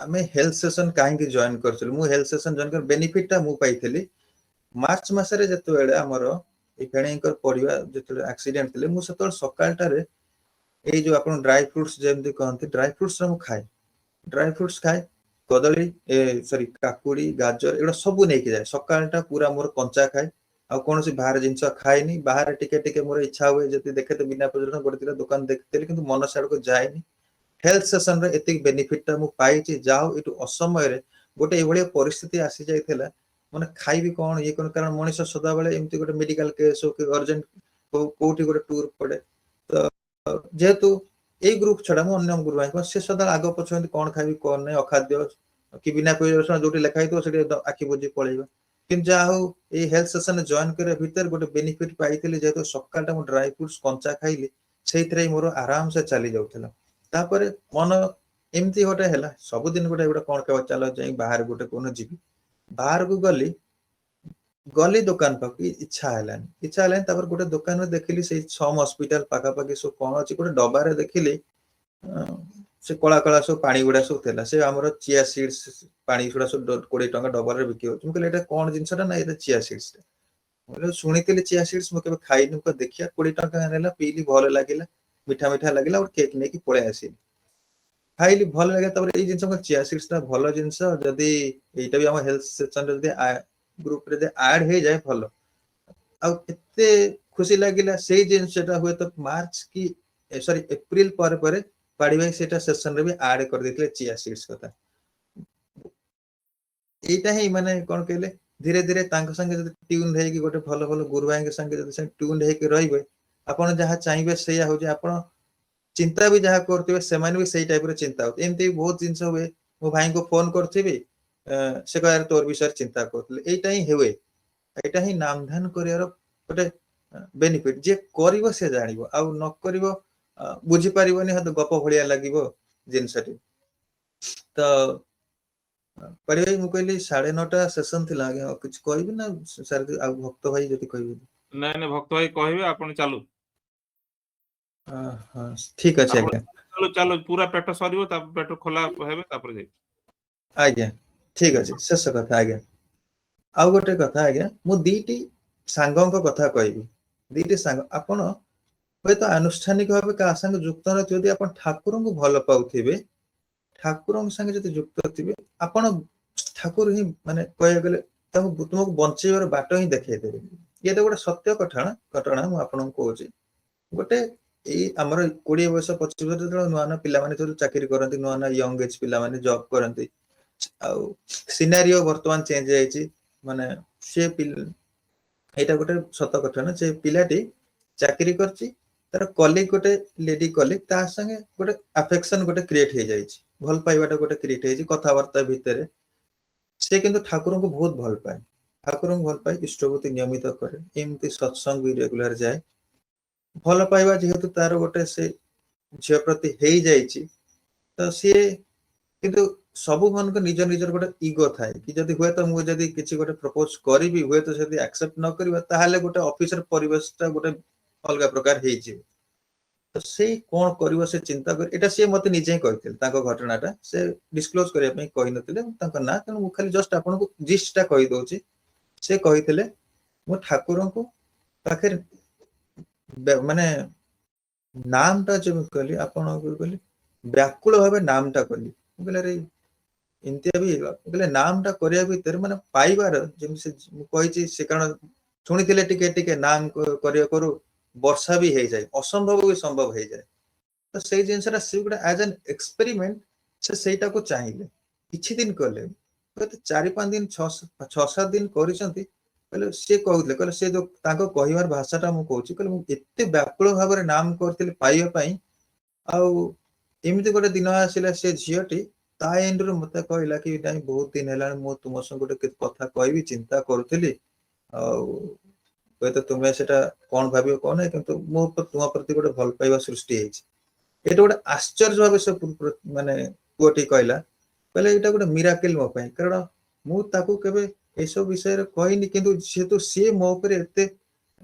आमे हेल्थ सेशन कहीं जॉइन कर हेल्थ सेशन जॉइन कर बेनिफिट टा मु पाइथिली मार्च मासरे जते बेले हमर এই ଫେଣେଇଙ୍କର ପରିବା ଯେତେବେଳେ ଆକ୍ସିଡେଣ୍ଟ ଥିଲେ ମୁଁ ସେତେବେଳେ ସକାଳଟାରେ ଏଇ ଯୋଉ ଆପଣ ଡ୍ରାଇ ଫ୍ରୁଟ୍ସ ଯେମିତି କହନ୍ତି ଡ୍ରାଇ ଫ୍ରୁଟ୍ସ ମୁଁ ଖାଏ, ଡ୍ରାଇ ଫ୍ରୁଟ୍ସ ଖାଏ, କଦଳୀ ସରି କାକୁଡି ଗାଜର ଏଗୁଡା ସବୁ ନେଇକି ଯାଏ, ସକାଳଟା ପୁରା ମୋର କଞ୍ଚା ଖାଏ, ଆଉ କୌଣସି ବାହାର ଜିନିଷ ଖାଏନି, ବାହାରେ ଟିକେ ଟିକେ ମୋର ଇଚ୍ଛା ହୁଏ ଯଦି ଦେଖେ ତ ବିନା ପିଆଜ ଗୋଟେ ଦିନ ଦୋକାନ ଦେଖିଥିଲି କିନ୍ତୁ ମନ ସିଆଡକୁ ଯାଏନି। ହେଲ୍ଥ ସେସନରେ ଏତିକି ବେନିଫିଟ ଟା ମୁଁ ପାଇଛି, ଯାହା ହଉ ଏଠୁ ଅସମୟରେ ଗୋଟେ ଏଇଭଳିଆ ପରିସ୍ଥିତି ଆସି ଯାଇଥିଲା ମାନେ ଖାଇବି କଣ ଇଏ କଣ, କାରଣ ମଣିଷ ସଦାବେଳେ ଏମିତି ଗୋଟେ ମେଡିକାଲ କେସ୍ ହଉ କି ଅର୍ଜେଣ୍ଟ କୋଉଠି ଗୋଟେ ଟୁର ପଡେ, ତ ଯେହେତୁ ଏଇ ଗ୍ରୁପ ଛଡା ମୁଁ ଅନ୍ୟ ଗ୍ରୁପ ଭାଇ ସେ ସଦାବେଳେ ଆଗ ପଛ କଣ ଖାଇବି କଣ ନାହିଁ ଅଖାଦ୍ୟ କି ବିନା ପିଆଜ ରସୁଣ ଯୋଉଠି ଲେଖା ହେଇଥିବ ସେଠି ଆଖି ବୁଜି ପଳେଇବା, କିନ୍ତୁ ଯାହା ହଉ ଏଇ ହେଲ୍ଥ ସେସନରେ ଜଏନ କରିବା ଭିତରେ ଗୋଟେ ବେନିଫିଟ ପାଇଥିଲି, ଯେହେତୁ ସକାଳଟା ମୁଁ ଡ୍ରାଇ ଫ୍ରୁଟ୍ସ କଞ୍ଚା ଖାଇଲି ସେଇଥିରେ ମୋର ଆରାମସେ ଚାଲି ଯାଉଥିଲା। ତାପରେ ମନ ଏମିତି ଗୋଟେ ହେଲା ସବୁଦିନ ଗୋଟେ ଗୋଟେ କଣ ଖାଇବା ଚାଲ ଯାଇ ବାହାରେ ଗୋଟେ କୋଣ ଯିବି, ବାହାରକୁ ଗଲି ଦୋକାନ ପାଖକୁ ଇଚ୍ଛା ହେଲାନି ତାପରେ ଗୋଟେ ଦୋକାନରେ ଦେଖିଲି ସେଇ ସମ ହସ୍ପିଟାଲ ପାଖାପାଖି ସବୁ କଣ ଅଛି, ଗୋଟେ ଡବାରେ ଦେଖିଲି ସେ କଳା କଳା ସବୁ ପାଣି ଗୁଡା ସବୁ ଥିଲା, ସେ ଆମର ଚିଆ ସିଡ୍ସ ପାଣି ଗୁଡା ସବୁ 20 ଟଙ୍କା ଡବାରେ ବିକ୍ରି ହଉଛି, ମୁଁ କହିଲି ଏଇଟା କଣ ଜିନିଷଟା ନା ଏଇଟା ଚିଆ ସିଡ୍ସ, ମୁଁ ଶୁଣିଥିଲି ଚିଆ ସିଡ୍ସ ମୁଁ କେବେ ଖାଇନି, ଦେଖିବା 20 ଟଙ୍କା ନେଲା ପିଇଲି ଭଲ ଲାଗିଲା, ମିଠା ମିଠା ଲାଗିଲା, ଗୋଟେ କେକ୍ ନେଇକି ପଳେଇ ଆସିଲି, ଖାଇଲି ଭଲ ଲାଗିଲା। ତାପରେ ଏଇ ଜିନିଷ ଚିଆ ସିଡ୍ସ ଟା ଭଲ ଜିନିଷ, ଯଦି ଏଇଟା ବି ଆମ ହେଲ୍ଥ ସେକ୍ସନରେ ଯଦି ଗ୍ରୁପରେ ଯଦି ଆଡ ହେଇଯାଏ ଭଲ, ଆଉ ଏତେ ଖୁସି ଲାଗିଲା ସେଇ ଜିନିଷଟା ହୁଏତ ମାର୍ଚ୍ଚ କି ସରି ଏପ୍ରିଲ ପରେ ପରେ ପାଡି ଭାଇ ସେଇଟା ସେସନରେ ବି ଆଡ କରିଦେଇଥିଲେ ଚିଆ ସିଡ୍ସ କଥା। ଏଇଟା ହିଁ ମାନେ କଣ କହିଲେ ଧୀରେ ଧୀରେ ତାଙ୍କ ସାଙ୍ଗେ ଯଦି ଟ୍ୟୁନ ହେଇକି ଗୋଟେ ଭଲ ଭଲ ଗୁରୁ ଭାଇଙ୍କ ସାଙ୍ଗେ ଯଦି ଟ୍ୟୁନ ହେଇକି ରହିବେ, ଆପଣ ଯାହା ଚାହିଁବେ ସେଇଆ ହଉଛି, ଆପଣ ଚିନ୍ତା ବି ଯାହା କରୁଥିବେ ସେମାନେ ବି ସେଇ ଟାଇପରେ ଚିନ୍ତା ହଉଥିବେ, ଏମିତି ବହୁତ ଜିନିଷ ହୁଏ, ମୋ ଭାଇଙ୍କୁ ଫୋନ କରିଥିବି ସେ କହିବାର ତୋର ବିଷୟରେ ଚିନ୍ତା କରୁଥିଲେ, ଏଇଟା ହିଁ ହୁଏ, ଏଇଟା ହିଁ ନାମ ଧ୍ୟାନ କରିବାର ଗୋଟେ ବେନିଫିଟ, ଯିଏ କରିବ ସେ ଜାଣିବ, ଆଉ ନ କରିବ ବୁଝିପାରିବନି, ହয়তো ଗପ ଭଳିଆ ଲାଗିବ ଜିନିଷଟି। ତ ପାଡି ଭାଇ ମୁଁ କହିଲି 9:30 ସେସନ ଥିଲା, ଆଜ୍ଞା ଆଉ କିଛି କହିବି ନା ସାର୍ ଆଉ ଭକ୍ତ ଭାଇ ଯଦି କହିବେ? ନାଇଁ ନାଇଁ ଭକ୍ତ ଭାଇ କହିବେ, ଆପଣ ଚାଲୁ। ହଁ ଠିକ ଅଛି ଆପଣ ଆଜ୍ଞା। ଚାଲୁ ଚାଲୁ ପୁରା ପେଟ ସରିବ, ତାପରେ ପେଟ ଖୋଲା ହେବେ ତାପରେ ଯାଇ। ଆଜ୍ଞା ଠିକ ଅଛି, ଶେଷ କଥା ଆଜ୍ଞା, ଆଉ ଗୋଟେ କଥା ଆଜ୍ଞା, ମୁଁ ଦିଟି ସାଙ୍ଗଙ୍କ କଥା କହିବି, ଦିଟି ସାଙ୍ଗ, ଆପଣ ହୁଏତ ଆନୁଷ୍ଠାନିକ ଭାବେ କାହା ସାଙ୍ଗେ ଯୁକ୍ତ ନଥିବେ, ଯଦି ଆପଣ ଠାକୁରଙ୍କୁ ଭଲ ପାଉଥିବେ, ଠାକୁରଙ୍କ ସାଙ୍ଗେ ଯଦି ଯୁକ୍ତ ଥିବେ, ଆପଣ ଠାକୁର ହିଁ ମାନେ କହିବାକୁ ଗଲେ ତୁମକୁ ବଞ୍ଚେଇବାର ବାଟ ହିଁ ଦେଖେଇଦେବେ, ଇଏ ତ ଗୋଟେ ସତ୍ୟ ଘଟଣା ମୁଁ ଆପଣଙ୍କୁ କହୁଛି। ଗୋଟେ ଏଇ ଆମର 20 ବର୍ଷ 25 ବର୍ଷ ଯେତେବେଳେ ନୂଆ ନୂଆ ପିଲାମାନେ ସବୁ ଚାକିରି କରନ୍ତି, ନୂଆ ନୂଆ ୟଙ୍ଗ ଏଜ ପିଲାମାନେ ଜବ କରନ୍ତି, ଆଉ ସିନାରିଓ ବର୍ତ୍ତମାନ ଚେଞ୍ଜ ହେଇଯାଇଛି, ମାନେ ସେ ଏଇଟା ଗୋଟେ ସତ କଥା ନା, ସେ ପିଲାଟି ଚାକିରି କରିଛି, ତାର କଲିଗ ଗୋଟେ ଲେଡି କଲିଗ ତା ସାଙ୍ଗେ ଗୋଟେ ଆଫେକ୍ସନ ଗୋଟେ କ୍ରିଏଟ ହେଇଯାଇଛି, ଭଲ ପାଇବାଟା ଗୋଟେ କ୍ରିଏଟ ହେଇଛି କଥାବାର୍ତ୍ତା ଭିତରେ, ସେ କିନ୍ତୁ ଠାକୁରଙ୍କୁ ବହୁତ ଭଲ ପାଏ, ଠାକୁରଙ୍କୁ ଭଲ ପାଏ, ଇଷ୍ଟବୃତ୍ତି ନିୟମିତ କରେ, ଏମିତି ସତ୍ସଙ୍ଗ ବି ରେଗୁଲାର ଯାଏ, ଭଲ ପାଇବା ଯେହେତୁ ତାର ଗୋଟେ ସେ ଝିଅ ପ୍ରତି ହେଇଯାଇଛି, ତ ସିଏ କିନ୍ତୁ ସବୁ ମାନଙ୍କ ନିଜ ନିଜର ଗୋଟେ ଇଗୋ ଥାଏ, କି ଯଦି ହୁଏତ ମୁଁ ଯଦି କିଛି ଗୋଟେ ପ୍ରପୋଜ କରିବି, ହୁଏତ ଯଦି ଆକ୍ସେପ୍ଟ ନ କରିବା ତାହେଲେ ଗୋଟେ ଅଫିସର ପରିବେଶ ଟା ଗୋଟେ ଅଲଗା ପ୍ରକାର ହେଇଯିବ, ତ ସେଇ କଣ କରିବ ସେ ଚିନ୍ତା କରି, ଏଇଟା ସିଏ ମତେ ନିଜେ ହିଁ କହିଥିଲେ, ତାଙ୍କ ଘଟଣାଟା ସେ ଡିସକ୍ଲୋଜ କରିବା ପାଇଁ କହିନଥିଲେ ତାଙ୍କ ନାଁ, ତେଣୁ ମୁଁ ଖାଲି ଜଷ୍ଟ ଆପଣଙ୍କୁ ଜିଷ୍ଟ ଟା କହିଦଉଛି, ସେ କହିଥିଲେ ମୁଁ ଠାକୁରଙ୍କୁ ପାଖରେ ମାନେ ନାମ ଟା ଯେମିତି କଲି ଆପଣଙ୍କୁ କହିଲି ବ୍ୟାକୁଳ ଭାବେ ନାମ ଟା କଲି, ମୁଁ କହିଲି ଆରେ ଏମିତିଆ ବି କହିଲେ ନାମ ଟା କରିବା ଭିତରେ ମାନେ ପାଇବାର ଯେମିତି ମୁଁ କହିଛି, ସେ କାରଣ ଶୁଣିଥିଲେ ଟିକେ ଟିକେ ନାମ କରିବା କରୁ ବର୍ଷା ବି ହେଇଯାଏ, ଅସମ୍ଭବ ବି ସମ୍ଭବ ହେଇଯାଏ, ତ ସେଇ ଜିନିଷଟା ସେ ଗୋଟେ ଆଜ ଆନ୍ ଏକ୍ସପେରିମେଣ୍ଟ ସେ ସେଇଟାକୁ ଚାହିଁଲେ, କିଛି ଦିନ କଲେ, 4-5 ଦିନ 6-7 ଦିନ କରିଛନ୍ତି, କହିଲେ ସିଏ କହୁଥିଲେ, କହିଲେ ସେ ଯୋଉ ତାଙ୍କ କହିବାର ଭାଷାଟା ମୁଁ କହୁଛି, କହିଲେ ମୁଁ ଏତେ ବ୍ୟାକୁଳ ଭାବରେ ନାମ କରିଥିଲି ପାଇବା ପାଇଁ, ଆଉ ଏମିତି ଗୋଟେ ଦିନ ଆସିଲା ସେ ଝିଅଟି ତା ଏଣ୍ଡରୁ ମତେ କହିଲା କି ନାଇଁ ବହୁତ ଦିନ ହେଲାଣି ମୁଁ ତୁମ ସଙ୍ଗେ ଗୋଟେ କଥା କହିବି ଚିନ୍ତା କରୁଥିଲି, ଆଉ ହୁଏତ ତୁମେ ସେଟା କଣ ଭାବିବ କଣ ନାହିଁ, କିନ୍ତୁ ମୁଁ ତୁମ ପ୍ରତି ଗୋଟେ ଭଲ ପାଇବା ସୃଷ୍ଟି ହେଇଛି, ଏଇଟା ଗୋଟେ ଆଶ୍ଚର୍ଯ୍ୟ ଭାବେ ସେ ମାନେ ପୁଅଟି କହିଲା, କହିଲେ ଏଇଟା ଗୋଟେ ମିରାକିଲ ମୋ ପାଇଁ, କାରଣ ମୁଁ ତାକୁ କେବେ ଏସବୁ ବିଷୟରେ କହିନି, କିନ୍ତୁ ଯେହେତୁ ସିଏ ମୋ ଉପରେ ଏତେ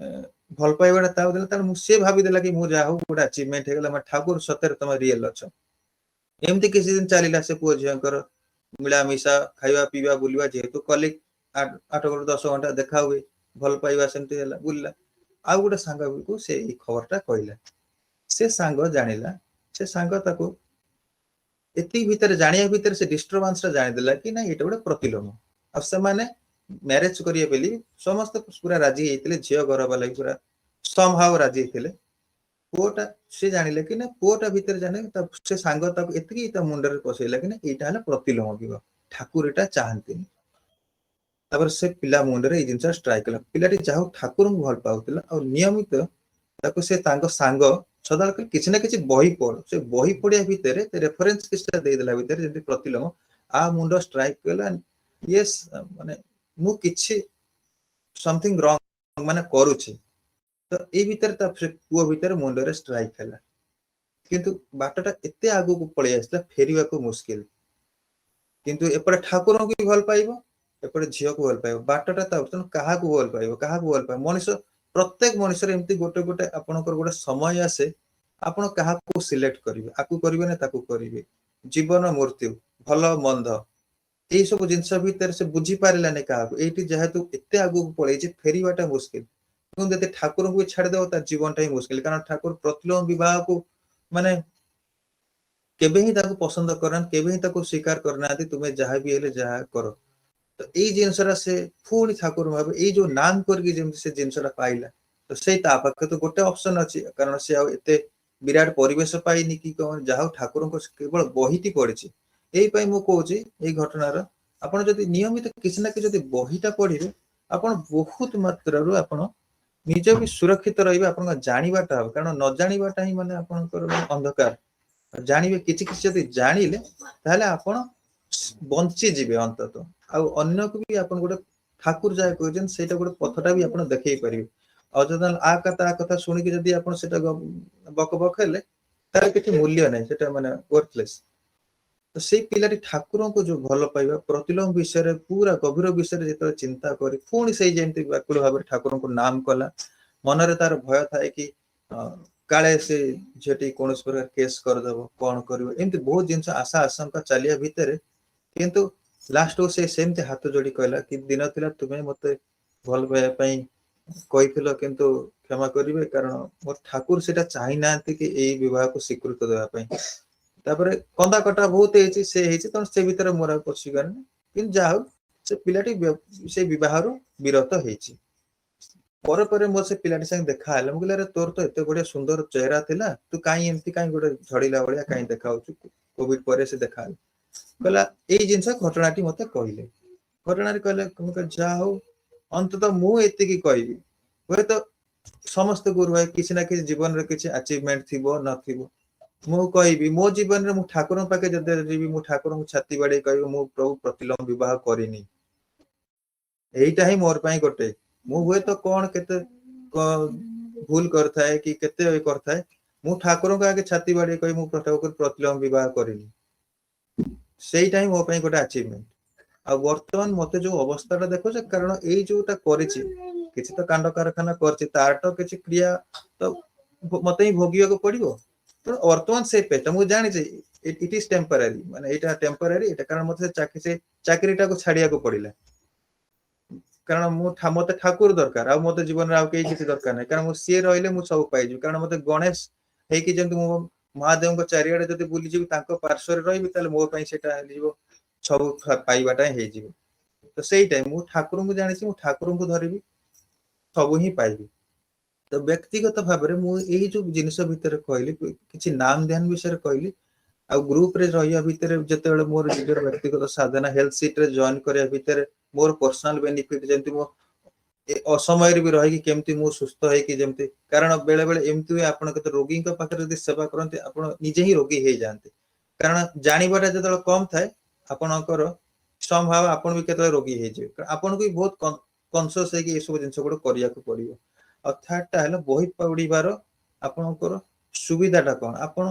ଭଲ ପାଇବାଟା ତାକୁ ଦେଲା, ତେଣୁ ସିଏ ଭାବିଦେଲା କି ମୁଁ ଯାହା ହଉ ଗୋଟେ ଆଚିଭମେଣ୍ଟ ହେଇଗଲା, ଠାକୁର ସତରେ ତମେ ରିଏଲ ଅଛ। ଏମିତି କିଛି ଦିନ ଚାଲିଲା, ସେ ପୁଅ ଝିଅଙ୍କର ମିଳାମିଶା, ଖାଇବା ପିଇବା ବୁଲିବା, ଯେହେତୁ କଲିଗ 8-10 ଘଣ୍ଟା ଦେଖା ହୁଏ, ଭଲ ପାଇବା ସେମିତି ହେଲା ବୁଲିଲା, ଆଉ ଗୋଟେ ସାଙ୍ଗକୁ ସେ ଏଇ ଖବରଟା କହିଲା। ସେ ସାଙ୍ଗ ଜାଣିଲା, ସେ ସାଙ୍ଗ ତାକୁ ଏତିକି ଭିତରେ ଜାଣିବା ଭିତରେ ସେ ଡିଷ୍ଟର୍ବାନ୍ସ ଟା ଜାଣିଦେଲା କି ନା ଏଇଟା ଗୋଟେ ପ୍ରତିଲୋମ। ଆଉ ସେମାନେ ମ୍ୟାରେଜ କରିବେ ବୋଲି ସମସ୍ତେ ପୁରା ରାଜି ହେଇଥିଲେ, ଝିଅ ଘର ବାଲା ପୁରା ସମହାଉ ରାଜି ହେଇଥିଲେ। ପୁଅଟା ସେ ଜାଣିଲେ କି ନା ପୁଅଟା ଭିତରେ ଜାଣିଲେ ସେ ସାଙ୍ଗ ତାକୁ ଏତିକି ତା ମୁଣ୍ଡରେ ପଶେଇଲା କି ନା ଏଇଟା ହେଲା ପ୍ରତିଲୋମ ବିବାହ, ଠାକୁର ଏଟା ଚାହାନ୍ତିନି। ତାପରେ ସେ ପିଲା ମୁଣ୍ଡରେ ଏଇ ଜିନିଷ ଷ୍ଟ୍ରାଇକ୍ କଲା। ପିଲାଟି ଯାହା ହଉ ଠାକୁରଙ୍କୁ ଭଲ ପାଉଥିଲା ଆଉ ନିୟମିତ ତାକୁ ସେ ତାଙ୍କ ସାଙ୍ଗ ସଦାବେଳେ କିଛି ନା କିଛି ବହି ପଢ, ସେ ବହି ପଢିବା ଭିତରେ ରେଫରେନ୍ସ କିଛିଟା ଦେଇଦେଲା ଭିତରେ ଯେମିତି ପ୍ରତିଲୋମ ଆ ମୁଣ୍ଡ ଷ୍ଟ୍ରାଇକ୍ କଲା, ୟେସ୍ ମାନେ ମୁଁ କିଛି ସମଥିଙ୍ଗ ରଙ୍ଗ ମାନେ କରୁଛି। ତ ଏଇ ଭିତରେ ତା ପୁଅ ଭିତରେ ମୁଣ୍ଡରେ ଷ୍ଟ୍ରାଇକ୍ ହେଲା। କିନ୍ତୁ ବାଟଟା ଏତେ ଆଗକୁ ପଳେଇ ଆସିଲା, ଫେରିବାକୁ ମୁସ୍କିଲ। କିନ୍ତୁ ଏପଟେ ଠାକୁରଙ୍କୁ ବି ଭଲ ପାଇବ, ଏପଟେ ଝିଅକୁ ଭଲ ପାଇବ, ବାଟଟା ତା ତେଣୁ କାହାକୁ ଭଲ ପାଇବ, କାହାକୁ ଭଲ ପାଇବ। ମଣିଷ ପ୍ରତ୍ୟେକ ମଣିଷର ଏମିତି ଗୋଟେ ଗୋଟେ ଆପଣଙ୍କର ଗୋଟେ ସମୟ ଆସେ, ଆପଣ କାହାକୁ ସିଲେକ୍ଟ କରିବେ, ଆକୁ କରିବେ ନା ତାକୁ କରିବେ। ଜୀବନ ମୃତ୍ୟୁ, ଭଲ ମନ୍ଦ, ଏଇ ସବୁ ଜିନିଷ ଭିତରେ ସେ ବୁଝିପାରିଲାନି କାହାକୁ। ଏଇଠି ଯେହେତୁ ଏତେ ଆଗକୁ ପଳେଇଛି ଫେରିବାଟା ମୁସ୍କିଲ। କିନ୍ତୁ ଯଦି ଠାକୁରଙ୍କୁ ବି ଛାଡିଦବ ତା ଜୀବନଟା ହିଁ ମୁସ୍କିଲ। କାରଣ ଠାକୁର ପ୍ରତିଲୋମ ବିବାହକୁ ମାନେ କେବେ ହିଁ ତାକୁ ପସନ୍ଦ କରନାହାନ୍ତି, କେବେ ହିଁ ତାକୁ ସ୍ୱୀକାର କରିନାହାନ୍ତି। ତୁମେ ଯାହା ବି ହେଲେ ଯାହା କର। ତ ଏଇ ଜିନିଷଟା ସେ ପୁଣି ଠାକୁର ଭାବେ ଏଇ ଯୋଉ ନାମ କରିକି ଯେମିତି ସେ ଜିନିଷଟା ପାଇଲା, ତ ସେଇ ତା ପାଖରେ ତ ଗୋଟେ ଅପସନ ଅଛି। କାରଣ ସେ ଆଉ ଏତେ ବିରାଟ ପରିବେଶ ପାଇନି କି କଣ, ଯାହା ହଉ ଠାକୁରଙ୍କ କେବଳ ବହିଟି ପଢିଛି। ଏଇ ପାଇଁ ମୁଁ କହୁଛି ଏଇ ଘଟଣାର ଆପଣ ଯଦି ନିୟମିତ କିଛି ନା କିଛି ଯଦି ବହିଟା ପଢିବେ, ଆପଣ ବହୁତ ମାତ୍ରାରୁ ଆପଣ ନିଜ ବି ସୁରକ୍ଷିତ ରହିବେ। ଆପଣଙ୍କ ଜାଣିବାଟା ହବ, କାରଣ ନ ଜାଣିବାଟା ହିଁ ମାନେ ଆପଣଙ୍କର ଅନ୍ଧକାର। ଜାଣିବେ କିଛି କିଛି ଯଦି ଜାଣିଲେ ତାହେଲେ ଆପଣ ବଞ୍ଚିଯିବେ ଅନ୍ତତଃ। ଆଉ ଅନ୍ୟକୁ ବି ଆପଣ ଗୋଟେ ଠାକୁର ଯାହା କହିଛନ୍ତି ସେଇଟା ଗୋଟେ ପଥଟା ବି ଆପଣ ଦେଖେଇ ପାରିବେ। ଅଯଥା ଆ କଥା ଶୁଣିକି ଯଦି ଆପଣ ସେଟା ବକ ବକ ହେଲେ ତାର କିଛି ମୂଲ୍ୟ ନାହିଁ, ସେଟା ମାନେ ୱର୍ଥଲେସ୍। ତ ସେଇ ପିଲାଟି ଠାକୁରଙ୍କୁ ଯୋଉ ଭଲ ପାଇବା ପ୍ରତିଲୋମ ବିଷୟରେ ପୁରା ଗଭୀର ବିଷୟରେ ଯେତେବେଳେ ଚିନ୍ତା କରି ପୁଣି ସେଇ ଯେମିତି ବ୍ୟାକୁଳ ଭାବରେ ଠାକୁରଙ୍କୁ ନାମ କଲା। ମନରେ ତାର ଭୟ ଥାଏ କି କାଳେ ସେ ଝିଅଟି କୌଣସି ପ୍ରକାର କେସ୍ କରିଦବ, କଣ କରିବ, ଏମିତି ବହୁତ ଜିନିଷ ଆଶା ଆଶଙ୍କା ଚାଲିବା ଭିତରେ କିନ୍ତୁ ଲାଷ୍ଟକୁ ସେ ସେମିତି ହାତ ଯୋଡି କହିଲା କି ଦିନ ଥିଲା ତୁମେ ମତେ ଭଲ ପାଇବା ପାଇଁ କହିଥିଲ, କିନ୍ତୁ କ୍ଷମା କରିବେ କାରଣ ମୋର ଠାକୁର ସେଇଟା ଚାହିଁ ନାହାନ୍ତି କି ଏଇ ବିବାହକୁ ସ୍ୱୀକୃତ ଦେବା ପାଇଁ। ତାପରେ କନ୍ଦା କଟା ବହୁତ ହେଇଛି, ସେ ହେଇଛି, ତେଣୁ ସେ ଭିତରେ ମୋର ଆଉ ପଶିବାରନି। କିନ୍ତୁ ଯାହା ହଉ ସେ ପିଲାଟି ସେ ବିବାହରୁ ବିରତ ହେଇଛି। ପରେ ପରେ ମୋ ସେ ପିଲାଟି ସାଙ୍ଗେ ଦେଖା ହେଲା। ମୁଁ କହିଲି ଆରେ ତୋର ତ ଏତେ ବଢିଆ ସୁନ୍ଦର ଚେହେରା ଥିଲା, ତୁ କାହିଁ ଏମିତି କାହିଁ ଗୋଟେ ଝଡିଲା ଭଳିଆ କାହିଁ ଦେଖା ହଉଛୁ। କୋଭିଡ ପରେ ସେ ଦେଖା ହେଲା, କହିଲା ଏଇ ଜିନିଷ ଘଟଣାଟି ମତେ କହିଲେ। ଘଟଣାରେ କହିଲେ ଯାହା ହଉ ଅନ୍ତତଃ ମୁଁ ଏତିକି କହିବି, ହୁଏତ ସମସ୍ତେ ଗୁରୁ ଭାଇ କିଛି ନା କିଛି ଜୀବନରେ କିଛି ଆଚିଭମେଣ୍ଟ ଥିବ ନଥିବ। ମୁଁ କହିବି ମୋ ଜୀବନରେ ମୁଁ ଠାକୁରଙ୍କ ପାଖେ ଯେତେବେଳେ ଯିବି, ମୁଁ ଠାକୁରଙ୍କୁ ଛାତି ବାଡେଇ କହିବି ମୁଁ ପ୍ରଭୁ ପ୍ରତିଲୋମ ବିବାହ କରିନି। ଏଇଟା ହିଁ ମୋର ପାଇଁ ଗୋଟେ, ମୁଁ ହୁଏତ କଣ କେତେ ଭୁଲ କରିଥାଏ କି କେତେ କରିଥାଏ, ମୁଁ ଠାକୁରଙ୍କ ଆଗେ ଛାତି ବାଡେଇ କହି ମୁଁ ପ୍ରତିଲୋମ ବିବାହ କରିନି। ସେଇଟା ହିଁ ମୋ ପାଇଁ ଗୋଟେ ଆଚିଭମେଣ୍ଟ। ଆଉ ବର୍ତ୍ତମାନ ମତେ ଯୋଉ ଅବସ୍ଥାଟା ଦେଖୁଛ, କାରଣ ଏଇ ଯୋଉଟା କରିଛି କିଛି ତ କାଣ୍ଡ କାରଖାନା କରିଛି, ତାର ତ କିଛି କ୍ରିୟା ତ ମତେ ହିଁ ଭୋଗିବାକୁ ପଡିବ। ତେଣୁ ବର୍ତ୍ତମାନ ସେ ପେଟ ମୁଁ ଜାଣିଛି ଇଟ୍ ଇଜ ଟେମ୍ପରାରୀ, ମାନେ ଏଇଟା ଟେମ୍ପରାରୀ ଏଇଟା, କାରଣ ମତେ ସେ ଚାକିରିଟାକୁ ଛାଡିବାକୁ ପଡିଲା। କାରଣ ମତେ ଠାକୁର ଦରକାର, ଆଉ ମତେ ଜୀବନରେ ଆଉ କେହି କିଛି ଦରକାର ନାହିଁ। କାରଣ ସିଏ ରହିଲେ ମୁଁ ସବୁ ପାଇଯିବି। କାରଣ ମତେ ଗଣେଶ ହେଇକି ଯେମିତି ମୁଁ ମହାଦେବଙ୍କ ଚାରିଆଡେ ଯଦି ବୁଲିଯିବି, ତାଙ୍କ ପାର୍ଶ୍ୱରେ ରହିବି, ତାହେଲେ ମୋ ପାଇଁ ସେଇଟା ହେଇଯିବ ସବୁ ପାଇବାଟା ହେଇଯିବ। ତ ସେଇଟା ମୁଁ ଠାକୁରଙ୍କୁ ଜାଣିଛି, ମୁଁ ଠାକୁରଙ୍କୁ ଧରିବି, ସବୁ ହିଁ ପାଇବି। ତ ବ୍ୟକ୍ତିଗତ ଭାବରେ ମୁଁ ଏଇ ଯୋଉ ଜିନିଷ ଭିତରେ କହିଲି, କିଛି ନାମ ଧ୍ୟାନ ବିଷୟରେ କହିଲି, ଆଉ ଗ୍ରୁପ ରେ ରହିବା ଭିତରେ ଯେତେବେଳେ ମୋର ନିଜର ବ୍ୟକ୍ତିଗତ ସାଧନା ହେଲ୍ଥ ସିଟ୍ ରେ ଜଏନ କରିବା ଭିତରେ ମୋର ପର୍ସନାଲ ବେନିଫିଟ, ଯେମିତି ମୁଁ ଅସମୟରେ ବି ରହିକି କେମିତି ମୁଁ ସୁସ୍ଥ ହେଇକି ଯେମିତି, କାରଣ ବେଳେ ବେଳେ ଏମିତି ହୁଏ ଆପଣ କେତେ ରୋଗୀଙ୍କ ପାଖରେ ଯଦି ସେବା କରନ୍ତି ଆପଣ ନିଜେ ହିଁ ରୋଗୀ ହେଇଯାଆନ୍ତି। କାରଣ ଜାଣିବାଟା ଯେତେବେଳେ କମ ଥାଏ, ଆପଣଙ୍କର ସମ୍ଭାବ ଆପଣ ବି କେତେବେଳେ ରୋଗୀ ହେଇଯିବେ। ଆପଣଙ୍କୁ ବି ବହୁତ କନସିୟସ୍ ହେଇକି ଏସବୁ ଜିନିଷ ଗୁଡା କରିବାକୁ ପଡିବ। ଆଉ ଥାର୍ଡ ଟା ହେଲା ବହି ପଢିବାର ଆପଣଙ୍କର ସୁବିଧା ଟା କଣ, ଆପଣ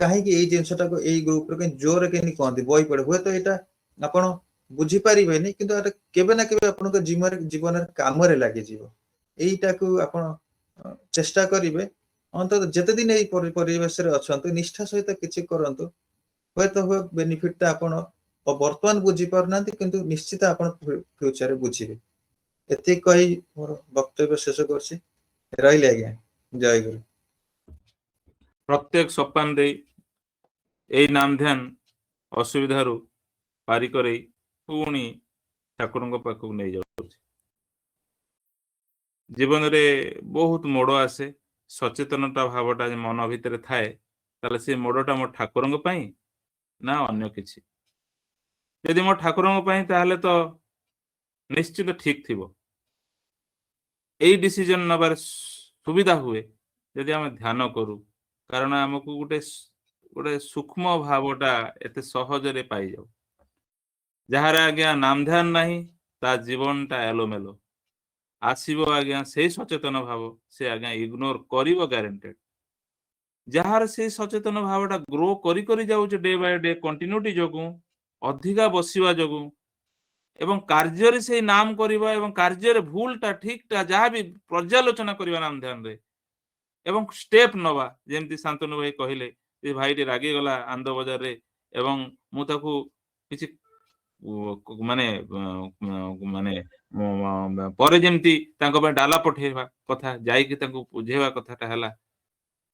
କାହିଁକି ଏଇ ଜିନିଷଟାକୁ ଏଇ ଗ୍ରୁପରେ ଜୋରରେ କେମିତି କହନ୍ତି ବହି ପଢେ, ହୁଏତ ଏଇଟା ଆପଣ ବୁଝିପାରିବେନି, କିନ୍ତୁ ଏଟା କେବେ ନା କେବେ ଆପଣଙ୍କ ଜୀବନରେ କାମରେ ଲାଗିଯିବ। ଏଇଟାକୁ ଆପଣ ଚେଷ୍ଟା କରିବେ, ଅନ୍ତତଃ ଯେତେ ଦିନ ଏଇ ପରିବେଶରେ ଅଛନ୍ତି ନିଷ୍ଠା ସହିତ କିଛି କରନ୍ତୁ। ହୁଏତ ବେନିଫିଟ ଟା ଆପଣ ବର୍ତ୍ତମାନ ବୁଝି ପାରୁନାହାନ୍ତି, କିନ୍ତୁ ନିଶ୍ଚିତ ଆପଣ ଫ୍ୟୁଚରରେ ବୁଝିବେ। ଏତିକି କହି ମୋର ବକ୍ତବ୍ୟ ଶେଷ କରୁଛି। ରହିଲି ଆଜ୍ଞା, ଜୟ ଗୁରୁ। ପ୍ରତ୍ୟେକ ସୋପାନ ଦେଇ ଏଇ ନାମ ଧ୍ୟାନ ଅସୁବିଧାରୁ ପାରି କରେଇ ପୁଣି ଠାକୁରଙ୍କ ପାଖକୁ ନେଇଯାଉଛି। ଜୀବନରେ ବହୁତ ମୋଡ଼ ଆସେ, ସଚେତନତା ଭାବଟା ଯେ ମନ ଭିତରେ ଥାଏ, ତାହେଲେ ସେ ମୋଡ଼ଟା ମୋ ଠାକୁରଙ୍କ ପାଇଁ ନା ଅନ୍ୟ କିଛି। ଯଦି ମୋ ଠାକୁରଙ୍କ ପାଇଁ ତାହେଲେ ତ ନିଶ୍ଚିତ ଠିକ ଥିବ। ଏଇ ଡିସିଜନ ନେବାର ସୁବିଧା ହୁଏ ଯଦି ଆମେ ଧ୍ୟାନ କରୁ, କାରଣ ଆମକୁ ଗୋଟେ ସୂକ୍ଷ୍ମ ଭାବଟା ଏତେ ସହଜରେ ପାଇଯାଉ। ଯାହାର ଆଜ୍ଞା ନାମ ଧ୍ୟାନ ନାହିଁ ତା ଜୀବନଟା ଏଲୋମେଲୋ। ଆସିବ ଆଜ୍ଞା ସେଇ ସଚେତନ ଭାବ, ସେ ଆଜ୍ଞା ଇଗ୍ନୋର କରିବ ଗ୍ୟାରେଣ୍ଟେଡ। ଯାହାର ସେଇ ସଚେତନ ଭାବଟା ଗ୍ରୋ କରି କରି ଯାଉଛି ଡେ ବାଇ ଡେ କଣ୍ଟିନ୍ୟୁଟି ଯୋଗୁଁ, ଅଧିକା ବସିବା ଯୋଗୁଁ ଏବଂ କାର୍ଯ୍ୟରେ ସେଇ ନାମ କରିବା ଏବଂ କାର୍ଯ୍ୟରେ ଭୁଲଟା ଠିକଟା ଯାହା ବି ପର୍ଯ୍ୟାଲୋଚନା କରିବା ନାମ ଧ୍ୟାନରେ ଏବଂ ଷ୍ଟେପ ନବା, ଯେମିତି ଶାନ୍ତନୁ ଭାଇ କହିଲେ ଯେ ଭାଇଟି ରାଗିଗଲା ଆନନ୍ଦ ବଜାରରେ ଏବଂ ମୁଁ ତାକୁ କିଛି ମାନେ ମାନେ ପରେ ଯେମିତି ତାଙ୍କ ପାଇଁ ଡାଲା ପଠେଇବା କଥା, ଯାଇକି ତାଙ୍କୁ ବୁଝେଇବା କଥାଟା ହେଲା,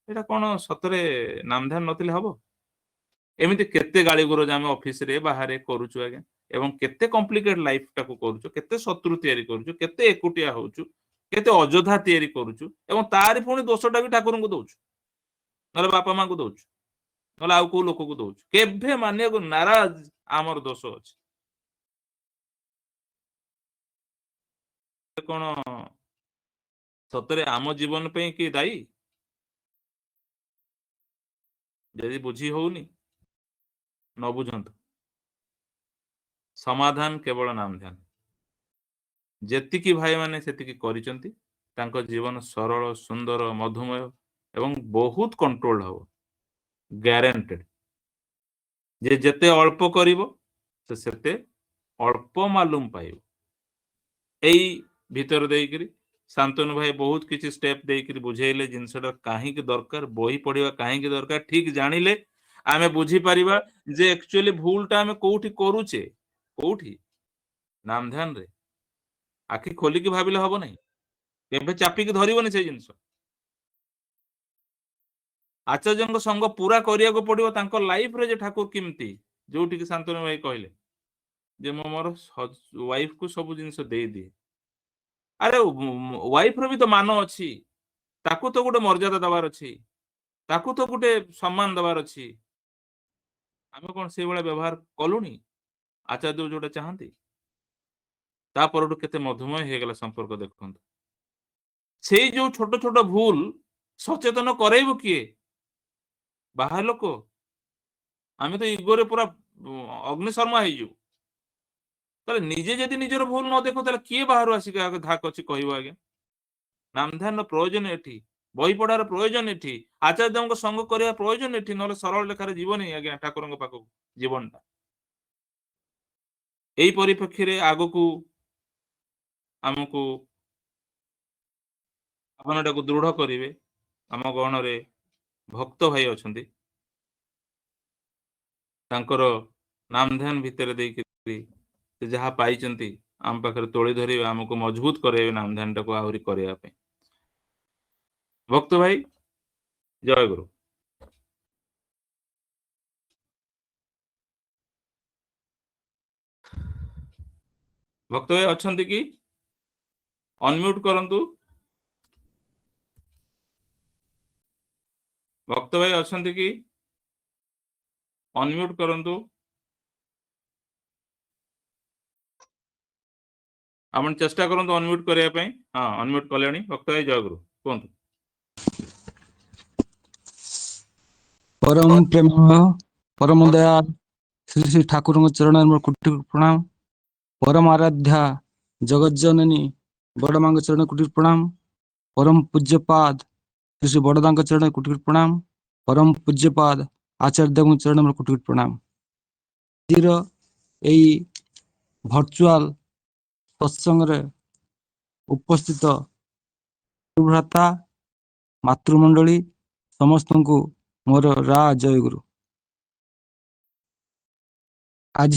ଏଇଟା କଣ ସତରେ ନାମ ଧ୍ୟାନ ନଥିଲେ ହବ? ଏମିତି କେତେ ଗାଳି ଗୁରଜ ଆମେ ଅଫିସରେ ବାହାରେ କରୁଛୁ ଆଜ୍ଞା, ଏବଂ କେତେ କମ୍ପ୍ଲିକେଟ ଲାଇଫଟାକୁ କରୁଛୁ, କେତେ ଶତ୍ରୁ ତିଆରି କରୁଛୁ, କେତେ ଏକୁଟିଆ ହଉଛୁ, କେତେ ଅଯୋଧା ତିଆରି କରୁଛୁ ଏବଂ ତାରି ପୁଣି ଦୋଷଟା ବି ଠାକୁରଙ୍କୁ ଦଉଛୁ, ନହେଲେ ବାପା ମାଙ୍କୁ ଦଉଛୁ, ନହେଲେ ଆଉ କୋଉ ଲୋକକୁ ଦଉଛୁ। କେବେ ମାନିବାକୁ ନାରାଜ ଆମର ଦୋଷ ଅଛି। କଣ ସତରେ ଆମ ଜୀବନ ପାଇଁ କିଏ ଦାୟୀ? ଯଦି ବୁଝି ହଉନି ନ ବୁଝନ୍ତୁ, ସମାଧାନ କେବଳ ନାମ ଧ୍ୟାନ। ଯେତିକି ଭାଇମାନେ ସେତିକି କରିଛନ୍ତି, ତାଙ୍କ ଜୀବନ ସରଳ, ସୁନ୍ଦର, ମଧୁମୟ ଏବଂ ବହୁତ କଣ୍ଟ୍ରୋଲ ହବ, ଗ୍ୟାରେଣ୍ଟେଡ। ଯେ ଯେତେ ଅଳ୍ପ କରିବ ସେ ସେତେ ଅଳ୍ପ ମାଲୁମ ପାଇବ। ଏଇ ଭିତର ଦେଇକିରି ଶାନ୍ତନୁ ଭାଇ ବହୁତ କିଛି ଷ୍ଟେପ ଦେଇକିରି ବୁଝେଇଲେ ଜିନିଷଟା କାହିଁକି ଦରକାର, ବହି ପଢିବା କାହିଁକି ଦରକାର। ଠିକ ଜାଣିଲେ ଆମେ ବୁଝିପାରିବା ଯେ ଆକ୍ଚୁଆଲି ଭୁଲଟା ଆମେ କୋଉଠି କରୁଛେ, କୋଉଠି ନାମ ଧ୍ୟାନରେ। ଆଖି ଖୋଲିକି ଭାବିଲେ ହବ ନାହିଁ, କେବେ ଚାପିକି ଧରିବନି ସେଇ ଜିନିଷ। ଆଚାର୍ଯ୍ୟଙ୍କ ସଙ୍ଗ ପୁରା କରିବାକୁ ପଡିବ ତାଙ୍କ ଲାଇଫରେ, ଯେ ଠାକୁର କେମିତି, ଯୋଉଠିକି ଶାନ୍ତନୁ ଭାଇ କହିଲେ ଯେ ମୁଁ ମୋର ୱାଇଫକୁ ସବୁ ଜିନିଷ ଦେଇଦିଏ। ଆରେ ୱାଇଫର ବି ତ ମାନ ଅଛି, ତାକୁ ତ ଗୋଟେ ମର୍ଯ୍ୟାଦା ଦେବାର ଅଛି, ତାକୁ ତ ଗୋଟେ ସମ୍ମାନ ଦେବାର ଅଛି। ଆମେ କଣ ସେଇଭଳିଆ ବ୍ୟବହାର କଲୁଣି? ଆଚାର୍ଯ୍ୟ ଯୋଉଟା ଚାହାନ୍ତି, ତା ପରଠୁ କେତେ ମଧୁମୟ ହେଇଗଲା ସମ୍ପର୍କ ଦେଖନ୍ତୁ। ସେଇ ଯୋଉ ଛୋଟ ଛୋଟ ଭୁଲ ସଚେତନ କରେଇବ କିଏ? ବାହାର ଲୋକ। ଆମେ ତ ଇଗୋରେ ପୁରା ଅଗ୍ନିଶର୍ମା ହେଇଯିବୁ। ତାହେଲେ ନିଜେ ଯଦି ନିଜର ଭୁଲ ନ ଦେଖୁ, ତାହେଲେ କିଏ ବାହାରୁ ଆସିକି ଧାକ ଅଛି କହିବ ଆଜ୍ଞା? ନାମ ଧ୍ୟାନର ପ୍ରୟୋଜନ ଏଠି, ବହି ପଢାର ପ୍ରୟୋଜନ ଏଠି, ଆଚାର୍ଯ୍ୟଙ୍କ ସଙ୍ଗ କରିବା ପ୍ରୟୋଜନ ଏଠି, ନହେଲେ ସରଳ ଲେଖାରେ ଯିବନି ଆଜ୍ଞା ଠାକୁରଙ୍କ ପାଖକୁ ଜୀବନଟା। ଏଇ ପରିପ୍ରେକ୍ଷୀରେ ଆଗକୁ ଆମକୁ ଭାବନାଟାକୁ ଦୃଢ କରିବେ ଆମ ଗହଣରେ ଭକ୍ତ ଭାଇ ଅଛନ୍ତି, ତାଙ୍କର ନାମ ଧ୍ୟାନ ଭିତରେ ଦେଇକି ସେ ଯାହା ପାଇଛନ୍ତି ଆମ ପାଖରେ ତୋଳି ଧରିବେ, ଆମକୁ ମଜବୁତ କରାଇବେ ନାମ ଧ୍ୟାନଟାକୁ ଆହୁରି କରିବା ପାଇଁ। ଭକ୍ତ ଭାଇ ଜୟ ଗୁରୁ। ଭକ୍ତ ଭାଇ ଅଛନ୍ତି କି? ଅନମ୍ୟୁଟ କରନ୍ତୁ। ଭକ୍ତ ଭାଇ ଅଛନ୍ତି କି? ଅନମ୍ୟୁଟ କରନ୍ତୁ। ଆପଣ ଚେଷ୍ଟା କରନ୍ତୁ ଅନମ୍ୟୁଟ କରିବା ପାଇଁ। ହଁ, ଅନମ୍ୟୁଟ କଲେଣି। ଭକ୍ତ ଭାଇ ଜୟ ଗୁରୁ, କୁହନ୍ତୁ। परम प्रेम परम दया श्री श्री ठाकुर चरण में कोटि प्रणाम। परम आराध्या जगत जननी बड़मां चरण कोटि प्रणाम। परम पूज्यपाद श्री श्री बड़दा चरण कोटि प्रणाम। परम पूज्यपाद आचार्य चरण में कोटि प्रणाम। भर्चुआल सत्संग उपस्थित भ्राता मातृमंडली समस्त को मोर रा जय गुरु। आज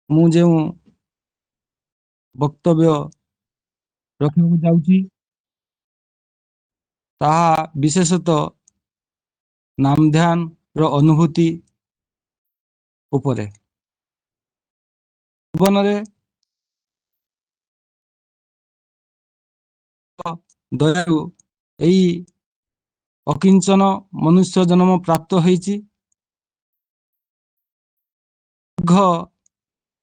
मु ବକ୍ତବ୍ୟ ରଖିବାକୁ ଯାଉଛି ତାହା ବିଶେଷତଃ ନାମଧ୍ୟାନର ଅନୁଭୂତି ଉପରେ। ଜୀବନରେ ଦୟାରୁ ଏହି ଅକିଞ୍ଚନ ମନୁଷ୍ୟ ଜନ୍ମ ପ୍ରାପ୍ତ ହେଇଛି। ଦୀର୍ଘ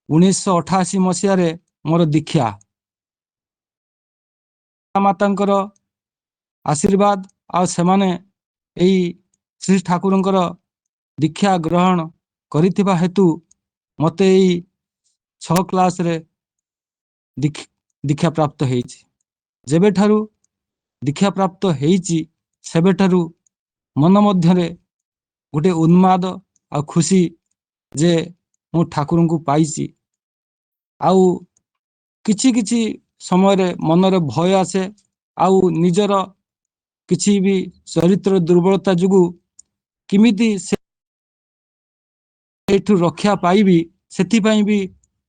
1988 ମସିହାରେ ମୋର ଦୀକ୍ଷା, ମାତାଙ୍କର ଆଶୀର୍ବାଦ ଆଉ ସେମାନେ ଏହି ଶ୍ରୀ ଠାକୁରଙ୍କର ଦୀକ୍ଷା ଗ୍ରହଣ କରିଥିବା ହେତୁ ମୋତେ ଏଇ 6 କ୍ଲାସରେ ଦୀକ୍ଷା ପ୍ରାପ୍ତ ହେଇଛି। ଯେବେଠାରୁ ଦୀକ୍ଷା ପ୍ରାପ୍ତ ହେଇଛି ସେବେଠାରୁ ମନ ମଧ୍ୟରେ ଗୋଟେ ଉନ୍ମାଦ ଆଉ ଖୁସି ଯେ ମୁଁ ଠାକୁରଙ୍କୁ ପାଇଛି। ଆଉ କିଛି କିଛି ସମୟରେ ମନରେ ଭୟ ଆସେ, ଆଉ ନିଜର କିଛି ବି ଚରିତ୍ର ଦୁର୍ବଳତା ଯୋଗୁଁ କେମିତି ସେଇଠୁ ରକ୍ଷା ପାଇବି, ସେଥିପାଇଁ ବି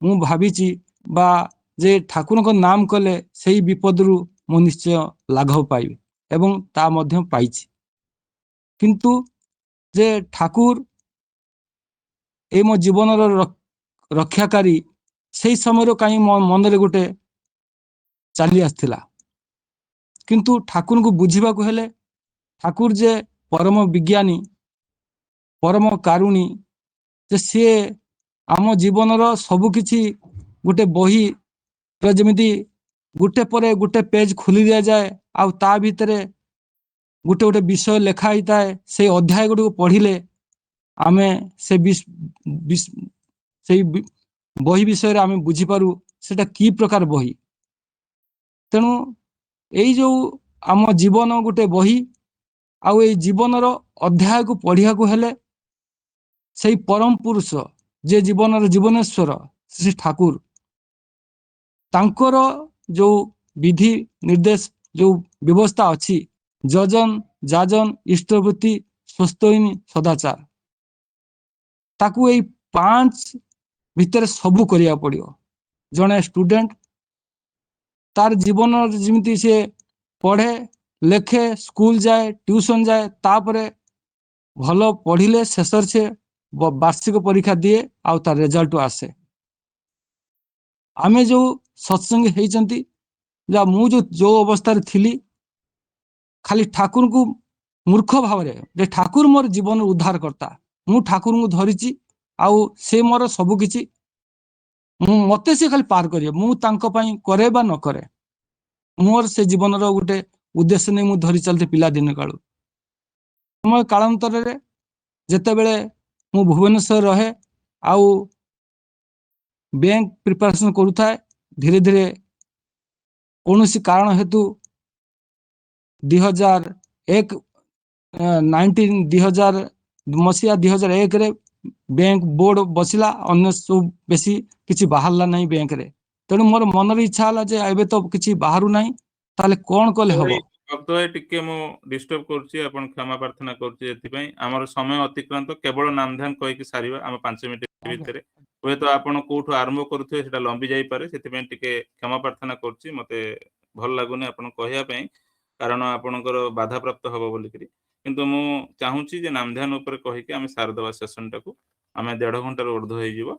ମୁଁ ଭାବିଛି ବା ଯେ ଠାକୁରଙ୍କ ନାମ କଲେ ସେଇ ବିପଦରୁ ମୁଁ ନିଶ୍ଚୟ ଲାଘବ ପାଇବି ଏବଂ ତା ମଧ୍ୟ ପାଇଛି। କିନ୍ତୁ ଯେ ଠାକୁର ଏ ମୋ ଜୀବନର ରକ୍ଷାକାରୀ, ସେଇ ସମୟରେ କାହିଁ ମୋ ମନରେ ଗୋଟେ ଚାଲି ଆସିଥିଲା। କିନ୍ତୁ ଠାକୁରଙ୍କୁ ବୁଝିବାକୁ ହେଲେ ଠାକୁର ଯେ ପରମ ବିଜ୍ଞାନୀ, ପରମ କାରୁଣୀ, ଯେ ସିଏ ଆମ ଜୀବନର ସବୁ କିଛି ଗୋଟେ ବହି ଯେମିତି ଗୋଟେ ପରେ ଗୋଟେ ପେଜ ଖୋଲି ଦିଆଯାଏ ଆଉ ତା ଭିତରେ ଗୋଟେ ଗୋଟେ ବିଷୟ ଲେଖା ହେଇଥାଏ। ସେଇ ଅଧ୍ୟାୟ ଗୁଡ଼ିକୁ ପଢ଼ିଲେ ଆମେ ସେଇ ବହି ବିଷୟରେ ଆମେ ବୁଝିପାରୁ ସେଟା କି ପ୍ରକାର ବହି। ତେଣୁ ଏଇ ଯୋଉ ଆମ ଜୀବନ ଗୋଟେ ବହି, ଆଉ ଏଇ ଜୀବନର ଅଧ୍ୟାୟକୁ ପଢ଼ିବାକୁ ହେଲେ ସେଇ ପରମ ପୁରୁଷ ଯେ ଜୀବନର ଜୀବନେଶ୍ୱର ଶ୍ରୀ ଠାକୁର, ତାଙ୍କର ଯୋଉ ବିଧି ନିର୍ଦ୍ଦେଶ ଯୋଉ ବ୍ୟବସ୍ଥା ଅଛି, ଯଜନ ଯାଜନ ଇଷ୍ଟବୃତ୍ତି ସ୍ୱସ୍ତୟିନୀ ସଦାଚାର, ତାକୁ ଏଇ 5 ଭିତରେ ସବୁ କରିବାକୁ ପଡ଼ିବ। ଜଣେ ଷ୍ଟୁଡେଣ୍ଟ ତାର ଜୀବନରେ ଯେମିତି ସେ ପଢ଼େ, ଲେଖେ, ସ୍କୁଲ ଯାଏ, ଟ୍ୟୁସନ ଯାଏ, ତାପରେ ଭଲ ପଢ଼ିଲେ ଶେଷରେ ସେ ବାର୍ଷିକ ପରୀକ୍ଷା ଦିଏ ଆଉ ତାର ରେଜଲ୍ଟ ଆସେ। ଆମେ ଯୋଉ ସତ୍ସଙ୍ଗ ହେଇଛନ୍ତି, ମୁଁ ଯୋଉ ଅବସ୍ଥାରେ ଥିଲି, ଖାଲି ଠାକୁରଙ୍କୁ ମୂର୍ଖ ଭାବରେ ଯେ ଠାକୁର ମୋର ଜୀବନ ଉଦ୍ଧାର କର୍ତ୍ତା, ମୁଁ ଠାକୁରଙ୍କୁ ଧରିଛି ଆଉ ସେ ମୋର ସବୁ କିଛି, ମତେ ସେ ଖାଲି ପାର କରିବେ, ମୁଁ ତାଙ୍କ ପାଇଁ କରେ ବା ନ କରେ, ମୋର ସେ ଜୀବନର ଗୋଟେ ଉଦ୍ଦେଶ୍ୟ ନେଇ ମୁଁ ଧରି ଚାଲିଛି ପିଲାଦିନ କାଳୁ। ସମୟ କାଳାନ୍ତରରେ ଯେତେବେଳେ ମୁଁ ଭୁବନେଶ୍ୱର ରହେ ଆଉ ବ୍ୟାଙ୍କ ପ୍ରିପାରେସନ କରୁଥାଏ, ଧୀରେ ଧୀରେ କୌଣସି କାରଣ ହେତୁ 2001ରେ ବ୍ୟାଙ୍କ ବୋର୍ଡ ବସିଲା, ଅନ୍ୟ ସବୁ ବେଶୀ କିଛି ବାହାରିଲା ନାହିଁ ବ୍ୟାଙ୍କରେ। ତେଣୁ ମୋର ମନରେ ଇଚ୍ଛା ହେଲା ଯେ ଏବେ ତ କିଛି ବାହାରୁ ନାହିଁ, ତାହେଲେ କଣ କଲେ ହବ। ଭକ୍ତ ଭାଇ ଟିକେ ମୁଁ ଡିଷ୍ଟର୍ବ କରୁଛି, ଆପଣ କ୍ଷମା ପ୍ରାର୍ଥନା କରୁଛି। ଏଥିପାଇଁ ଆମର ସମୟ ଅତିକ୍ରାନ୍ତ, କେବଳ ନାମଧ୍ୟାନ କହିକି ସାରିବା ଆମ 5 ମିନିଟ ଭିତରେ। ହୁଏତ ଆପଣ କୋଉଠୁ ଆରମ୍ଭ କରୁଥିବେ ସେଟା ଲମ୍ବି ଯାଇପାରେ, ସେଥିପାଇଁ ଟିକେ କ୍ଷମା ପ୍ରାର୍ଥନା କରୁଛି। ମତେ ଭଲ ଲାଗୁନି ଆପଣ କହିବା ପାଇଁ, କାରଣ ଆପଣଙ୍କର ବାଧାପ୍ରାପ୍ତ ହବ ବୋଲିକିରି। କିନ୍ତୁ ମୁଁ ଚାହୁଁଛି ଯେ ନାମଧ୍ୟାନ ଉପରେ କହିକି ଆମେ ସାରିଦେବା ସେସନଟାକୁ। ଆମେ 1.5 ଘଣ୍ଟାରୁ ଉର୍ଦ୍ଧ୍ୱ ହେଇଯିବ।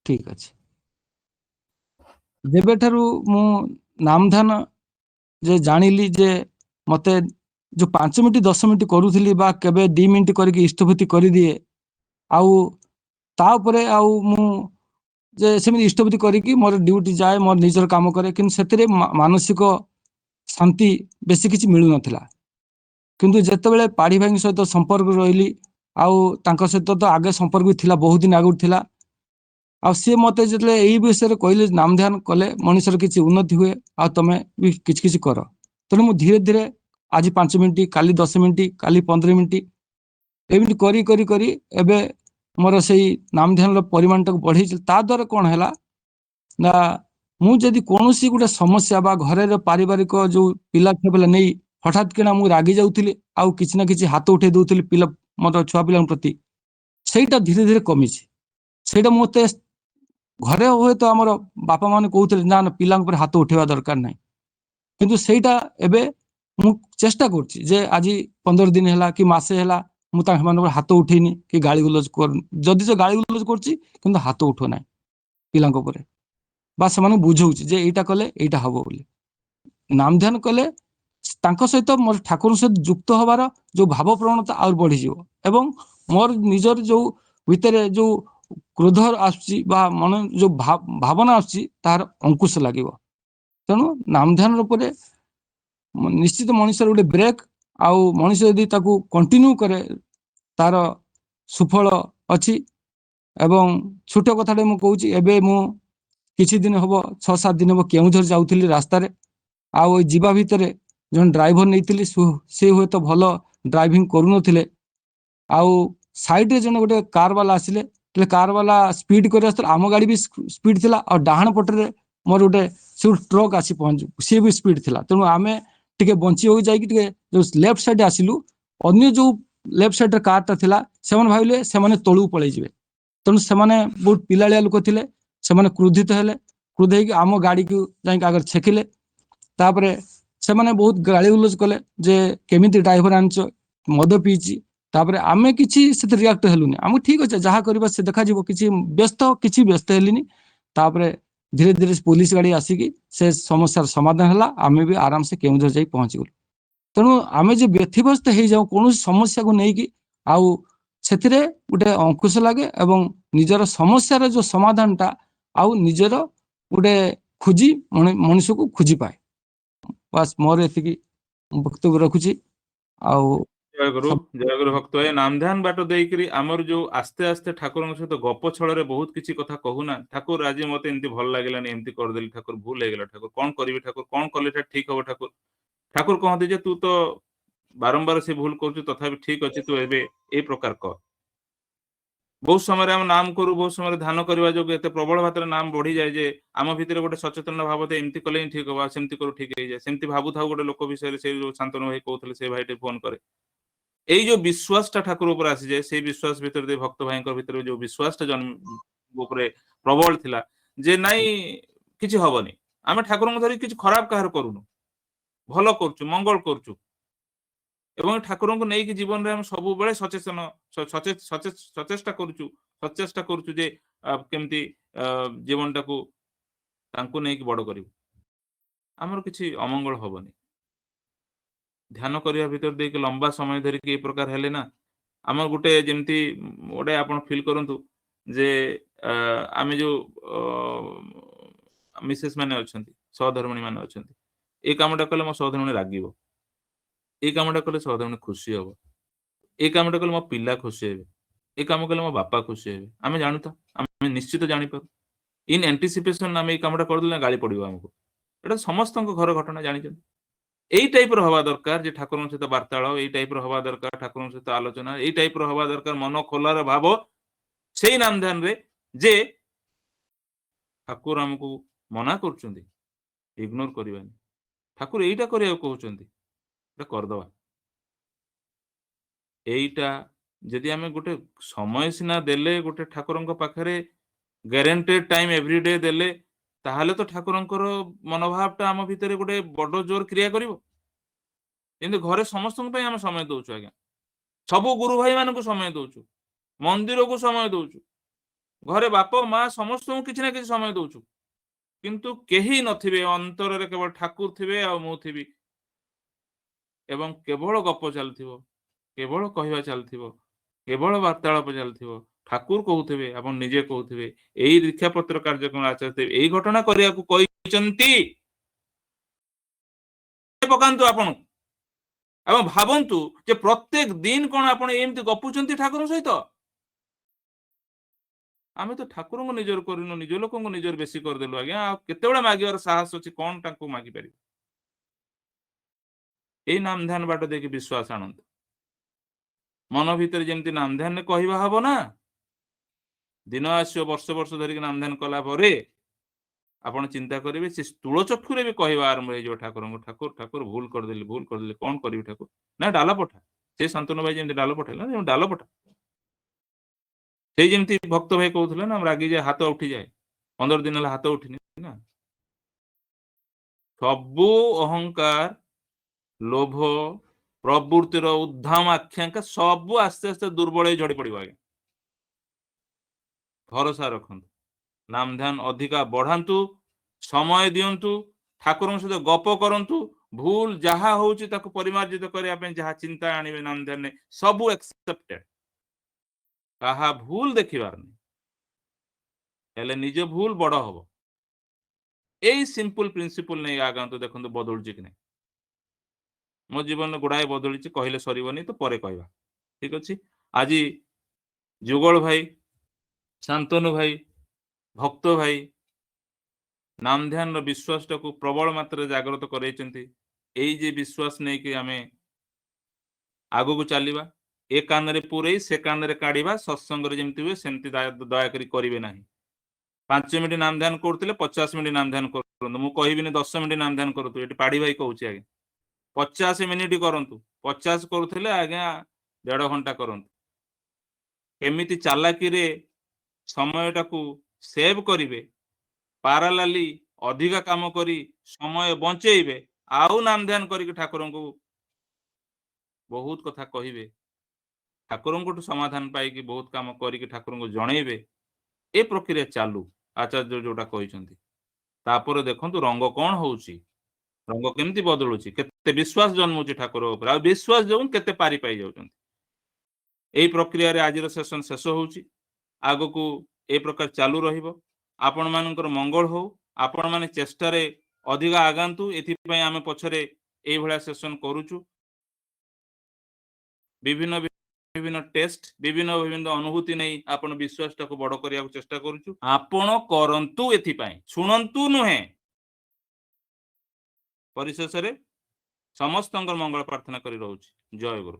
ଠିକ ଅଛି। ଯେବେଠାରୁ ମୁଁ ନାମଧ୍ୟାନ ଯେ ଜାଣିଲି, ଯେ ମତେ ଯୋଉ 5 ମିନିଟ 10 ମିନିଟ କରୁଥିଲି ବା କେବେ 2 ମିନିଟ କରିକି ଇଷ୍ଟଭୂତି କରିଦିଏ, ଆଉ ତାପରେ ଆଉ ମୁଁ ଯେ ସେମିତି ଇଷ୍ଟଭୂତି କରିକି ମୋର ଡ୍ୟୁଟି ଯାଏ, ମୋର ନିଜର କାମ କରେ, କିନ୍ତୁ ସେଥିରେ ମାନସିକ ଶାନ୍ତି ବେଶୀ କିଛି ମିଳୁନଥିଲା। କିନ୍ତୁ ଯେତେବେଳେ ପାଢ଼ୀ ଭାଇଙ୍କ ସହିତ ସମ୍ପର୍କ ରହିଲି, ଆଉ ତାଙ୍କ ସହିତ ତ ଆଗେ ସମ୍ପର୍କ ବି ଥିଲା, ବହୁତ ଦିନ ଆଗରୁ ଥିଲା, ଆଉ ସିଏ ମତେ ଯେତେବେଳେ ଏଇ ବିଷୟରେ କହିଲେ ନାମଧ୍ୟାନ କଲେ ମଣିଷର କିଛି ଉନ୍ନତି ହୁଏ ଆଉ ତମେ ବି କିଛି କିଛି କର। ତେଣୁ ମୁଁ ଧୀରେ ଧୀରେ ଆଜି 5 ମିନିଟ, କାଲି 10 ମିନିଟ, କାଲି 15 ମିନିଟ, ଏମିତି କରି କରି କରି ଏବେ ମୋର ସେଇ ନାମଧ୍ୟାନର ପରିମାଣଟାକୁ ବଢେଇଛି। ତା ଦ୍ୱାରା କଣ ହେଲା ନା, ମୁଁ ଯଦି କୌଣସି ଗୋଟେ ସମସ୍ୟା ବା ଘରେର ପାରିବାରିକ ଯୋଉ ପିଲା ଛୁଆ ନେଇ ହଠାତ୍ କିନା ମୁଁ ରାଗି ଯାଉଥିଲି ଆଉ କିଛି ନା କିଛି ହାତ ଉଠେଇ ଦଉଥିଲି ମୋର ଛୁଆ ପିଲାଙ୍କ ପ୍ରତି, ସେଇଟା ଧୀରେ ଧୀରେ କମିଛି। ସେଇଟା ମତେ ଘରେ ହୁଏତ ଆମର ବାପା ମାନେ କହୁଥିଲେ ନା ନା ପିଲାଙ୍କ ଉପରେ ହାତ ଉଠେଇବା ଦରକାର ନାହିଁ, କିନ୍ତୁ ସେଇଟା ଏବେ ମୁଁ ଚେଷ୍ଟା କରୁଛି ଯେ ଆଜି 15 ଦିନ ହେଲା କି ମାସେ ହେଲା ମୁଁ ତାଙ୍କ ମାନଙ୍କର ହାତ ଉଠେଇନି କି ଗାଳି ଗୁଲଜ କରୁନି। ଯଦି ସେ ଗାଳି ଗୁଲଜ କରୁଛି କିନ୍ତୁ ହାତ ଉଠଉ ନାହିଁ ପିଲାଙ୍କ ଉପରେ, ବା ସେମାନଙ୍କୁ ବୁଝଉଛି ଯେ ଏଇଟା କଲେ ଏଇଟା ହବ ବୋଲି। ନାମ ଧ୍ୟାନ କଲେ ତାଙ୍କ ସହିତ ମୋର ଠାକୁରଙ୍କ ସହିତ ଯୁକ୍ତ ହବାର ଯୋଉ ଭାବ ପ୍ରବଣତା ଆହୁରି ବଢିଯିବ, ଏବଂ ମୋର ନିଜର ଯୋଉ ଭିତରେ ଯୋଉ କ୍ରୋଧ ଆସୁଛି ବା ମନ ଯୋଉ ଭାବନା ଆସୁଛି ତାହାର ଅଙ୍କୁଶ ଲାଗିବ। ତେଣୁ ନାମ ଧ୍ୟାନ ଉପରେ ନିଶ୍ଚିତ ମଣିଷର ଗୋଟେ ବ୍ରେକ୍, ଆଉ ମଣିଷ ଯଦି ତାକୁ କଣ୍ଟିନ୍ୟୁ କରେ ତାର ସୁଫଳ ଅଛି। ଏବଂ ଛୋଟ କଥାଟେ ମୁଁ କହୁଛି, ଏବେ ମୁଁ କିଛି ଦିନ ହବ 6-7 ଦିନ ହବ କେଉଁଝର ଯାଉଥିଲି ରାସ୍ତାରେ, ଆଉ ଏଇ ଯିବା ଭିତରେ ଜଣେ ଡ୍ରାଇଭର ନେଇଥିଲି, ସେ ହୁଏତ ଭଲ ଡ୍ରାଇଭିଂ କରୁନଥିଲେ, ଆଉ ସାଇଡରେ ଜଣେ ଗୋଟେ କାର ବାଲା ଆସିଲେ, କାର ବାଲା ସ୍ପିଡ କରି ଆସିଥିଲା, ଆମ ଗାଡି ବି ସ୍ପିଡ ଥିଲା, ଆଉ ଡାହାଣ ପଟରେ ମୋର ଗୋଟେ ସେ ଟ୍ରକ୍ ଆସି ପହଞ୍ଚୁ, ସିଏ ବି ସ୍ପିଡ ଥିଲା। ତେଣୁ ଆମେ ଟିକେ ବଞ୍ଚି ହୋଇ ଯାଇକି ଟିକେ ଯୋଉ ଲେଫ୍ଟ ସାଇଡ ଆସିଲୁ, ଅନ୍ୟ ଯୋଉ ଲେଫ୍ଟ ସାଇଡରେ କାରଟା ଥିଲା ସେମାନେ ଭାବିଲେ ସେମାନେ ତଳକୁ ପଳେଇଯିବେ। ତେଣୁ ସେମାନେ ବହୁତ ପିଲାଳିଆ ଲୋକ ଥିଲେ, ସେମାନେ କ୍ରୋଧିତ ହେଲେ, କ୍ରୋଧ ହେଇକି ଆମ ଗାଡିକୁ ଯାଇକି ଆଗରେ ଛେକିଲେ। ତାପରେ ସେମାନେ ବହୁତ ଗାଳି ଗୁଲଜ କଲେ ଯେ କେମିତି ଡ୍ରାଇଭର ଆଣିଛ, ମଦ ପିଇଛି। ତାପରେ ଆମେ କିଛି ସେଥିରେ ରିଆକ୍ଟ ହେଲୁନି, ଆମକୁ ଠିକ ଅଛି ଯାହା କରିବା ସେ ଦେଖାଯିବ, କିଛି ବ୍ୟସ୍ତ ହେଲିନି। ତାପରେ ଧୀରେ ଧୀରେ ପୋଲିସ ଗାଡି ଆସିକି ସେ ସମସ୍ୟାର ସମାଧାନ ହେଲା, ଆମେ ବି ଆରାମସେ କେଉଁଝର ଯାଇ ପହଞ୍ଚିଗଲୁ। ତେଣୁ ଆମେ ଯେ ବ୍ୟଥିବ୍ୟସ୍ତ ହେଇଯାଉ କୌଣସି ସମସ୍ୟାକୁ ନେଇକି, ଆଉ ସେଥିରେ ଗୋଟେ ଅଙ୍କୁଶ ଲାଗେ ଏବଂ ନିଜର ସମସ୍ୟାର ଯୋଉ ସମାଧାନଟା ଆଉ ନିଜର ଗୋଟେ ଖୋଜି ମଣିଷକୁ ଖୋଜି ପାଏ। ବାସ୍ ମୋର ଏତିକି ବକ୍ତବ୍ୟ ରଖୁଛି। ଆଉ ଜୟଗୁରୁ ଜୟଗୁରୁ ଭକ୍ତ ଭାଇ। ନାମ ଧ୍ୟାନ ବାଟ ଦେଇକରି ଆମର ଯୋଉ ଆସ୍ତେ ଆସ୍ତେ ଠାକୁରଙ୍କ ସହିତ ଗପ ଛଳରେ ବହୁତ କିଛି କଥା କହୁନା, ଠାକୁର ଆଜି ମତେ ଏମିତି ଭଲ ଲାଗିଲାନି, ଏମିତି କରିଦେଲି ଠାକୁର, ଭୁଲ ହେଇଗଲା ଠାକୁର, କଣ କରିବି ଠାକୁର, କଣ କଲେ ଏଟା ଠିକ ହବ ଠାକୁର। ଠାକୁର କହନ୍ତି ଯେ ତୁ ତ ବାରମ୍ବାର ସେ ଭୁଲ କରୁଛୁ, ତଥାପି ଠିକ ଅଛି, ତୁ ଏବେ ଏଇ ପ୍ରକାର କର। ବହୁତ ସମୟରେ ଆମେ ନାମ କରୁ, ବହୁତ ସମୟରେ ଧ୍ୟାନ କରିବା ଯୋଗୁଁ ଏତେ ପ୍ରବଳ ମାତ୍ରାରେ ନାମ ବଢିଯାଏ ଯେ ଆମ ଭିତରେ ଗୋଟେ ସଚେତନ ଭାବ ଥାଏ, ଏମିତି କଲେ ହିଁ ଠିକ ହବ, ସେମିତି କରୁ ଠିକ ହେଇଯାଏ। ସେମିତି ଭାବୁଥାଉ ଗୋଟେ ଲୋକ ବିଷୟରେ, ସେ ଯୋଉ ଶାନ୍ତନୁ ଭାଇ କହୁଥିଲେ, ସେ ଭାଇଟି ଫୋନ କରେ। ଏଇ ଯୋଉ ବିଶ୍ୱାସଟା ଠାକୁର ଉପରେ ଆସିଯାଏ, ସେଇ ବିଶ୍ୱାସ ଭିତରେ ଦେଇ ଭକ୍ତ ଭାଇଙ୍କ ଭିତରେ ଯୋଉ ବିଶ୍ୱାସଟା ଜନ୍ମ ଉପରେ ପ୍ରବଳ ଥିଲା ଯେ ନାଇଁ କିଛି ହବନି, ଆମେ ଠାକୁରଙ୍କୁ ଧରି କିଛି ଖରାପ କାହାର କରୁନୁ, ଭଲ କରୁଛୁ, ମଙ୍ଗଳ କରୁଛୁ। ଏବଂ ଠାକୁରଙ୍କୁ ନେଇକି ଜୀବନରେ ଆମେ ସବୁବେଳେ ସଚେଷ୍ଟା କରୁଛୁ ଯେ କେମିତି ଜୀବନଟାକୁ ତାଙ୍କୁ ନେଇକି ବଡ କରିବୁ, ଆମର କିଛି ଅମଙ୍ଗଳ ହବନି। ଧ୍ୟାନ କରିବା ଭିତରେ ଦେଇକି ଲମ୍ବା ସମୟ ଧରିକି ଏ ପ୍ରକାର ହେଲେ ନା, ଆମର ଗୋଟେ ଯେମିତି ଗୋଟେ ଆପଣ ଫିଲ୍ କରନ୍ତୁ ଯେ ଆମେ ଯୋଉ ମିସେସ୍ ମାନେ ଅଛନ୍ତି, ସହଧର୍ମିଣୀ ମାନେ ଅଛନ୍ତି, ଏଇ କାମଟା କଲେ ମୋ ସହଧର୍ମିଣୀ ରାଗିବ, ଏଇ କାମଟା କଲେ ସହଧର୍ମିଣୀ ଖୁସି ହବ, ଏଇ କାମଟା କଲେ ମୋ ପିଲା ଖୁସି ହେବେ, ଏଇ କାମ କଲେ ମୋ ବାପା ଖୁସି ହେବେ। ଆମେ ଜାଣୁ ତ, ଆମେ ନିଶ୍ଚିତ ଜାଣିପାରୁ, ଇନ୍ ଆଣ୍ଟିସିପେସନ ଆମେ ଏଇ କାମଟା କରିଦେଲେ ଗାଳି ପଡିବ ଆମକୁ। ଏଇଟା ସମସ୍ତଙ୍କ ଘର ଘଟଣା ଜାଣିଛନ୍ତି। ଏଇ ଟାଇପ ର ହବା ଦରକାର ଯେ ଠାକୁରଙ୍କ ସହିତ ବାର୍ତ୍ତାଳାପ, ଏଇ ଟାଇପ ର ହବା ଦରକାର ଠାକୁରଙ୍କ ସହିତ ଆଲୋଚନା, ଏଇ ଟାଇପ ର ହବା ଦରକାର ମନ ଖୋଲାର ଭାବ ସେଇ ନାମ ଧ୍ୟାନରେ, ଯେ ଠାକୁର ଆମକୁ ମନା କରୁଛନ୍ତି ଇଗ୍ନୋର କରିବାନି, ଠାକୁର ଏଇଟା କରିବାକୁ କହୁଛନ୍ତି, ଏଇଟା କରିଦବା। ଏଇଟା ଯଦି ଆମେ ଗୋଟେ ସମୟ ସିନା ଦେଲେ, ଗୋଟେ ଠାକୁରଙ୍କ ପାଖରେ ଗ୍ୟାରେଣ୍ଟେଡ ଟାଇମ ଏଭ୍ରିଡେ ଦେଲେ, ତାହେଲେ ତ ଠାକୁରଙ୍କର ମନୋଭାବ ଟା ଆମ ଭିତରେ ଗୋଟେ ବଡ ଜୋର କ୍ରିୟା କରିବ। କିନ୍ତୁ ଘରେ ସମସ୍ତଙ୍କ ପାଇଁ ଆମେ ସମୟ ଦଉଛୁ ଆଜ୍ଞା, ସବୁ ଗୁରୁ ଭାଇ ମାନଙ୍କୁ ସମୟ ଦଉଛୁ, ମନ୍ଦିରକୁ ସମୟ ଦଉଛୁ, ଘରେ ବାପ ମା ସମସ୍ତଙ୍କୁ କିଛି ନା କିଛି ସମୟ ଦଉଛୁ, କିନ୍ତୁ କେହି ନଥିବେ ଅନ୍ତରରେ, କେବଳ ଠାକୁର ଥିବେ ଆଉ ମୁଁ ଥିବି, ଏବଂ କେବଳ ଗପ ଚାଲିଥିବ, କେବଳ କହିବା ଚାଲିଥିବ, କେବଳ ବାର୍ତ୍ତାଳାପ ଚାଲିଥିବ। ଠାକୁର କହୁଥିବେ, ଆପଣ ନିଜେ କହୁଥିବେ ଏଇ ଦୀକ୍ଷା ପତ୍ର କାର୍ଯ୍ୟକ୍ରମ ଆଚାର୍ଯ୍ୟ ଏଇ ଘଟଣା କରିବାକୁ କହିଛନ୍ତି, ପକାନ୍ତୁ ଆପଣ ଏବଂ ଭାବନ୍ତୁ ଯେ ପ୍ରତ୍ୟେକ ଦିନ କଣ ଆପଣ ଏମିତି ଗପୁଛନ୍ତି ଠାକୁରଙ୍କ ସହିତ। ଆମେ ତ ଠାକୁରଙ୍କୁ ନିଜର କରିନୁ, ନିଜ ଲୋକଙ୍କୁ ନିଜର ବେଶୀ କରିଦେଲୁ ଆଜ୍ଞା। ଆଉ କେତେବେଳେ ମାଗିବାର ସାହସ ଅଛି, କଣ ତାଙ୍କୁ ମାଗିପାରିବୁ? ଏଇ ନାମ ଧ୍ୟାନ ବାଟ ଦେଇକି ବିଶ୍ୱାସ ଆଣନ୍ତୁ। ମନ ଭିତରେ ଯେମିତି ନାମ ଧ୍ୟାନରେ କହିବା ହବ ନା, ଦିନ ଆସିବ ବର୍ଷ ବର୍ଷ ଧରିକି ନାମ ଧ୍ୟାନ କଲା ପରେ ଆପଣ ଚିନ୍ତା କରିବେ, ସେ ସ୍ଥୂଳ ଚକ୍ଷୁରେ ବି କହିବା ଆରମ୍ଭ ହେଇଯିବ ଠାକୁରଙ୍କୁ, ଠାକୁର ଠାକୁର ଭୁଲ କରିଦେଲି, କଣ କରିବି ଠାକୁର, ନା ଡାଲ ପଠା। ସେ ଶାନ୍ତନୁ ଭାଇ ଯେମିତି ଡାଲ ପଠେଇଲା, ଡାଲ ପଠା। ସେଇ ଯେମିତି ଭକ୍ତ ଭାଇ କହୁଥିଲେ ନା, ରାଗି ଯାଏ ହାତ ଉଠିଯାଏ, 15 दिन हाथ उठिनी ना सबु अहंकार लोभ प्रवृत्तिर उद्धाम आख्यांका सबु आस्ते आस्ते दुर्बल झड़ी पड़ो आगे भरोसा रखु नाम ध्यान अधिका बढ़ातु समय दिंतु ठाकुर सहित गप करंतु भूल जहा होची ताको परिमार्जित करने पे जहा चिंता आनिबे नाम ध्यान ने सबु एक्सेप्टेड कहा भूल देखिबार नहीं हेले निज भूल बड़ हबो एई सिंपल प्रिंसिपल नहीं आगंतु देखंतु बदलुची कि नहीं मो जीवन गुड़ाए बदलुची कहले सरीबनी तो परे कहबा ठीक अछि आज जुगल भाई शांतनु भाई भक्त भाई नाम ध्यान विश्वास टाक प्रबल मात्रा जागृत करैचंती एई जे विश्वास नहीं कि आमे आगो को चलिबा ए कान रे पुरई से कान रे काढिबा सत्संग रे जेमति हुए सेमति दया करी करिवे नाही 5 मिनिट नाम ध्यान करथिले 50 मिनिट नाम ध्यान करंतु मु कहिबिनी 10 मिनिट नाम ध्यान करतु एटी पाड़ी भाई कहूची आगे 50 मिनिट करंतु 50 करूथिले आगे 1.5 घंटा करंतु केमिति चालाकी रे समय टाकू सेव करिवे पारालाली अधिका काम करी समय बंचेइबे आउ नाम ध्यान करिक ठाकुर को बहुत कथा कहिबे ठाकुर को समाधान पाई बहुत काम करिक ठाकुर को जणेबे ए प्रक्रिया चालू आचार्य जोटा कहिसंती तापर देखंतु रंग कोन होउची रंग केमती बदलुची केते विश्वास जन्मुची ठाकुर ऊपर आ विश्वास जों केते पारी पाई जाउचंती एई प्रक्रिया रे आजिर सेशन शेष होउची आगो को ए प्रकार चालू रहिबो आपण मानकर मंगल हो आपण माने चेष्टा रे अधिक आगांतु एथि पय आमे पछरे एई भला सेशन करूचु विभिन्न विभिन्न टेस्ट विभिन्न विभिन्न अनुभूति नहीं आपण विश्वास टाको बड़ करिया चेष्टा करूचु आपण करंतु एथि पय सुनंतु नुहे परिशेष रे समस्तंकर मंगल प्रार्थना करी रहउची जय गुरु।